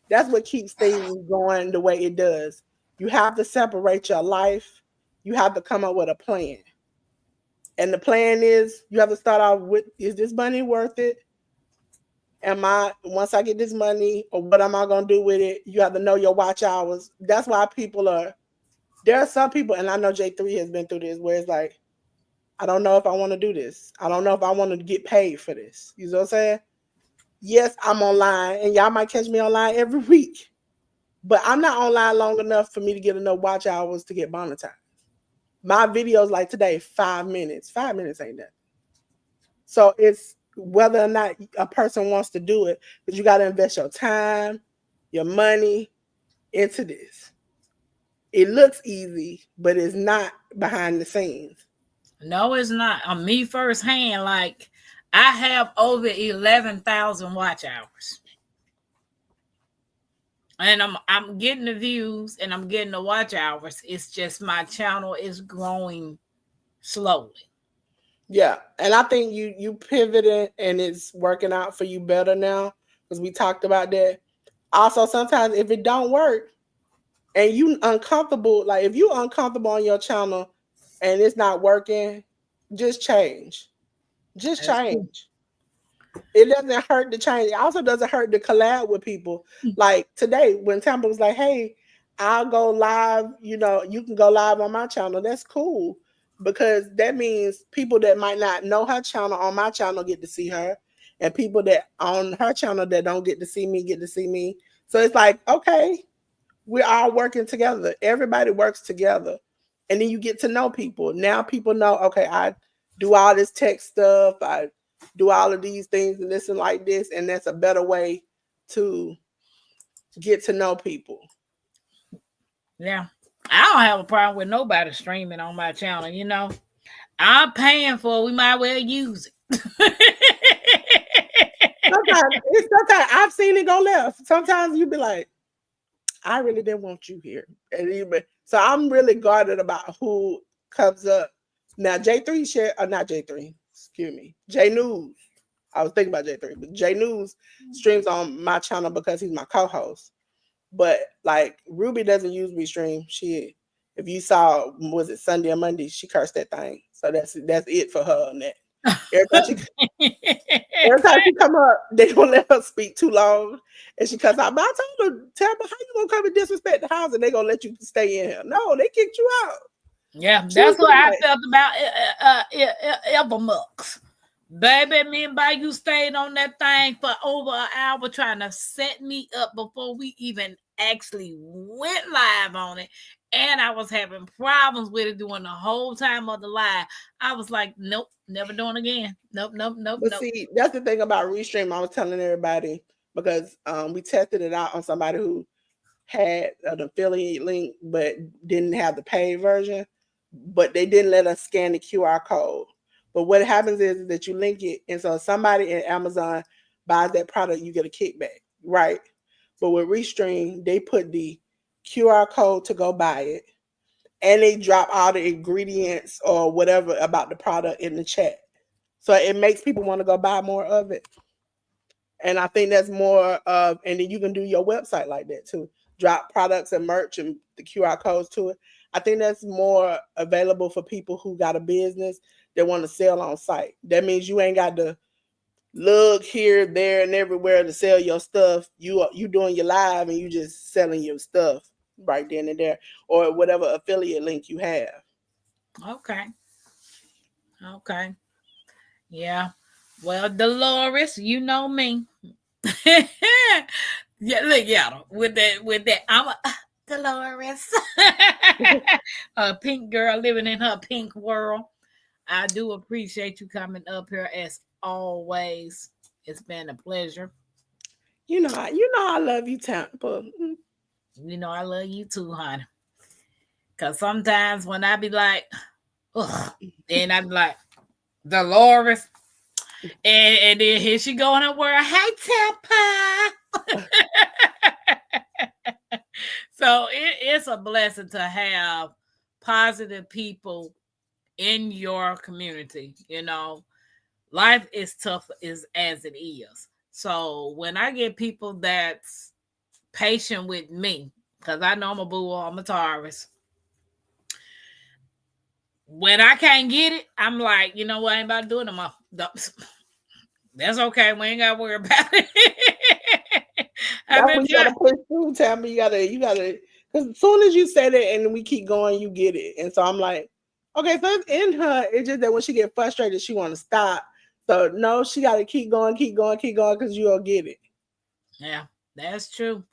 That's what keeps things going the way it does. You have to separate your life. You have to come up with a plan. And the plan is you have to start off with, is this money worth it? Am I, once I get this money, or what am I gonna do with it? You have to know your watch hours. That's why people are, there are some people, and I know J3 has been through this, where it's like, I don't know if I want to do this. I don't know if I want to get paid for this. You know what I'm saying? Yes, I'm online, and y'all might catch me online every week. But I'm not online long enough for me to get enough watch hours to get monetized. My videos like today, 5 minutes. 5 minutes ain't that. So it's whether or not a person wants to do it, because you got to invest your time, your money into this. It looks easy, but it's not behind the scenes.
No, it's not. On me firsthand, like I have over 11,000 watch hours. And I'm getting the views and I'm getting the watch hours. It's just my channel is growing slowly.
Yeah, and I think you pivoted and it's working out for you better now because we talked about that. Also, sometimes if it don't work and you uncomfortable, like if you uncomfortable on your channel and it's not working, just change. Just
That's true.
change. It doesn't hurt to change. It also doesn't hurt to collab with people. Like today, when Tampa was like, "Hey, I'll go live," you can go live on my channel. That's cool because that means people that might not know her channel on my channel get to see her, and people that on her channel that don't get to see me get to see me. So it's like, okay, we're all working together. Everybody works together. And then you get to know people. Now people know, okay, I do all this tech stuff. I do all of these things and this and like this. And that's a better way to get to know people.
Yeah. I don't have a problem with nobody streaming on my channel. I'm paying for it. We might well use it.
Sometimes I've seen it go left. Sometimes you be like, I really didn't want you here. So I'm really guarded about who comes up. Now J3 share or not J3, excuse me. J News. I was thinking about J3, but J News streams on my channel because he's my co-host. But like Ruby doesn't use Restream. She, if you saw, was it Sunday or Monday, she cursed that thing. So that's it for her on that. Every time she Every time she come up, they don't let her speak too long, and she cuss out. But I told her, "Tell me how you gonna come and disrespect the house, and they gonna let you stay in here? No, they kicked you out."
Yeah,
She was
that's what I
like,
felt about Evermux. Baby, me and by you stayed on that thing for over an hour trying to set me up before we even actually went live on it. And I was having problems with it during the whole time of the live. I was like, nope, never doing it again. Nope, nope, nope,
but
nope.
see, that's the thing about Restream. I was telling everybody because we tested it out on somebody who had an affiliate link but didn't have the paid version, but they didn't let us scan the QR code. But what happens is that you link it, and so somebody in Amazon buys that product, you get a kickback, right? But with Restream, they put the QR code to go buy it, and they drop all the ingredients or whatever about the product in the chat. So it makes people want to go buy more of it. And I think that's more of, and then you can do your website like that too. Drop products and merch and the QR codes to it. I think that's more available for people who got a business that want to sell on site. That means you ain't got to look here, there, and everywhere to sell your stuff. You doing your live and you just selling your stuff right then and there, or whatever affiliate link you have.
Okay. Okay. Yeah. Well, Delores, you know me. Yeah, look, yeah, with that, I'm a Delores, a pink girl living in her pink world. I do appreciate you coming up here as always. It's been a pleasure.
You know I love you, Tampa.
You know I love you too, honey. Cause sometimes when I be like, ugh, then I be like, Dolores, and then here she go in her world. Hey, Tampa. So it's a blessing to have positive people in your community. Life is tough as it is. So when I get people that's patient with me, because I know I'm a boo, I'm a Taurus. When I can't get it, I'm like, you know what? I ain't about to do it no more. That's okay. We ain't got to worry about it.
That's when you gotta push through, Tampa. You gotta, because as soon as you say that and we keep going, you get it. And so I'm like, okay, so it's in her. It's just that when she get frustrated, she want to stop. So no, she got to keep going, keep going, keep going, because you'll get it.
Yeah, that's true.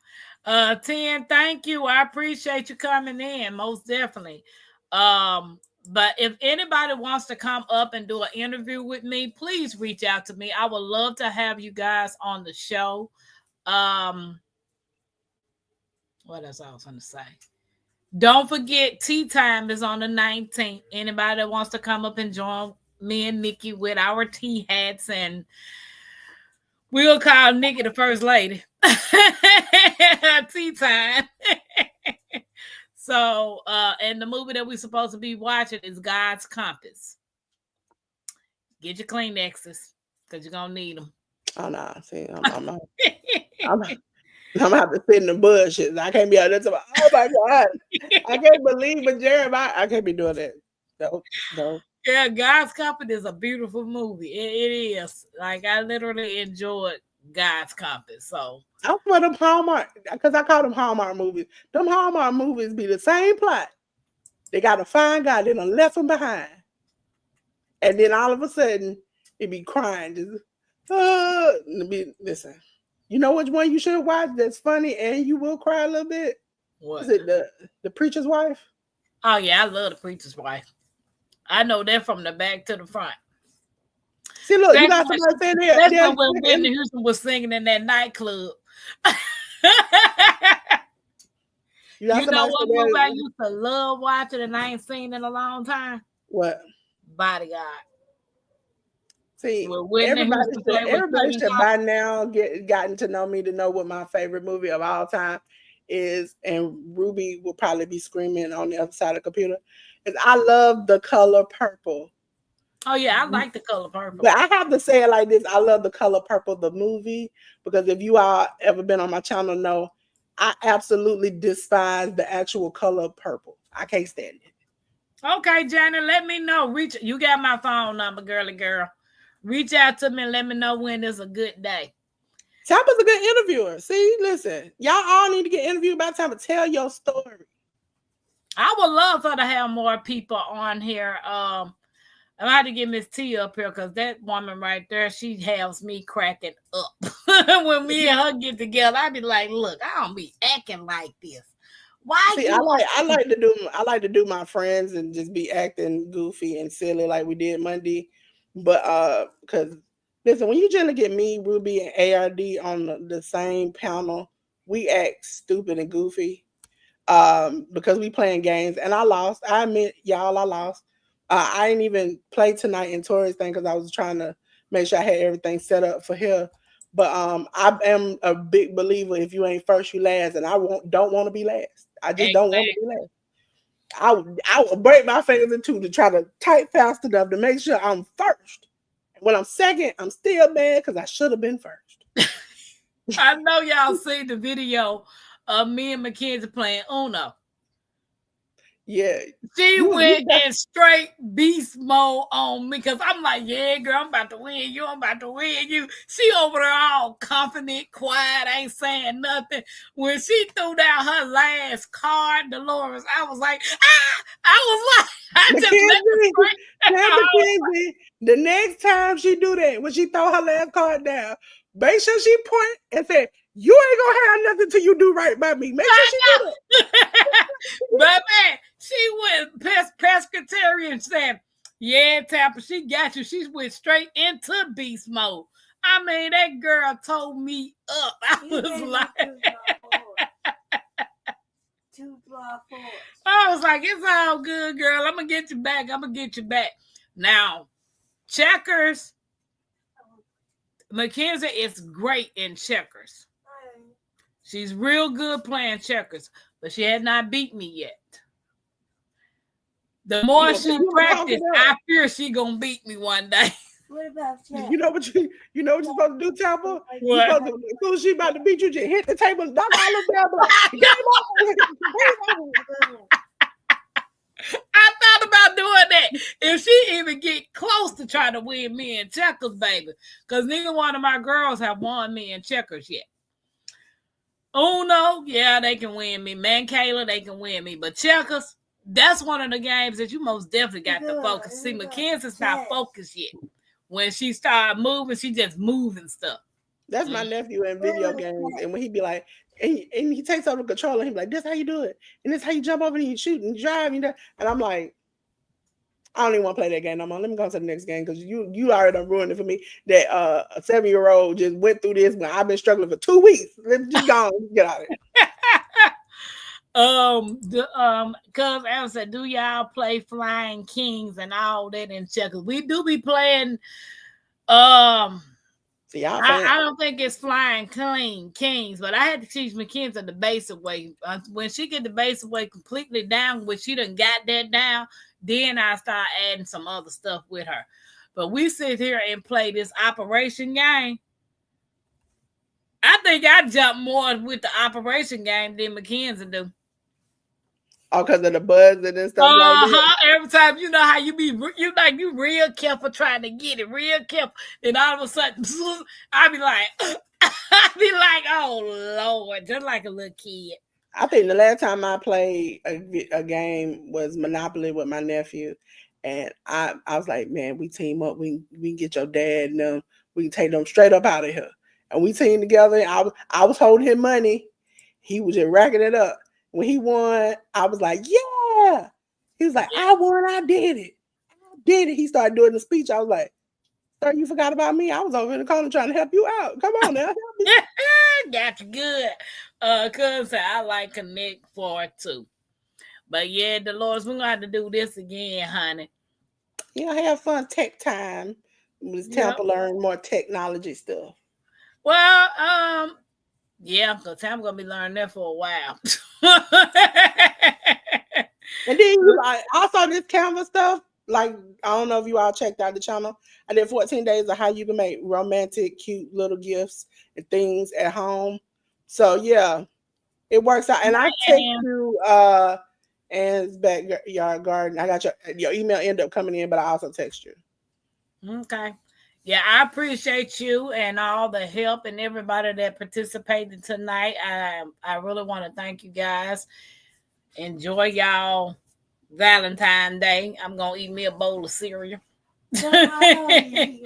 10, thank you. I appreciate you coming in, most definitely. But if anybody wants to come up and do an interview with me, please reach out to me. I would love to have you guys on the show. Um, what else I was going to say? Don't forget, tea time is on the 19th. Anybody that wants to come up and join me and Nikki with our tea hats, and we'll call Nikki the first lady. Tea time. So, and the movie that we're supposed to be watching is God's Compass. Get your Kleenexes because you're gonna need them.
Oh no, see, I'm gonna have to sit in the bushes. I can't be out there talking about, oh my God, I can't believe it, Jeremiah. I can't be doing that. No.
Yeah, God's Compass is a beautiful movie. It is. Like, I literally enjoyed God's Compass. So
I'm for them Hallmark, because I call them Hallmark movies. Them Hallmark movies be the same plot. They got to find God, they done left him behind. And then all of a sudden, it be crying. Just, listen, you know which one you should watch that's funny and you will cry a little bit?
what?
Is it the Preacher's Wife?
Oh yeah, I love The Preacher's Wife. I know that from the back to the front.
See, look, you got somebody saying
that's when Whitney Houston was singing in that nightclub. You know what movie I used to love watching and I ain't seen in a long time?
What?
Bodyguard.
See, everybody should by now gotten to know me to know what my favorite movie of all time is, and Ruby will probably be screaming on the other side of the computer. Is I love The Color Purple.
Oh yeah, I like The Color Purple.
But I have to say it like this: I love The Color Purple, the movie, because if you all ever been on my channel, know I absolutely despise the actual color purple. I can't stand it.
Okay, Janet, let me know. You got my phone number, girly girl. Reach out to me and let me know when is a good day.
Tampa's a good interviewer. See, listen, y'all all need to get interviewed by Tampa. Tell your story.
I would love her to have more people on here. I'm about to get Miss T up here because that woman right there, she has me cracking up. When me and her get together, I be like, look, I don't be acting like this. Why?
See, I like to do my friends and just be acting goofy and silly like we did Monday. But because listen, when you generally get me, Ruby, and ARD on the same panel, we act stupid and goofy. Because we playing games, and I lost. I admit, y'all, I lost. I didn't even play tonight in Tori's thing because I was trying to make sure I had everything set up for her. But I am a big believer if you ain't first, you last, and don't want to be last. I just don't want to be
Exactly.
last. I would break my fingers in two to try to type fast enough to make sure I'm first. When I'm second, I'm still mad because I should have been first.
I know y'all see the video of me and Mackenzie playing Uno.
Yeah,
She
you
went
got
in straight beast mode on me because I'm like, yeah, girl, I'm about to win you. I'm about to win you. She over there all confident, quiet, ain't saying nothing. When she threw down her last card, Delores, I was like, ah! I was like, I just let the
Mackenzie.
screen
Tell
out.
Mackenzie the next time she do that, when she throw her last card down, make sure she point and say, "You ain't gonna have nothing till you do right by me." Make sure
I
she do that.
know. But man, she went pescatarian said, yeah, Tapper, she got you. She went straight into beast mode. I mean, that girl told me up. I was like, I was like, it's all good, girl. I'm gonna get you back. I'm gonna get you back. Now, checkers, Mackenzie is great in checkers. She's real good playing checkers, but she had not beat me yet. The more she practiced, I fear she gonna beat me one day.
What about that? You know what you're supposed to do, Tampa? You
What?
supposed to, as soon as she about to beat you, just hit the table, knock all them down, like, game over.
I thought about doing that. If she even get close to trying to win me in checkers, baby, because neither one of my girls have won me in checkers yet. Uno, yeah, they can win me. Man, Kayla, they can win me. But checkers, that's one of the games that you most definitely got to focus. See, Mackenzie's not focused yet. When she started moving, she just moving stuff.
That's my nephew in video games, and when he be like, and he takes over the controller, and he be like, "This how you do it, and this how you jump over and you shoot and drive and I'm like, I don't even want to play that game no more. Let me go to the next game because you already done ruined it for me. That a 7-year-old just went through this when I've been struggling for 2 weeks. Let's just go on, get out of it.
Cuz I said, do y'all play Flying Kings and all that in checkers? We do be playing. See, I don't think it's Flying Kings, but I had to teach Mackenzie the basic way. When she get the basic way completely down, when she done got that down, then I start adding some other stuff with her. But we sit here and play this operation game. I think I jump more with the operation game than Mackenzie do.
Oh, because of the buzz and stuff like that.
Every time, you know how you real careful trying to get it, real careful. Then all of a sudden, I be like, oh Lord, just like a little kid.
I think the last time I played a game was Monopoly with my nephew, and I was like, man, we team up. We can get your dad and them. We can take them straight up out of here. And we teamed together. I was holding him money. He was just racking it up. When he won, I was like, yeah. He was like, I won. I did it. He started doing the speech. I was like, sir, you forgot about me. I was over in the corner trying to help you out. Come on now, help me.
Got you good. Cause I like Connect 4 too. But yeah, Delores, we're gonna have to do this again, honey.
Yeah, have fun tech time. It's time to learn more technology stuff.
Well, yeah, because I'm gonna be learning that for a while.
And then I saw this Canva stuff. Like, I don't know if you all checked out the channel. I did 14 days of how you can make romantic, cute little gifts and things at home. So yeah, it works out. And I text you Ann's backyard garden. I got your email ended up coming in, but I also text you.
Okay. Yeah, I appreciate you and all the help and everybody that participated tonight. I really want to thank you guys. Enjoy y'all Valentine's Day. I'm gonna eat me a bowl of cereal.
I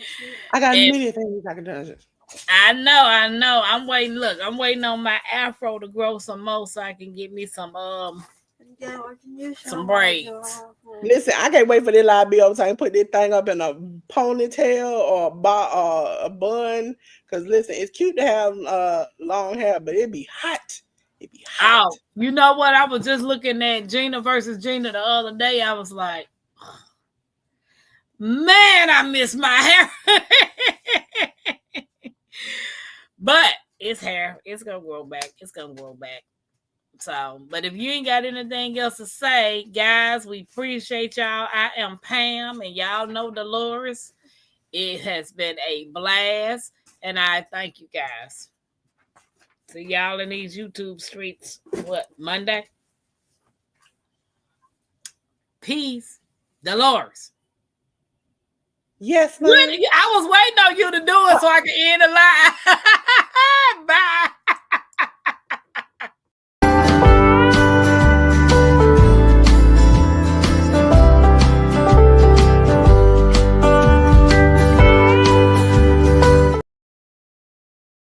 got a million things I can do.
I know. I'm waiting on my afro to grow some more so I can get me some braids.
Listen, I can't wait for this live be over so I can put this thing up in a ponytail or a bun. Because listen, it's cute to have long hair, but it'd be hot.
Oh, you know what? I was just looking at Gina versus Gina the other day. I was like, man, I miss my hair. But it's hair. It's gonna grow back. It's gonna grow back. So, but if you ain't got anything else to say, guys, we appreciate y'all. I am Pam, and y'all know Delores. It has been a blast, and I thank you guys. See y'all in these YouTube streets. What, Monday? Peace. Delores.
Yes, honey.
I was waiting on you to do it so I could end the line. Bye.